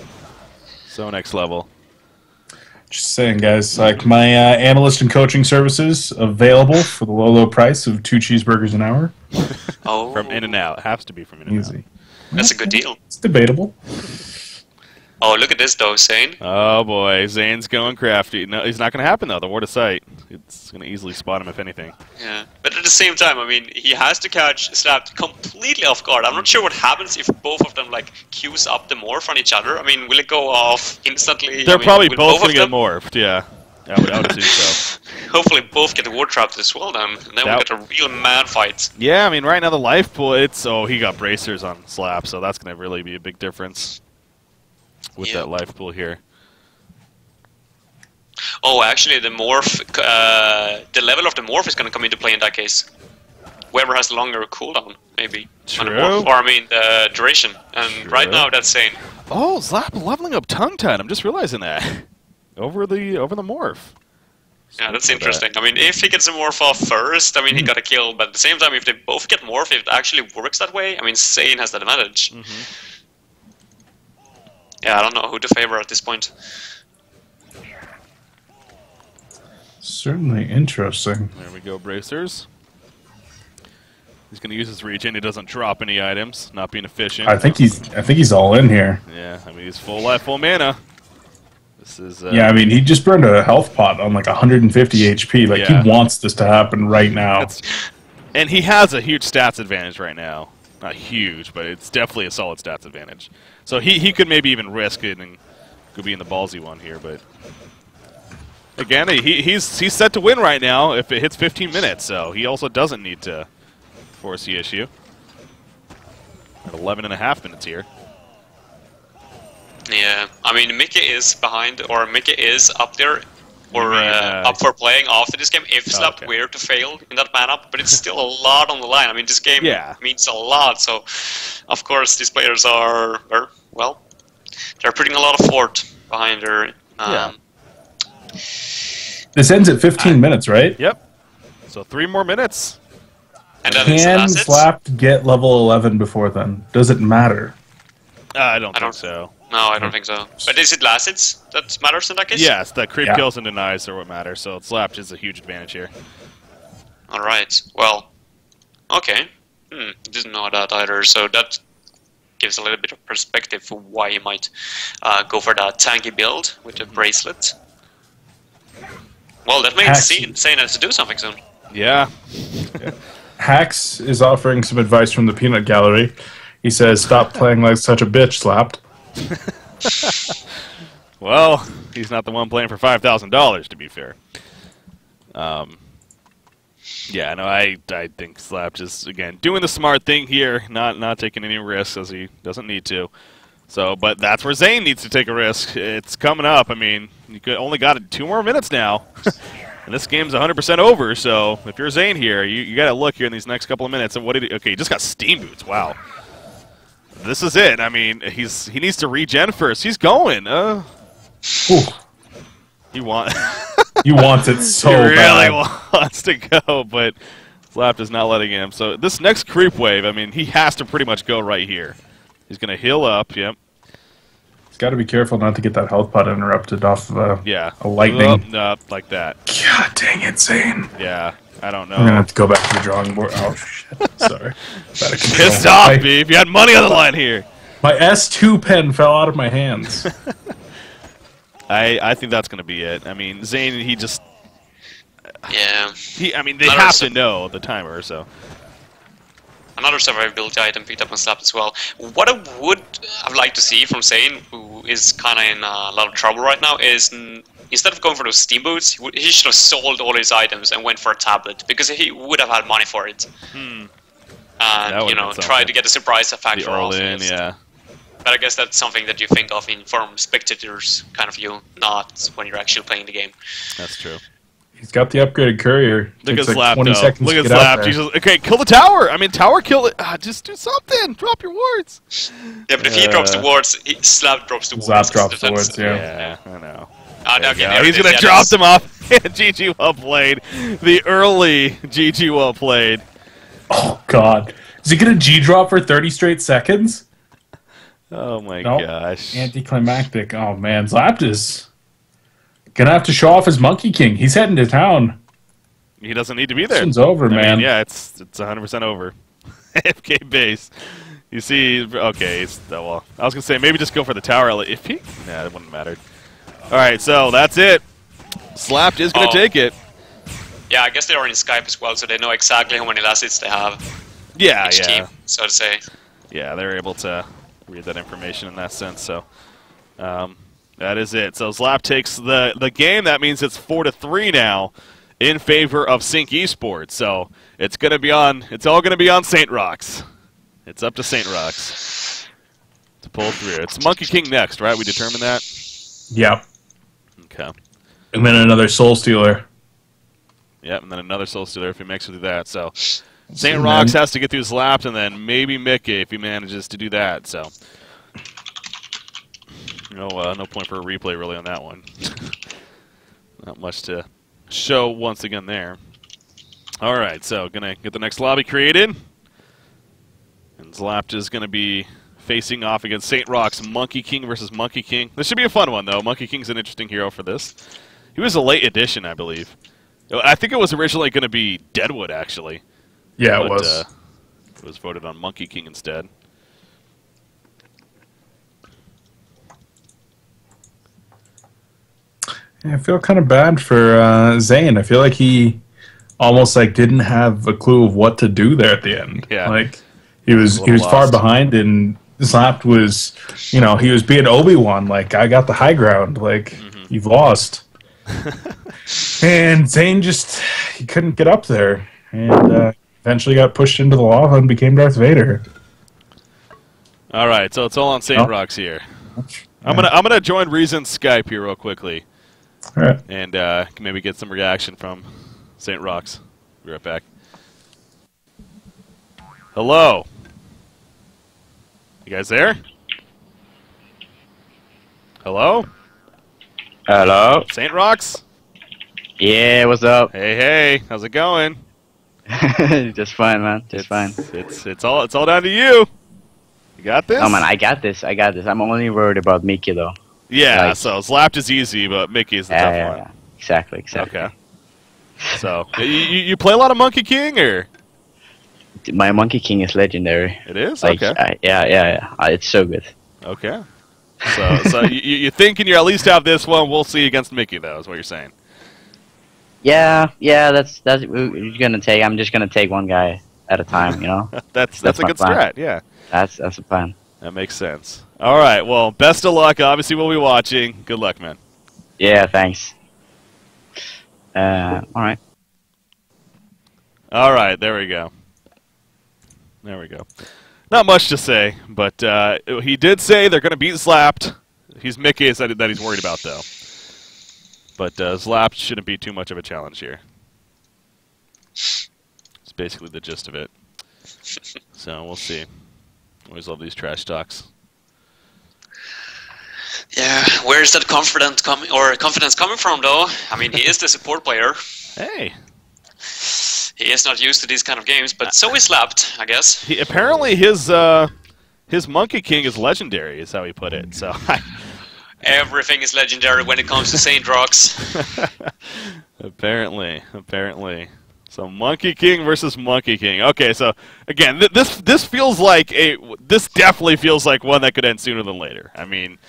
So next level. Just saying, guys. Like my analyst and coaching services available for the low price of 2 cheeseburgers an hour. Oh. From In-N-Out. Has to be from In-N-Out. Easy. That's a good deal. It's debatable. Oh, look at this, though, Zane. Oh, boy. Zane's going crafty. No, it's not going to happen, though. The ward of sight. It's going to easily spot him, if anything. Yeah. But at the same time, I mean, he has to catch Slapped completely off guard. I'm not sure what happens if both of them, like, queues up the morph on each other. I mean, will it go off instantly? They're probably will both going to of get morphed, yeah. I would assume so. Hopefully both get ward trapped as well, then. And then we'll get a real mad fight. Yeah, I mean, right now the life pool, it's... Oh, he got bracers on Slap, so that's going to really be a big difference. With that life pool here. Oh, actually, the morph, the level of the morph is going to come into play in that case. Whoever has the longer cooldown, maybe. True. On the morph, or I mean, the duration. And right now, that's Zane. Oh, Slap leveling up Tongue Tied. I'm just realizing that. over the morph. Yeah, that's interesting. I mean, if he gets a morph off first, I mean, he got a kill. But at the same time, if they both get morph, if it actually works that way, I mean, Zane has that advantage. Yeah, I don't know who to favor at this point. Certainly interesting. There we go, bracers. He's going to use his regen. He doesn't drop any items, not being efficient. I think he's all in here. Yeah, I mean, he's full life, full mana. This is. Yeah, I mean, he just burned a health pot on like 150 HP. Like he wants this to happen right now. And he has a huge stats advantage right now. Not huge, but it's definitely a solid stats advantage. So he could maybe even risk it and could be in the ballsy one here, but again, he's set to win right now if it hits 15 minutes. So he also doesn't need to force the issue. At 11.5 minutes here. Yeah, I mean, Mickey is behind, or Mickey is up there, or up for playing after this game if Slapped were to fail in that matchup, but it's still a lot on the line. I mean, this game means a lot, so of course these players are, well, they're putting a lot of effort behind their... This ends at 15 minutes, right? Yep. So 3 more minutes. And then Can Slapped get level 11 before then? Does it matter? I don't think so. No, I don't think so. But is it last hits that matters in that case? Yes, the creep kills and denies are what matter, so Slapped is a huge advantage here. Alright, well, okay. Didn't know that either, so that gives a little bit of perspective for why he might go for that tanky build with the bracelet. Well, that means Zane has to do something soon. Yeah. Hax is offering some advice from the Peanut Gallery. He says, stop playing like such a bitch, Slapped. Well, he's not the one playing for $5,000, to be fair. Yeah, no, I think Slapped is, again, doing the smart thing here, not taking any risks as he doesn't need to. So, but that's where Zane needs to take a risk. It's coming up. I mean, you only got 2 more minutes now. And this game's 100% over, so if you're Zane here, you got to look here in these next couple of minutes. And what did he... Okay, he just got Steam Boots. Wow. This is it. I mean, he needs to regen first. He's going. He wants it so he really bad. wants to go, but Slapped is not letting him. So this next creep wave, I mean, he has to pretty much go right here. He's going to heal up. Yep. He's got to be careful not to get that health pot interrupted off of a lightning. No, like that. God dang it, Zane. Yeah, I don't know. I'm going to have to go back to the drawing board. Oh, shit. Sorry. Pissed off, Beef. You had money on the line here. My S2 pen fell out of my hands. I think that's going to be it. I mean, Zane, he just... Yeah. I mean, they have to know the timer, so... Another survivability item picked up on Slapped as well. What I would have liked to see from Zane, who is kind of in a lot of trouble right now, is instead of going for those steam boots, he should have sold all his items and went for a tablet because he would have had money for it. And you know, try to get a surprise effect for all in, yeah. But I guess that's something that you think of in from spectators' kind of view, not when you're actually playing the game. That's true. He's got the upgraded courier. Look at Takes Slap, 20 though. seconds Look to at get out Slap. there. Jesus. Okay, kill the tower. I mean, tower kill it. Just do something. Drop your wards. Yeah, but if he drops the wards, Slap drops the wards. Slap drops the wards, yeah. Yeah, I know. Okay, He's going to drop them off. GG well played. The early GG well played. Oh, God. Is he going to G-drop for 30 straight seconds? Oh, my Nope. gosh. Anticlimactic. Oh, man. Slapped is going to have to show off his Monkey King. He's heading to town. He doesn't need to be there. Mission's over, man. I mean, yeah, it's 100% over. AFK base. You see, okay, well, I was going to say maybe just go for the tower. If he, nah, it wouldn't matter. All right, so that's it. Slapped is going to take it. Yeah, I guess they are in Skype as well, so they know exactly how many last hits they have. Yeah, each yeah. team, so to say. Yeah, they're able to read that information in that sense. So that is it. So Slap takes the game. That means it's 4-3 now in favor of Sync Esports. So it's going to be on. It's all going to be on St. Rox. It's up to St. Rox to pull through. It's Monkey King next, right? We determined that. Yeah. Okay. And then another Soul Stealer. Yep, and then another Soul Stealer if he makes it through that. So St. Rox has to get through Slapped, and then maybe Mickey if he manages to do that. So no point for a replay really on that one. Not much to show once again there. All right, so gonna get the next lobby created, and Slapped is gonna be facing off against St. Rox, Monkey King versus Monkey King. This should be a fun one though. Monkey King's an interesting hero for this. He was a late addition, I believe. I think it was originally going to be Deadwood, actually. Yeah, but, it was. It was voted on Monkey King instead. Yeah, I feel kind of bad for Zane. I feel like he almost didn't have a clue of what to do there at the end. Yeah, like he was far behind, and Slapped was, he was being Obi-Wan. Like, I got the high ground. Like, you've lost. And Zane he couldn't get up there, and eventually got pushed into the lava and became Darth Vader. All right, so it's all on St. Rox here. I'm gonna join Reason's Skype here real quickly, all right, and maybe get some reaction from St. Rox. Be right back. Hello, you guys there? Hello, Hello. St. Rox. Yeah, what's up? Hey, how's it going? Just fine, man. Just fine. It's all down to you. You got this? Oh man, I got this. I'm only worried about Mickey though. Yeah, so Slapped is easy, but Mickey is the tough one. Yeah. Exactly. Okay. So you play a lot of Monkey King, or? My Monkey King is legendary. It is? Like, okay. Yeah. It's so good. Okay. So you thinking you at least have this one. We'll see against Mickey though, is what you're saying. Yeah. That's you're gonna take. I'm just gonna take one guy at a time. that's a good strat. Yeah. That's the plan. That makes sense. All right. Well, best of luck. Obviously, we'll be watching. Good luck, man. Yeah. Thanks. All right. All right. There we go. Not much to say, but he did say they're going to beat Slapped. He's Mickey that he's worried about, though. But Slapped shouldn't be too much of a challenge here. It's basically the gist of it. So we'll see. Always love these trash talks. Yeah, where's that confidence coming from, though? I mean, he is the support player. Hey. He is not used to these kind of games, but so is Slapped, I guess. Apparently his Monkey King is legendary, is how he put it. So everything is legendary when it comes to St. Rox. Apparently. So Monkey King versus Monkey King. Okay, so again, this feels like this definitely feels like one that could end sooner than later. I mean,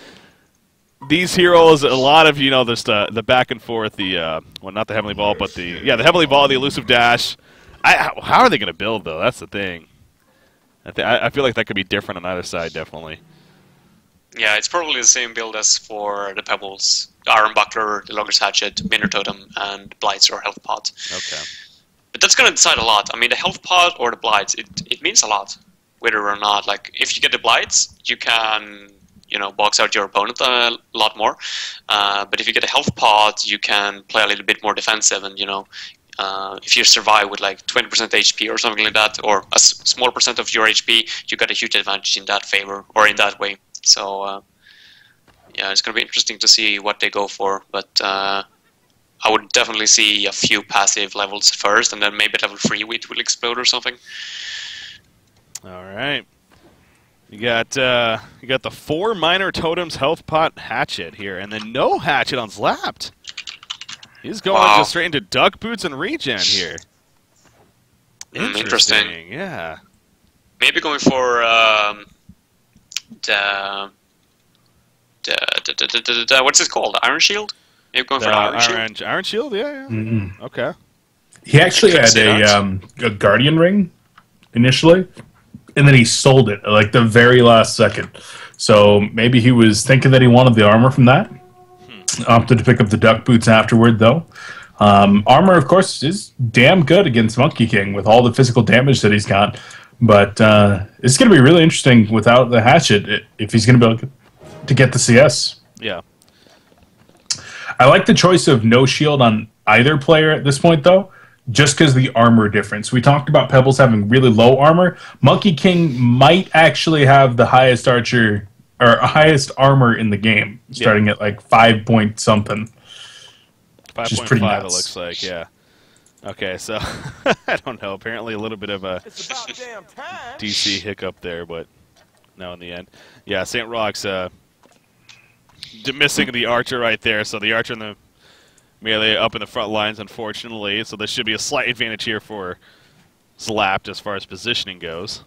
these heroes, a lot of there's the back and forth, not the Heavenly Ball, but the Heavenly Ball, the Elusive Dash. How are they going to build though? That's the thing. I feel like that could be different on either side, definitely. Yeah, it's probably the same build as for the Pebbles. The Iron Buckler, the Logger's Hatchet, Minor Totem, and Blights or Health Pot. Okay. But that's going to decide a lot. I mean, the Health Pot or the Blights, it means a lot. Whether or not, like, if you get the Blights, you can, you know, box out your opponent a lot more. But if you get a Health Pot, you can play a little bit more defensive and, you know, if you survive with like 20% HP or something like that, or a small percent of your HP, you got a huge advantage in that favor, or in that way. So, yeah, it's going to be interesting to see what they go for, but I would definitely see a few passive levels first, and then maybe level 3 wheat will explode or something. All right. You got the 4 Minor Totems Health Pot Hatchet here, and then no Hatchet on Slapped. He's going just straight into Duck Boots and Regen here. Interesting. Yeah. Maybe going for what's it called? Iron Shield? Maybe going for Iron Shield? Iron Shield, yeah. Mm-hmm. Okay. He actually had a Guardian Ring initially, and then he sold it at like the very last second. So maybe he was thinking that he wanted the armor from that. Opted to pick up the Duck Boots afterward, though. Armor, of course, is damn good against Monkey King with all the physical damage that he's got. But it's going to be really interesting without the Hatchet if he's going to be able to get the CS. Yeah. I like the choice of no shield on either player at this point, though, just because the armor difference. We talked about Pebbles having really low armor. Monkey King might actually have the highest archer or highest armor in the game, starting at like 5 point something. 5.5 it looks like, yeah. Okay, so I don't know. Apparently a little bit of a DC hiccup there, but no in the end. Yeah, St. Rock's missing the archer right there, so the archer and the melee up in the front lines, unfortunately. So there should be a slight advantage here for Slapped as far as positioning goes,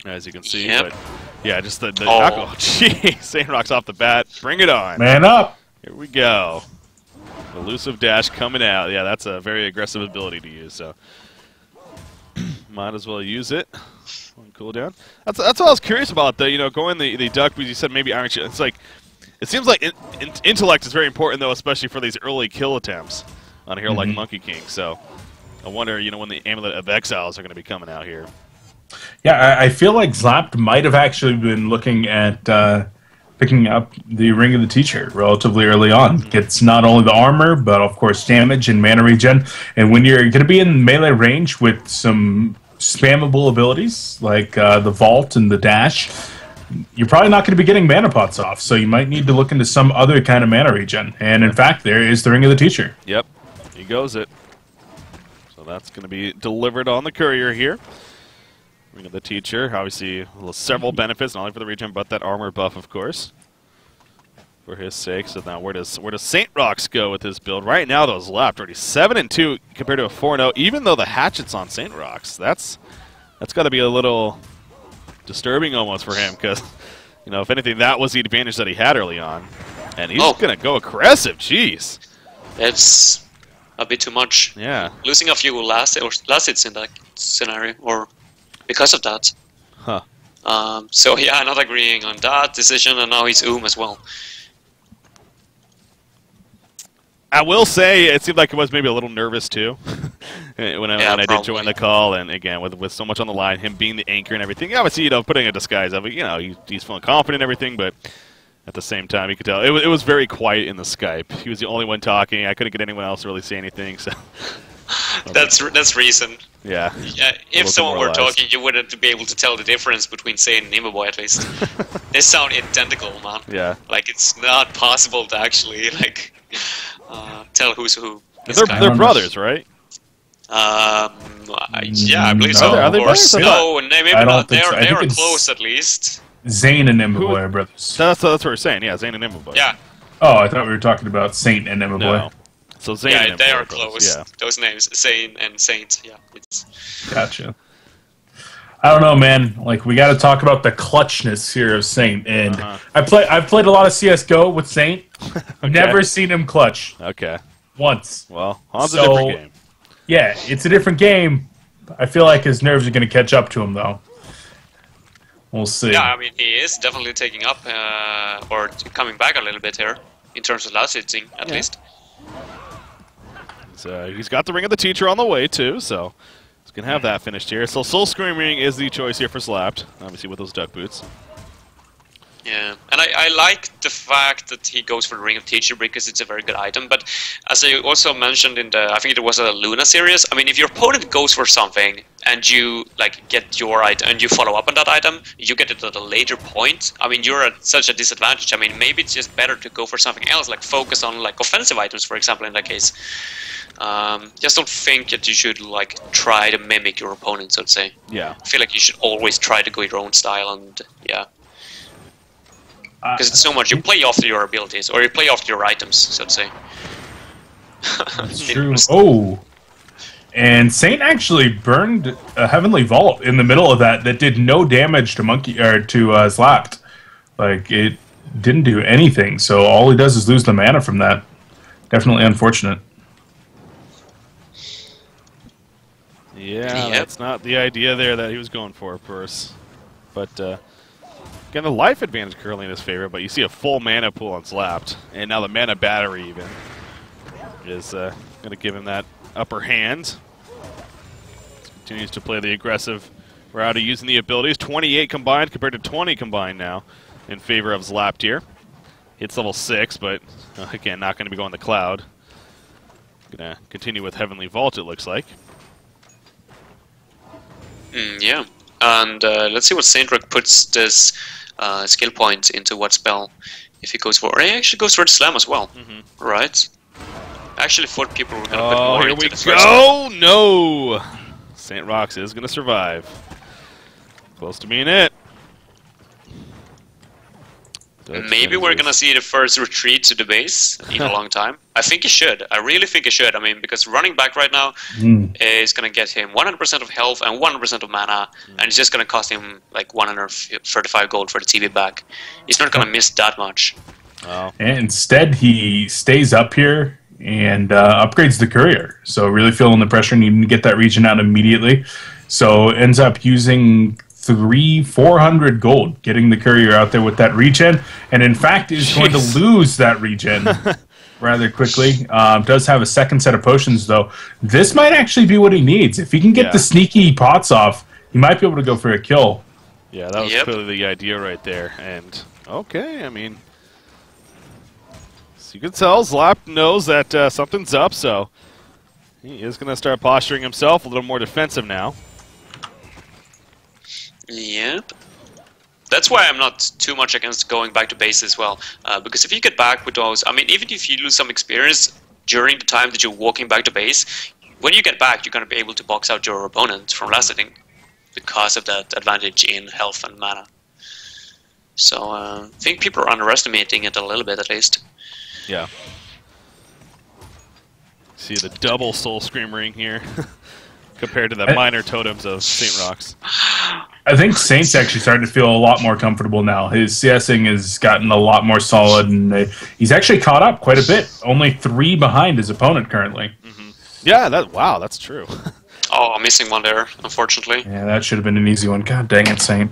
as you can see. But yeah, just the knuckle. Jeez, St. Rock's off the bat. Bring it on. Man up. Here we go. Elusive dash coming out. Yeah, that's a very aggressive ability to use, so might as well use it. One cooldown. That's what I was curious about, though. You know, going the Duck, because you said maybe Iron Shield. It's like, it seems like intellect is very important, though, especially for these early kill attempts on a hero like Monkey King. So I wonder, you know, when the Amulet of Exiles are going to be coming out here. Yeah, I feel like Slapped might have actually been looking at picking up the Ring of the Teacher relatively early on. Gets not only the armor, but of course damage and mana regen. And when you're going to be in melee range with some spammable abilities like the Vault and the Dash, you're probably not going to be getting mana pots off. So you might need to look into some other kind of mana regen. And in fact, there is the Ring of the Teacher. Yep, he goes it. So that's going to be delivered on the courier here. Ring of the Teacher, obviously several benefits, not only for the regen, but that armor buff, of course, for his sake. So now where does St. Rock's go with his build? Right now, those left already 7-2 compared to a 4-0. Even though the Hatchet's on St. Rock's, that's got to be a little disturbing almost for him, because you know, if anything, that was the advantage that he had early on, and he's gonna go aggressive. Jeez, it's a bit too much. Yeah, losing a few last hits in that scenario, or because of that. Huh. So yeah, not agreeing on that decision, and now he's as well. I will say it seemed like he was maybe a little nervous too when I did join the call, and again with so much on the line, him being the anchor and everything. Obviously, you know, putting a disguise of it, you know, he's feeling confident and everything, but at the same time, you could tell it was very quiet in the Skype. He was the only one talking. I couldn't get anyone else to really say anything. So that's reason. Yeah. Yeah. If someone were talking, you wouldn't be able to tell the difference between Sane and Immoboy, at least. They sound identical, man. Yeah. Like, it's not possible to actually tell who's who. They're brothers, right? Yeah, I believe so. Are they brothers? No, maybe not. They are close, at least. Zane and Immoboy are brothers. That's what we're saying. Yeah, Zane and Immoboy. Yeah. Oh, I thought we were talking about Saint and Immoboy. No. So Zane and they Immoboy are close. Yeah. Those names, Zane and Saint. Yeah. Gotcha. I don't know, man. Like, we got to talk about the clutchness here of Saint. And I've played a lot of CS:GO with Saint. Okay. Never seen him clutch. Okay. Once. Well, HoN's a different game. Yeah, it's a different game. I feel like his nerves are going to catch up to him, though. We'll see. Yeah, I mean, he is definitely taking up or coming back a little bit here in terms of last hitting, at least. He's got the Ring of the Teacher on the way, too, so he's going to have that finished here. So Soul Screaming is the choice here for Slapped, obviously with those duck boots. Yeah, and I like the fact that he goes for the Ring of Teacher because it's a very good item, but as I also mentioned in the, I think it was a Luna series, I mean, if your opponent goes for something and you like get your item and you follow up on that item, you get it at a later point, I mean, you're at such a disadvantage. I mean, maybe it's just better to go for something else, like focus on like offensive items, for example, in that case. Just don't think that you should like try to mimic your opponent, so to say. Yeah. I feel like you should always try to go your own style, and yeah. Because it's so much, you play after your abilities, or you play after your items, so to say. That's true. Oh! And Saint actually burned a Heavenly Vault in the middle of that did no damage to Monkey or to Slapped. Like, it didn't do anything, so all he does is lose the mana from that. Definitely unfortunate. Yeah, that's not the idea there that he was going for, of course. But, again, the life advantage currently in his favor, but you see a full mana pool on Slapped, and now the mana battery even is going to give him that upper hand. Continues to play the aggressive route of using the abilities. 28 combined compared to 20 combined now in favor of Slapped here. Hits level 6, but again, not going to be going the Cloud. Going to continue with Heavenly Vault, it looks like. Yeah, and let's see what Saintrock puts this skill point into what spell. If he goes for, he actually goes for the Slam as well, right? I actually thought people were going to put more into the first. Oh, no! St. Rox is going to survive. Close to being it. Maybe we're going to see the first retreat to the base in a long time. I think he should. I really think he should. I mean, because running back right now is going to get him 100% of health and 100% of mana, and it's just going to cost him like 135 gold for the TV back. He's not going to miss that much. Wow. And instead, he stays up here and upgrades the Courier. So really feeling the pressure, needing to get that region out immediately. So ends up using 400 gold, getting the Courier out there with that regen, and in fact is going to lose that regen rather quickly. Does have a second set of potions, though. This might actually be what he needs. If he can get the sneaky pots off, he might be able to go for a kill. Yeah, that was clearly the idea right there. And, okay, I mean, so you can tell Slapped knows that something's up, so he is going to start posturing himself a little more defensive now. Yep. That's why I'm not too much against going back to base as well. Because if you get back with those, I mean, even if you lose some experience during the time that you're walking back to base, when you get back, you're going to be able to box out your opponent from last hitting because of that advantage in health and mana. So I think people are underestimating it a little bit, at least. Yeah. See the double Soul Scream ring here compared to the minor totems of St. Rox. I think Saint's actually starting to feel a lot more comfortable now. His CSing has gotten a lot more solid, and he's actually caught up quite a bit. Only 3 behind his opponent currently. Yeah, wow, that's true. Oh, I'm missing one there, unfortunately. Yeah, that should have been an easy one. God dang it, Saint.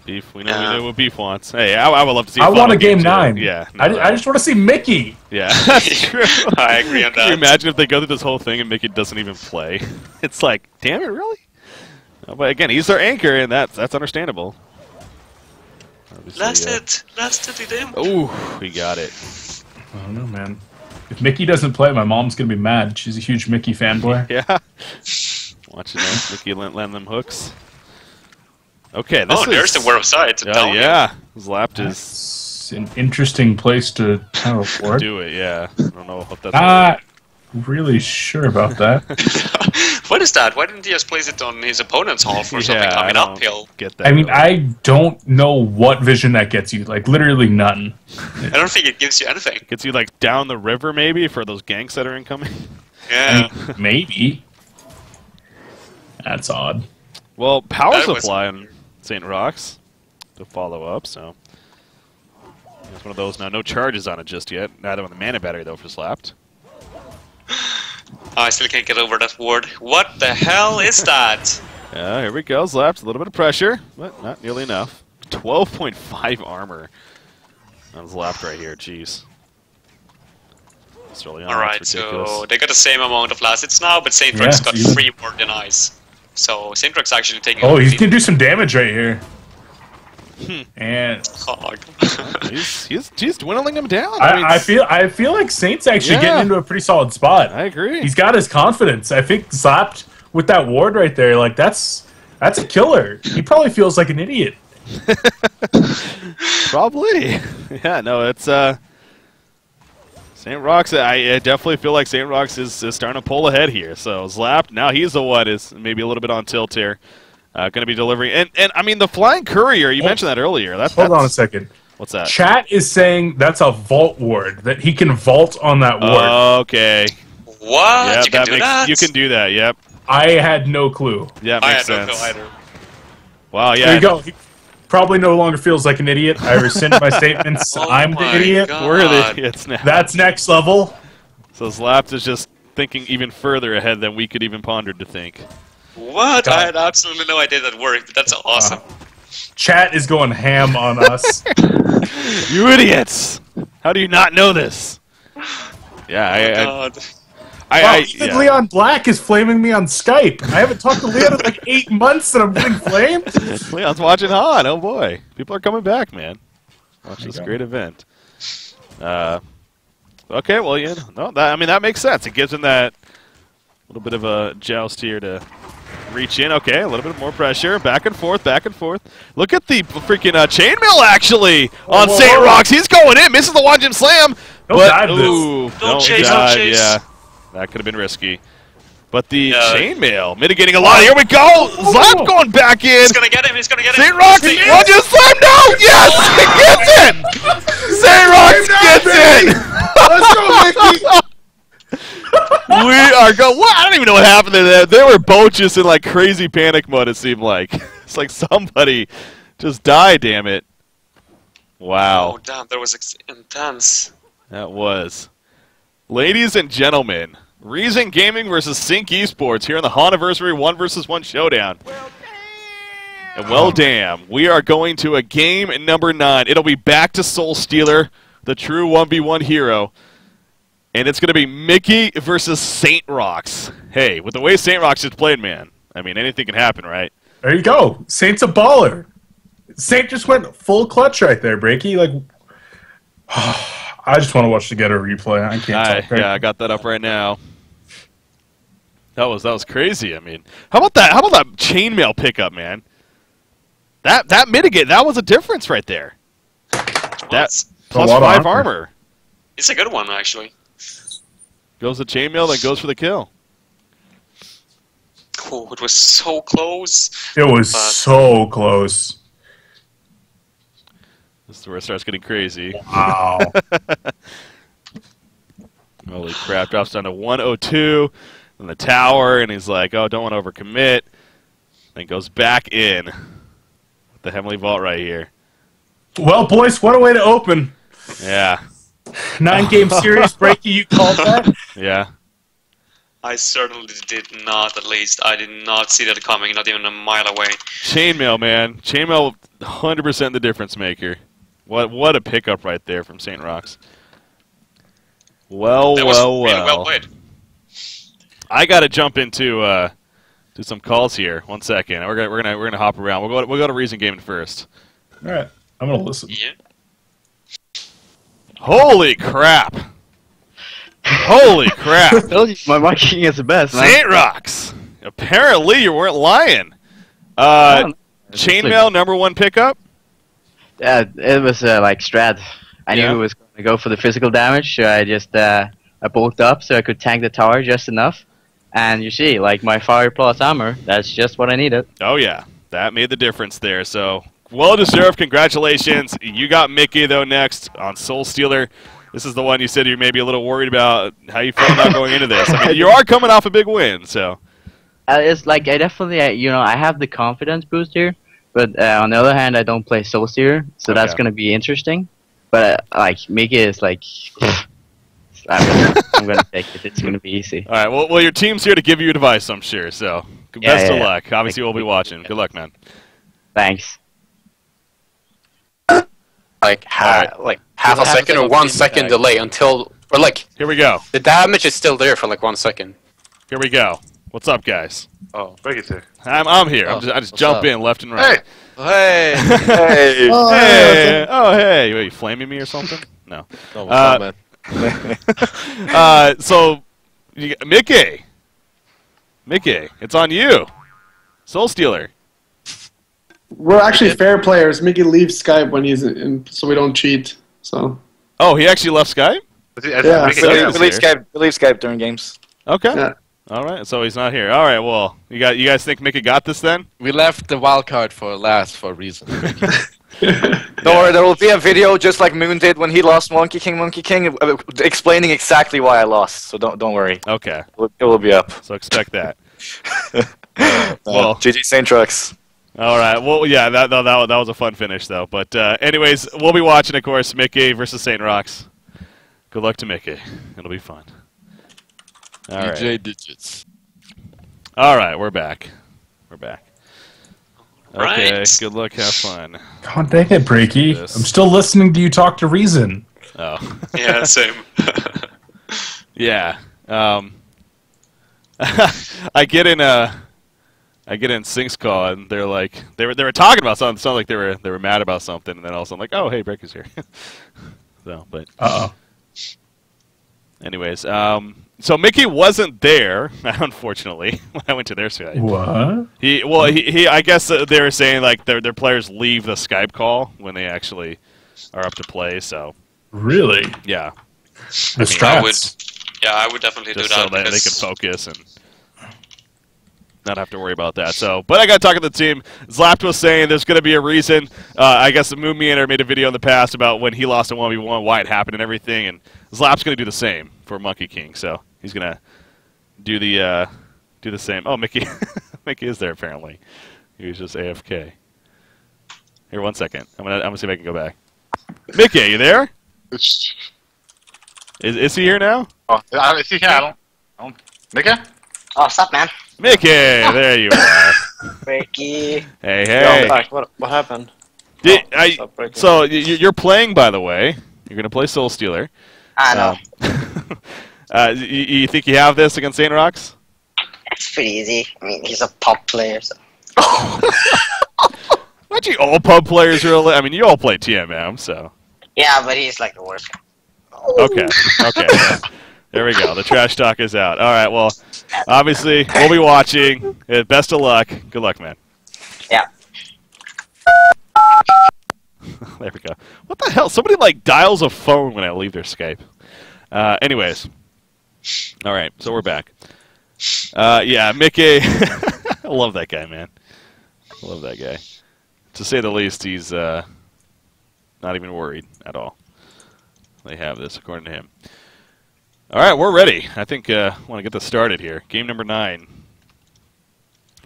Beef, we know what Beef wants. Hey, I would love to see. I want a game 9. Yeah, I just want to see Mickey. Yeah, that's true. I agree on that. Can you imagine if they go through this whole thing and Mickey doesn't even play? It's like, damn it, really? But again, he's their anchor, and that's understandable. Last hit, he did. Ooh, we got it. I don't know, man. If Mickey doesn't play, my mom's gonna be mad. She's a huge Mickey fanboy. Yeah. Watching that, Mickey land them hooks. Okay, this there's the War of Sight. Yeah, Slapped is It's an interesting place to teleport. do it. Yeah, I don't know what that's. Not really sure about that. What is that? Why didn't he just place it on his opponent's half or something coming uphill? Get that? I mean, I don't know what vision that gets you. Like, literally none. I don't think it gives you anything. Gets you like down the river maybe for those ganks that are incoming. Yeah. I mean, maybe. That's odd. Well, power That was supply on St. Rox to follow up, so it's one of those now. No charges on it just yet. Neither on the mana battery though for Slapped. I still can't get over that word. What the hell is that? Yeah, here we go. Slapped. A little bit of pressure, but not nearly enough. 12.5 armor. That was lapped right here. Jeez. Alright, so they got the same amount of last hits now, but Saint Rock's got 3 more than Ice. So Saint Rock's actually taking. Oh, he's gonna do some damage right here. And he's dwindling him down. I feel like Saint's actually getting into a pretty solid spot. I agree. He's got his confidence. I think slapped with that ward right there, like that's a killer. He probably feels like an idiot. Probably. Yeah, no, it's St. Rox. I definitely feel like St. Rox is starting to pull ahead here. So Slapped, now he's the one is maybe a little bit on tilt here. Going to be delivering. And I mean, the Flying Courier, you mentioned that earlier. Hold on a second. What's that? Chat is saying that's a vault ward, that he can vault on that ward. Okay. What? Yep, you can do that? You can do that, yep. I had no clue. Yeah, I makes had sense. no clue either. Wow, yeah. There you go. He probably no longer feels like an idiot. I rescind my statements. Oh I'm the idiot. God. We're the idiots now. That's next level. So Slapped is just thinking even further ahead than we could even ponder to think. What? God. I had absolutely no idea that worked. That's awesome. Chat is going ham on us. You idiots! How do you not know this? Yeah, God. Even Leon Black is flaming me on Skype. I haven't talked to Leon in like 8 months and I'm getting flamed. Leon's watching Han. Oh boy, people are coming back, man. Watch this great event. Okay, well, yeah, no, that makes sense. It gives him that little bit of a joust here to reach in. Okay, a little bit more pressure. Back and forth, back and forth. Look at the freaking chainmail, actually, on St. Rox. He's going in. Misses the Wanjin Slam. Don't dive this. Don't chase, don't chase. Yeah, that could have been risky. But the chainmail mitigating a lot. Here we go. Zlap going back in. He's going to get him. He's going to get him. St. Rox, Wanjin Slam. No! Yes! He gets it! St. Rox gets it! Let's go, Mickey! We are going. What? I don't even know what happened there. They were both just in like crazy panic mode. It seemed like it's like somebody just died. Damn it! Wow. Oh damn, that was intense. That was. Ladies and gentlemen, Reason Gaming versus Sync Esports here in the HoNiversary 1 vs 1 Showdown. Well, damn. We are going to a game number 9. It'll be back to Soul Stealer, the true 1v1 hero. And it's going to be Mickey versus St. Rox. Hey, with the way St. Rox just played, man, I mean, anything can happen, right? There you go. Saint's a baller. Saint just went full clutch right there, Breaky. Like, I just want to watch the Getter replay. I can't talk. Yeah, I got that up right now. That was crazy. I mean, how about that chainmail pickup, man? That mitigate, that was a difference right there. That's plus 5 armor. It's a good one, actually. Goes the chainmail, then goes for the kill. Oh, it was so close. It was so close. This is where it starts getting crazy. Wow. Holy crap, drops down to 102 in the tower, and he's like, oh, don't want to overcommit. Then goes back in. The Heavenly Vault right here. Well, boys, what a way to open. Yeah. 9-game series, Breaky, you called that? Yeah. I certainly did not, at least. I did not see that coming, not even a mile away. Chainmail, man. Chainmail, 100% the difference maker. What a pickup right there from St. Rox. Well. Well played. I got to jump into do some calls here. 1 second. We're gonna hop around. We'll go to Reason Gaming first. All right, I'm gonna listen. Yeah. Holy crap! Holy crap! I told you my marking is the best, man. St. Rox. Apparently you weren't lying. Chainmail #1 pickup. Yeah, it was like strat. I knew it was going to go for the physical damage, so I just I bulked up so I could tank the tower just enough. And you see, like my fire plus armor, that's just what I needed. Oh yeah, that made the difference there. So well deserved. Congratulations. You got Mickey though next on Soul Stealer. This is the one you said you're maybe a little worried about how you felt about going into this. I mean, you are coming off a big win, so. It's like I definitely, I have the confidence boost here, but on the other hand, I don't play Soul Stealer, so that's going to be interesting. But like Mickey is like, I'm gonna take it. It's gonna be easy. All right. Well, your team's here to give you advice, I'm sure. So Best of luck. Obviously, we'll be watching. Good luck, man. Thanks. Like half a second or 1 second delay until, or like Here we go. the damage is still there for like 1 second. Here we go. What's up, guys? Oh, Breaky's here. I'm here. Oh, I just what's jump up? in left and right. Hey! Hey. Hey! Oh, hey! What, you flaming me or something? No. Oh, what's up, man? So, Mickey, it's on you. Soul Stealer. We're actually fair players. Mickey leaves Skype when he's in, so we don't cheat. So. Oh, he actually left Skype? Yeah. We leave Skype during games. Okay. Yeah. All right. So he's not here. All right. Well, you guys think Mickey got this then? We left the wild card for last for a reason. Don't worry, there will be a video just like Moon did when he lost Monkey King, explaining exactly why I lost. So don't worry. Okay. It will be up. So expect that. Well, GG Saint Trucks. All right. Well, yeah, that was a fun finish, though. But anyways, we'll be watching, of course, Mickey versus St. Rocks. Good luck to Mickey. It'll be fun. All right. DJ Digits. All right, we're back. We're back. Okay, Right. good luck, have fun. God dang it, Breaky. This. I'm still listening to you talk to Reason. Oh. Yeah, same. Yeah. I get in Sync's call and they're like they were talking about something. It sounded like they were mad about something, and then all of a sudden like, oh hey, Breaker's here. So, but anyways, so Mickey wasn't there, unfortunately, when I went to their Skype. What? He I guess they were saying like their players leave the Skype call when they actually are up to play. So Really? yeah, The I would definitely just do that so that they because can focus and not have to worry about that. So, but I got to talk to the team. Zlapt was saying there's going to be a reason. I guess the Moon Meander made a video in the past about when he lost a 1v1, why it happened and everything, and Zlapt's going to do the same for Monkey King. So he's going to do the same. Oh, Mickey, Mickey is there apparently. He was just AFK. Here, 1 second. I'm gonna see if I can go back. Mickey, are you there? Is he here now? Oh, is he here? I don't. Mickey? Oh, what's up, man? Mickey, there you are. Breaky. Hey, Yo, hey. I'm back. What happened? What's up, Breaky? So you're playing, by the way. You're gonna play Soul Stealer. I know. You think you have this against Saint Rocks? It's pretty easy. I mean, he's a pop player, so. Not you all pub players really. I mean, you all play TMM, so. Yeah, but he's like the worst. Okay. There we go. The trash talk is out. All right. Well, obviously we'll be watching. Best of luck. Good luck, man. Yeah. There we go. What the hell? Somebody like dials a phone when I leave their Skype. Anyways. All right. So we're back. Yeah, Mickey. I love that guy, man. I love that guy. To say the least, he's not even worried at all. They have this, according to him. All right, we're ready. I think I want to get this started here. Game number 9.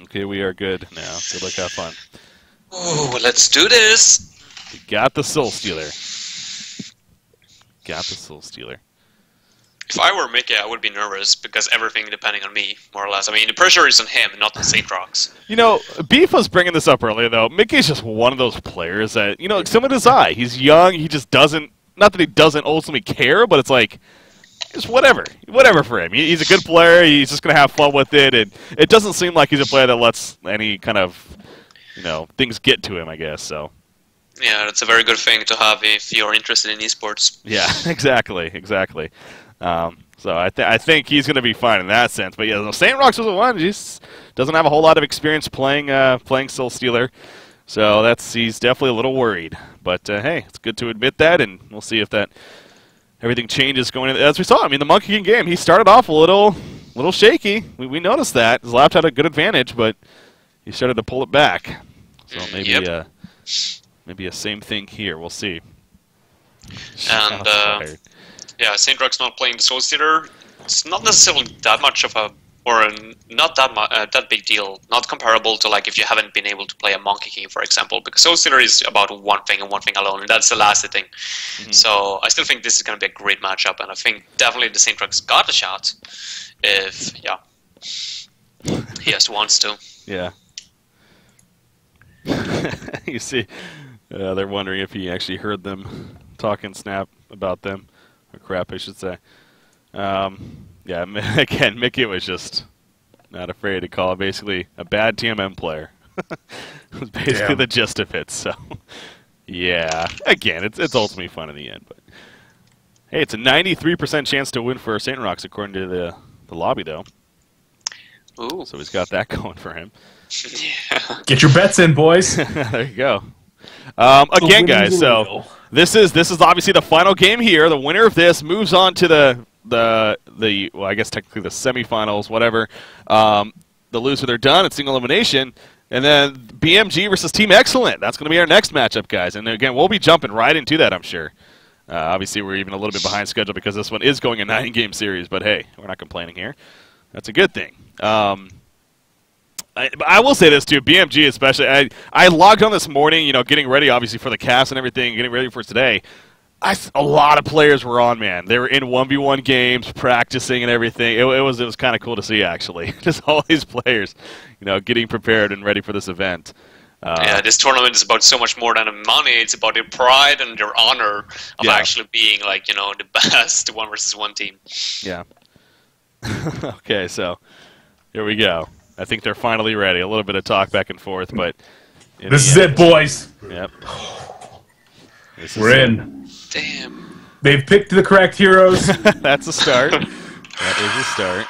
Okay, we are good now. Good luck, have fun. Ooh, let's do this. We got the Soul Stealer. Got the Soul Stealer. If I were Mickey, I would be nervous because everything depending on me, more or less. I mean, the pressure is on him, not on Saint Rocks. You know, Beef was bringing this up earlier, though. Mickey's just one of those players that, you know, similar to Zai. He's young. He just doesn't, not that he doesn't ultimately care, but it's like, it's whatever. Whatever for him. He's a good player. He's just going to have fun with it. And it doesn't seem like he's a player that lets any kind of, you know, things get to him, I guess. So. Yeah, that's a very good thing to have if you're interested in esports. Yeah, exactly. So I think he's going to be fine in that sense. But yeah, Saint Rocks was the one. He just doesn't have a whole lot of experience playing Soul Stealer. So he's definitely a little worried. But hey, it's good to admit that, and we'll see if that everything changes going in. As we saw, I mean, the Monkey King game, he started off a little shaky. We noticed that. Zlapt had a good advantage, but he started to pull it back. So maybe maybe a same thing here. We'll see. And yeah, Saint Rocks not playing the Soul Stealer. It's not necessarily that much of a, or not that big deal. Not comparable to like if you haven't been able to play a Monkey King, for example, because Soul Stealer is about one thing and one thing alone, and that's the last thing. Mm-hmm. So I still think this is going to be a great matchup, and I think definitely the Saint Rocks got a shot. If He just wants to. Yeah. You see, they're wondering if he actually heard them talking snap about them. Or crap, I should say. Yeah, again, Mickey was just not afraid to call basically a bad TMM player. It was basically the gist of it, so... Yeah, again, it's ultimately fun in the end, but... Hey, it's a 93% chance to win for St. Rocks according to the lobby, though. Ooh. So he's got that going for him. Yeah. Get your bets in, boys. There you go. Again, guys, so this is obviously the final game here. The winner of this moves on to the well, I guess technically the semifinals, whatever. The loser, they're done. It's single elimination. And then BMG versus Team Excellent. That's going to be our next matchup, guys. And again, we'll be jumping right into that, I'm sure. Obviously, we're even a little bit behind schedule because this one is going a 9-game series. But hey, we're not complaining here. That's a good thing. I will say this, too. BMG especially. I logged on this morning, getting ready, obviously, for the cast and everything, getting ready for today. A lot of players were on, man. They were in 1v1 games, practicing and everything. It was kind of cool to see, actually. Just all these players, getting prepared and ready for this event. Yeah, this tournament is about so much more than the money. It's about their pride and their honor of actually being, the best 1v1 team. Yeah. Okay, so here we go. I think they're finally ready. A little bit of talk back and forth, but... This is it, boys. Yep. We're in. Damn. They've picked the correct heroes. That's a start. That is a start.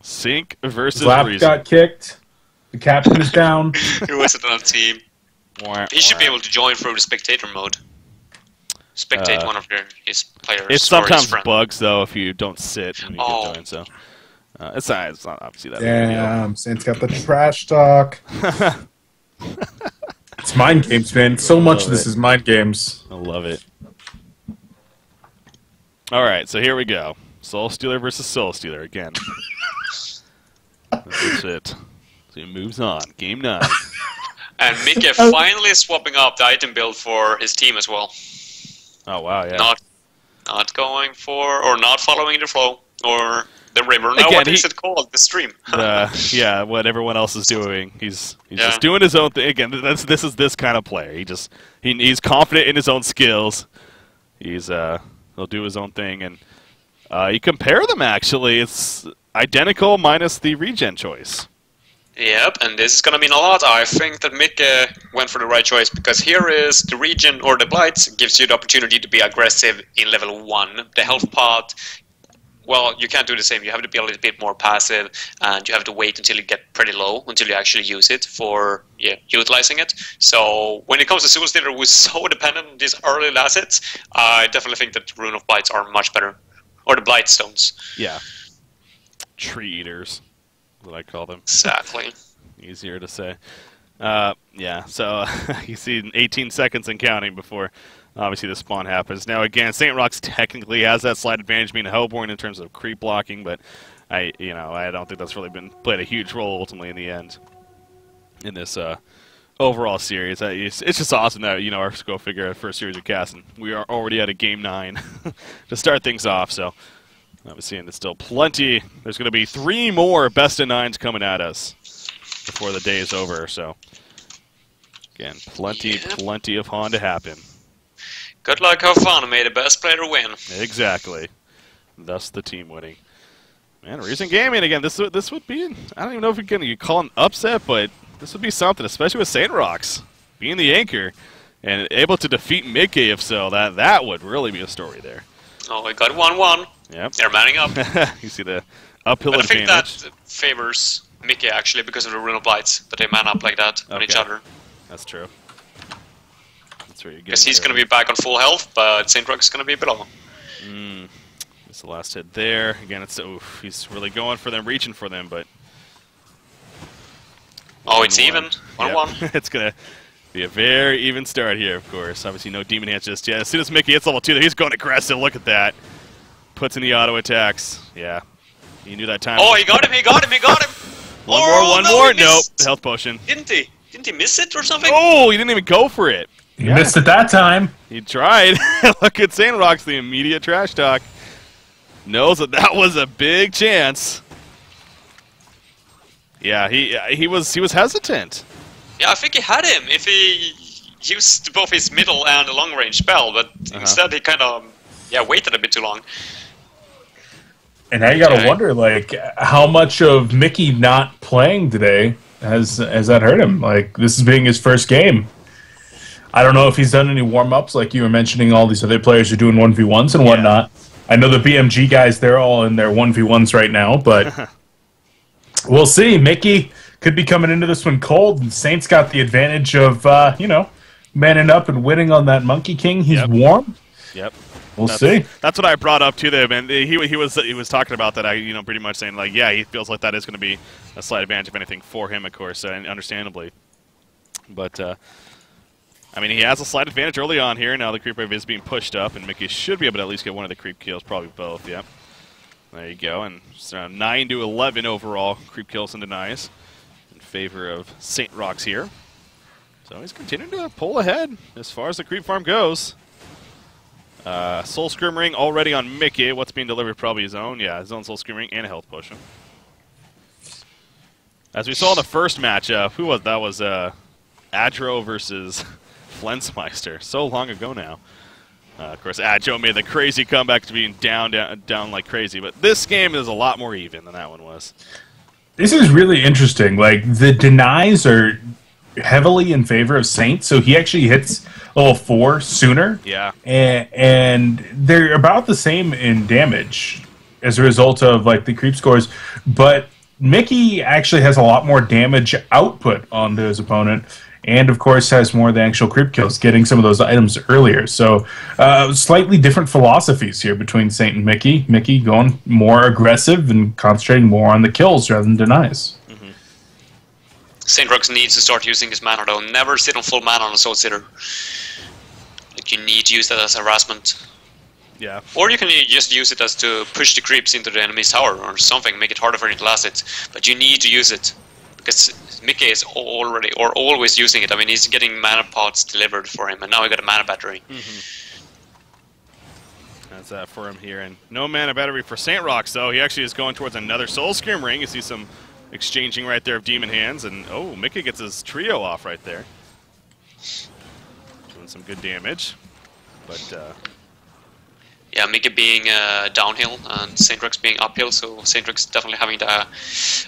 Sync versus Slap Reason. got kicked. The captain is down. He wasn't on team. He should be able to join through the spectator mode. Spectate one of his players. It sometimes bugs, though, if you don't sit when you get joined, so... it's not obviously that big a deal. Damn, Saint's got the trash talk. It's mind games, man. So much of this is mind games. I love it. All right, so here we go. Soul Stealer versus Soul Stealer again. That's it. So he moves on. Game 9. And Mikke finally swapping up the item build for his team as well. Oh, wow, yeah. Not going for, or not following the flow, or the river. No, what is it called? The stream. Yeah, what everyone else is doing. He's just doing his own thing. Again, this is this kind of player. He's confident in his own skills. He'll do his own thing, and you compare them actually. It's identical minus the regen choice. Yep, and this is going to mean a lot. I think that Mikke went for the right choice, because here is the regen or the blights gives you the opportunity to be aggressive in level 1. The health pot, well, you can't do the same. You have to be a little bit more passive, and you have to wait until you get pretty low, until you actually use it for utilizing it. So when it comes to Soul Stealer, who is so dependent on these early assets, I definitely think that Rune of Blights are much better. Or the Blight Stones. Yeah. Tree Eaters, what I call them. Exactly. Easier to say. Yeah, so you see 18 seconds and counting before obviously the spawn happens. Now again, St. Rocks technically has that slight advantage being a Hellborn in terms of creep blocking, but I don't think that's really played a huge role ultimately in the end in this overall series. It's just awesome that our go figure our first series of cast, and we are already at a game 9 to start things off. So obviously, and there's still plenty. There's going to be 3 more best of 9s coming at us before the day is over. So again, plenty of HoN to happen. Good luck, have fun, may the best player win. Exactly. Thus the team winning. Man, Reason Gaming again. This would be. I don't even know if you call an upset, but this would be something, especially with St. Rocks being the anchor and able to defeat Mikke. If so, that would really be a story there. Oh, we got 1-1. Yep. They're manning up. You see the uphill but advantage. I think that favors Mikke actually because of the Rune of Blights, that they man up like that on each other. That's true. That's where you're getting. Because he's going to be back on full health, but St. Rocks is going to be below. That's the last hit there. Again, he's really going for them, reaching for them, but. Oh, it's even. 1-1. Yep. It's going to be a very even start here, of course. Obviously, no Demon Hands just yet. As soon as Mikke hits level 2, he's going aggressive. Look at that. Puts in the auto attacks. Yeah. He knew that time. Oh, he got him, he got him, he got him! One more. Nope. Health potion. Didn't he? Didn't he miss it or something? Oh, he didn't even go for it. He missed it that time. He tried. Look at St. Rocks, the immediate trash talk. Knows that was a big chance. Yeah, he was hesitant. Yeah, I think he had him if he used both his middle and a long range spell, but instead he kind of waited a bit too long. And now you got to wonder, like, how much of Mickey not playing today has that hurt him? Like, this is being his first game. I don't know if he's done any warm-ups, like you were mentioning all these other players are doing 1v1s and whatnot. I know the BMG guys, they're all in their 1v1s right now, but we'll see. Mickey could be coming into this one cold, and Saint's got the advantage of, manning up and winning on that Monkey King. He's warm. Yep. We'll see. That's what I brought up to them, and he was talking about that. Pretty much saying like, yeah, he feels like that is going to be a slight advantage, if anything, for him, of course, and understandably. But I mean, he has a slight advantage early on here. Now the creep wave is being pushed up, and Mickey should be able to at least get one of the creep kills, probably both. Yep. There you go, and it's around 9 to 11 overall creep kills and denies in favor of St. Rocks here. So he's continuing to pull ahead as far as the creep farm goes. Soul Scream Ring already on Mickey. What's being delivered? Probably his own. Yeah, his own Soul Scream Ring and a health potion. As we saw in the first matchup, who was that? Was Adro versus Flensmeister. So long ago now. Of course, Adjo made the crazy comeback to being down like crazy. But this game is a lot more even than that one was. This is really interesting. Like, the denies are heavily in favor of Saint, so he actually hits level 4 sooner. Yeah. And they're about the same in damage as a result of, like, the creep scores. But Mickey actually has a lot more damage output on his opponent, and of course has more of the actual creep kills, getting some of those items earlier. So slightly different philosophies here between Saint and Mickey. Mickey going more aggressive and concentrating more on the kills rather than denies. St. Rocks needs to start using his mana though. Never sit on full mana on a Soul Sitter. Like, you need to use that as harassment. Yeah. Or you can just use it as to push the creeps into the enemy's tower or something, make it harder for him to last it. But you need to use it. Because Mickey is already, or always using it. I mean, he's getting mana pots delivered for him, and now he got a mana battery. That's that for him here. And no mana battery for St. Rocks, though. He actually is going towards another Soul Scream Ring. You see some exchanging right there of Demon Hands, and oh, Mickey gets his trio off right there. Doing some good damage. But, yeah, Mickey being downhill and St. Rocks being uphill, so St. Rocks definitely having the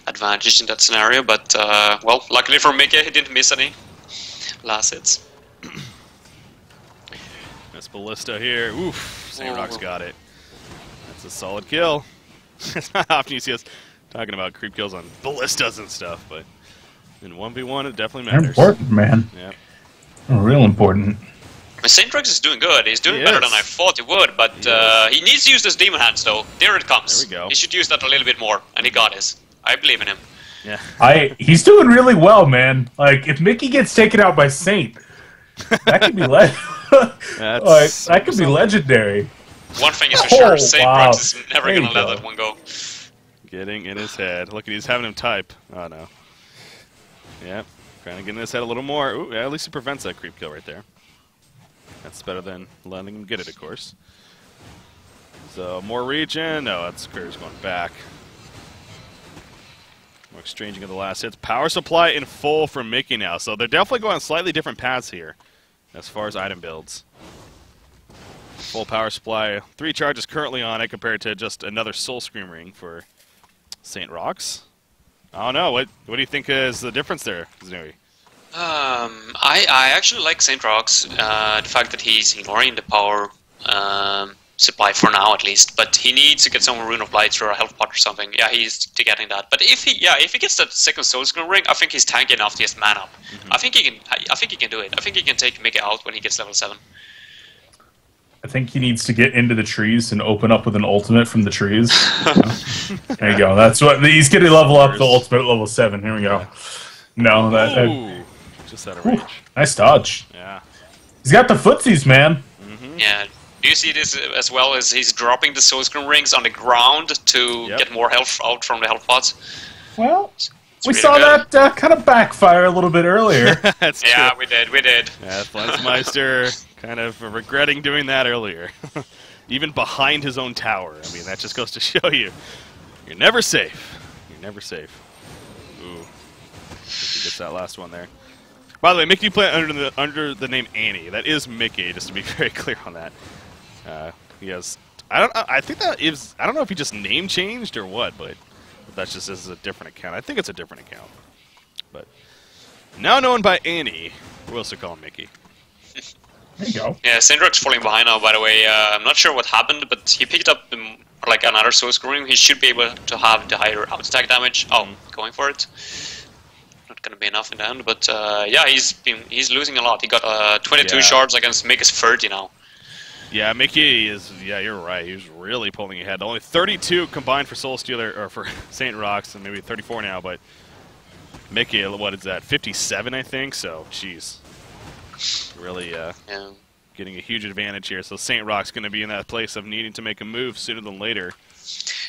advantage in that scenario. But, well, luckily for Mickey, he didn't miss any last hits. This Ballista here. Oof, St. Rocks got it. That's a solid kill. It's not often you see us talking about creep kills on ballistas and stuff, but in 1v1 it definitely matters. They're important, man. Yep. Real important. St. Rocks is doing good. He's doing better than I thought he would, but he needs to use those Demon Hands, though. There it comes. There we go. He should use that a little bit more, and he got his. I believe in him. Yeah. He's doing really well, man. Like, if Mickey gets taken out by Saint, that could be that could be legendary. One thing is for sure, St. Rocks is never going to let that one go. Getting in his head. Look, he's having him type. Oh, no. Yep. Trying to get in his head a little more. Ooh, at least he prevents that creep kill right there. That's better than letting him get it, of course. So, more regen. No, that's Clear's going back. More exchanging of the last hits. Power supply in full from Mickey now. So, they're definitely going on slightly different paths here as far as item builds. Full power supply. 3 charges currently on it compared to just another Soul Scream Ring for St. Rocks. I don't know. What do you think is the difference there, Znuri? I actually like St. Rocks. The fact that he's ignoring the power supply for now, at least. But he needs to get some Rune of Blights or a health pot or something. Yeah, he's getting that. But if he gets that second Soul Scream Ring, I think he's tanky enough to just man up. I think he can do it. I think he can take Mickey out when he gets level 7. I think he needs to get into the trees and open up with an ultimate from the trees. There you go. That's what he's getting. Level up the ultimate at level 7. Here we go. No, that just out of range. Nice dodge. Yeah, he's got the footsies, man. Yeah. Do you see this as well as he's dropping the Soul Scream Rings on the ground to get more health out from the health pots? Well, we saw that kind of backfire a little bit earlier. Yeah, we did. Yeah, Flensmeister kind of regretting doing that earlier. Even behind his own tower. I mean, that just goes to show you. You're never safe. You're never safe. Ooh. He gets that last one there. By the way, Mickey playing under the name Annie. That is Mickey, just to be very clear on that. He has. I think that is. I don't know if he just name changed or what, but that's just this is a different account. I think it's a different account. But now known by Annie, we'll also call him Mickey. There you go. Yeah, Sandrock's falling behind now, by the way. I'm not sure what happened, but he picked up like another soul screwing. He should be able to have the higher out attack damage. Oh, going for it. Not gonna be enough in the end, but yeah, he's losing a lot. He got 22 shards against Mickey's 30 now. Yeah, Mickey is. Yeah, you're right. He's really pulling ahead. Only 32 combined for Soul Stealer or for Saint Rocks, and maybe 34 now. But Mickey, what is that? 57, I think. So, jeez. Really getting a huge advantage here. So Saint Rock's going to be in that place of needing to make a move sooner than later.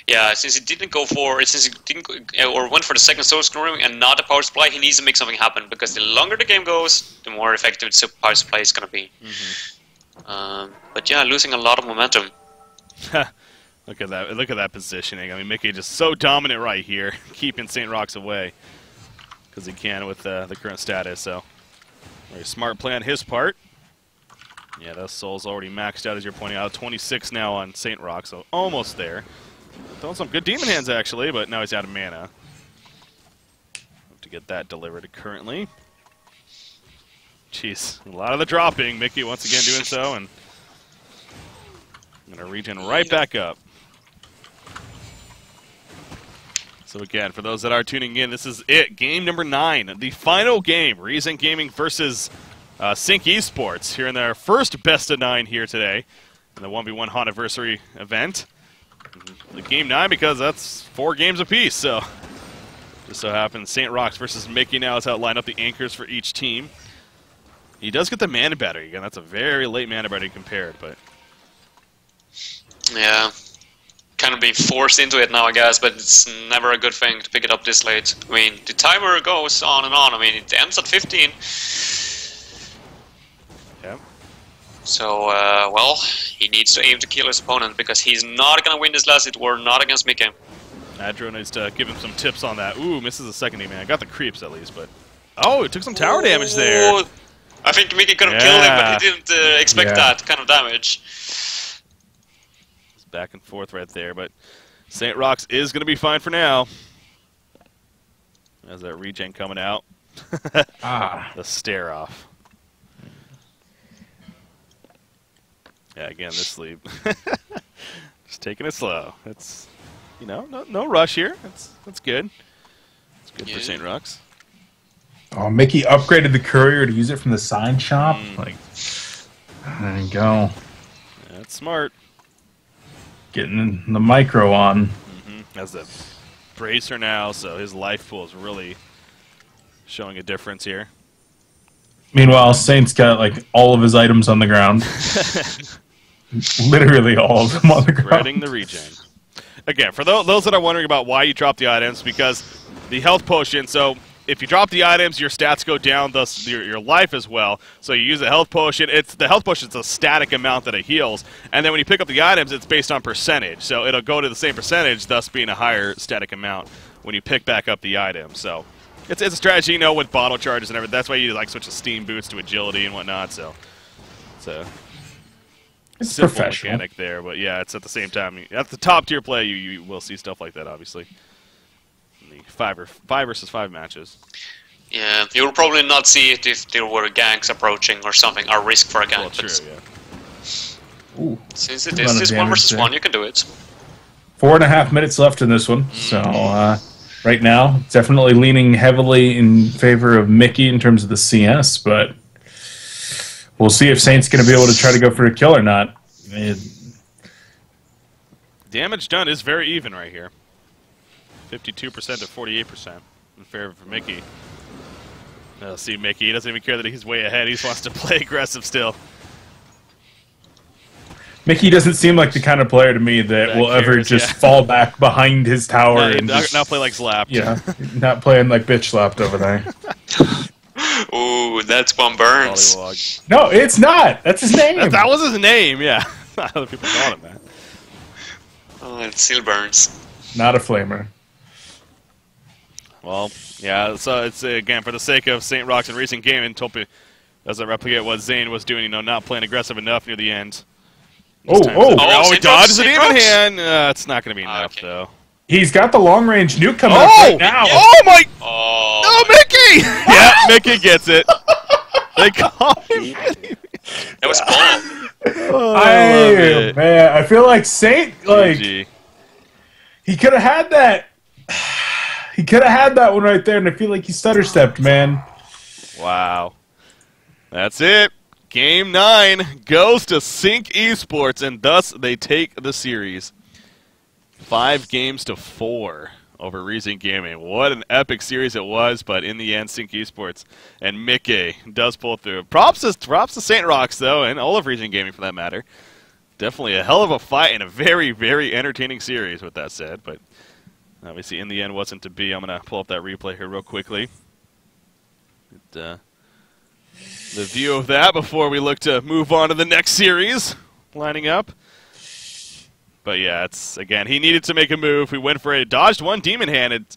Yeah, since he didn't go for, since he didn't or went for the second soul screwing and not a power supply, he needs to make something happen because the longer the game goes, the more effective the power supply is going to be. But yeah, losing a lot of momentum. Look at that! Look at that positioning. I mean, Mickey just so dominant right here, keeping Saint Rocks away because he can with the current status. So. Very smart play on his part. Yeah, that soul's already maxed out, as you're pointing out. 26 now on Saint Rock, so almost there. Throwing some good demon hands, actually, but now he's out of mana. Have to get that delivered currently. Jeez, a lot of the dropping. Mickey once again doing so, and I'm going to regen right back up. So again, for those that are tuning in, this is it. Game number 9, the final game. Reason Gaming versus Sync Esports here in their first best of 9 here today in the 1v1 HoNiversary event. The game 9 because that's 4 games apiece. So just so happens Saint Rocks versus Mickey now is how it line up the anchors for each team. He does get the mana battery again. That's a very late mana battery compared, but yeah. Kind of being forced into it now, I guess, but it's never a good thing to pick it up this late. I mean, the timer goes on and on. I mean, it ends at 15. Yep. So, well, he needs to aim to kill his opponent because he's not going to win this last hit war, not against Mickey. Adro needs to give him some tips on that. Ooh, misses the second man. Got the creeps at least, but oh, it took some tower damage there. I think Mickey could have killed him, but he didn't expect that kind of damage. Back and forth right there, but Saint Rocks is going to be fine for now. As that regen coming out. The stare off. Yeah, again, this sleep. Just taking it slow. It's, you know, no rush here. That's good. It's good for Saint Rocks. Oh, Mickey upgraded the courier to use it from the sign shop. Like, there you go. That's smart. Getting the micro on. Has the bracer now, so his life pool is really showing a difference here. Meanwhile, Saint's got like all of his items on the ground. Literally all of them on the ground. Spreading the regen. Again, for those that are wondering about why you drop the items, because the health potion, so if you drop the items, your stats go down, thus your life as well. So you use a health potion. The health potion is a static amount that it heals. And then when you pick up the items, it's based on percentage. So it'll go to the same percentage, thus being a higher static amount when you pick back up the item. So it's a strategy, you know, with bottle charges and everything. That's why you like switch the steam boots to agility and whatnot. So it's a simple mechanic there. But yeah, it's at the same time. At the top tier play, you will see stuff like that, obviously. 5 versus 5 matches. Yeah, you will probably not see it if there were ganks approaching or something, or risk for a gank. Well, true, yeah. Ooh, since it is this 1 versus 1, you can do it. 4.5 minutes left in this one, so right now definitely leaning heavily in favor of Mickey in terms of the CS, but we'll see if Saint's going to be able to try to go for a kill or not. Damage done is very even right here. 52% to 48% in favor for Mickey. See Mickey, he doesn't even care that he's way ahead. He just wants to play aggressive still. Mickey doesn't seem like the kind of player to me that will ever just fall back behind his tower and not play like slapped. Yeah, not playing like bitch slapped over there. Ooh, that's one burns. Poliwog. No, it's not. That's his name. That was his name, yeah. Other people call him that. Oh, it still burns. Not a flamer. Well, yeah, so it's, again, for the sake of St. Rox and Recent Gaming, Topi doesn't replicate what Zane was doing, not playing aggressive enough near the end. Oh, he dodges an even hand. It's not going to be enough, though. He's got the long-range nuke coming up Oh! right now. Oh, my! Oh, Oh, Mickey! Yeah, Mickey gets it. They call him. that was ball. Oh, I love it. Man, I feel like Saint, like, GG. he could have had that. He could have had that one right there, and I feel like he stutter-stepped, man. Wow. That's it. Game 9 goes to Sync Esports, and thus they take the series. 5-4 over Recent Gaming. What an epic series it was, but in the end, Sync Esports and Mickey does pull through. Props to St. Rox, though, and all of Recent Gaming, for that matter. Definitely a hell of a fight and a very, very entertaining series, with that said, but obviously in the end wasn't to be. I'm going to pull up that replay here real quickly. The view of that before we look to move on to the next series, lining up. But yeah, it's, again, he needed to make a move. He went for it, dodged one demon hand. It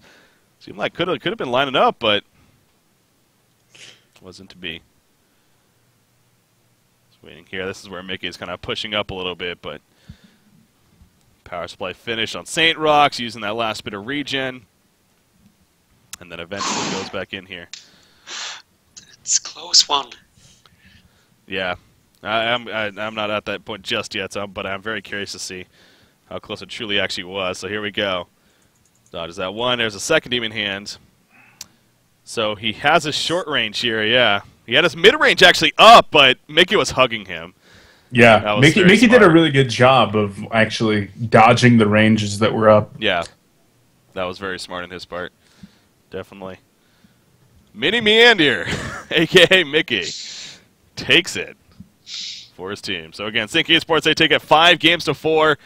seemed like could have been lining up, but wasn't to be. Just waiting here. This is where Mickey's kind of pushing up a little bit, but power supply finish on St. Rox using that last bit of regen, and then eventually goes back in here. It's a close one. Yeah, I'm not at that point just yet, but I'm very curious to see how close it truly actually was. So here we go. Dodges that one. There's a second demon hand. So he has his short range here, yeah. He had his mid-range actually up, but Mickey was hugging him. Yeah, Mickey did a really good job of actually dodging the ranges that were up. Yeah, that was very smart on his part. Definitely. Mini Meander, a.k.a. Mickey, takes it for his team. So again, Sync Esports, they take it 5-4.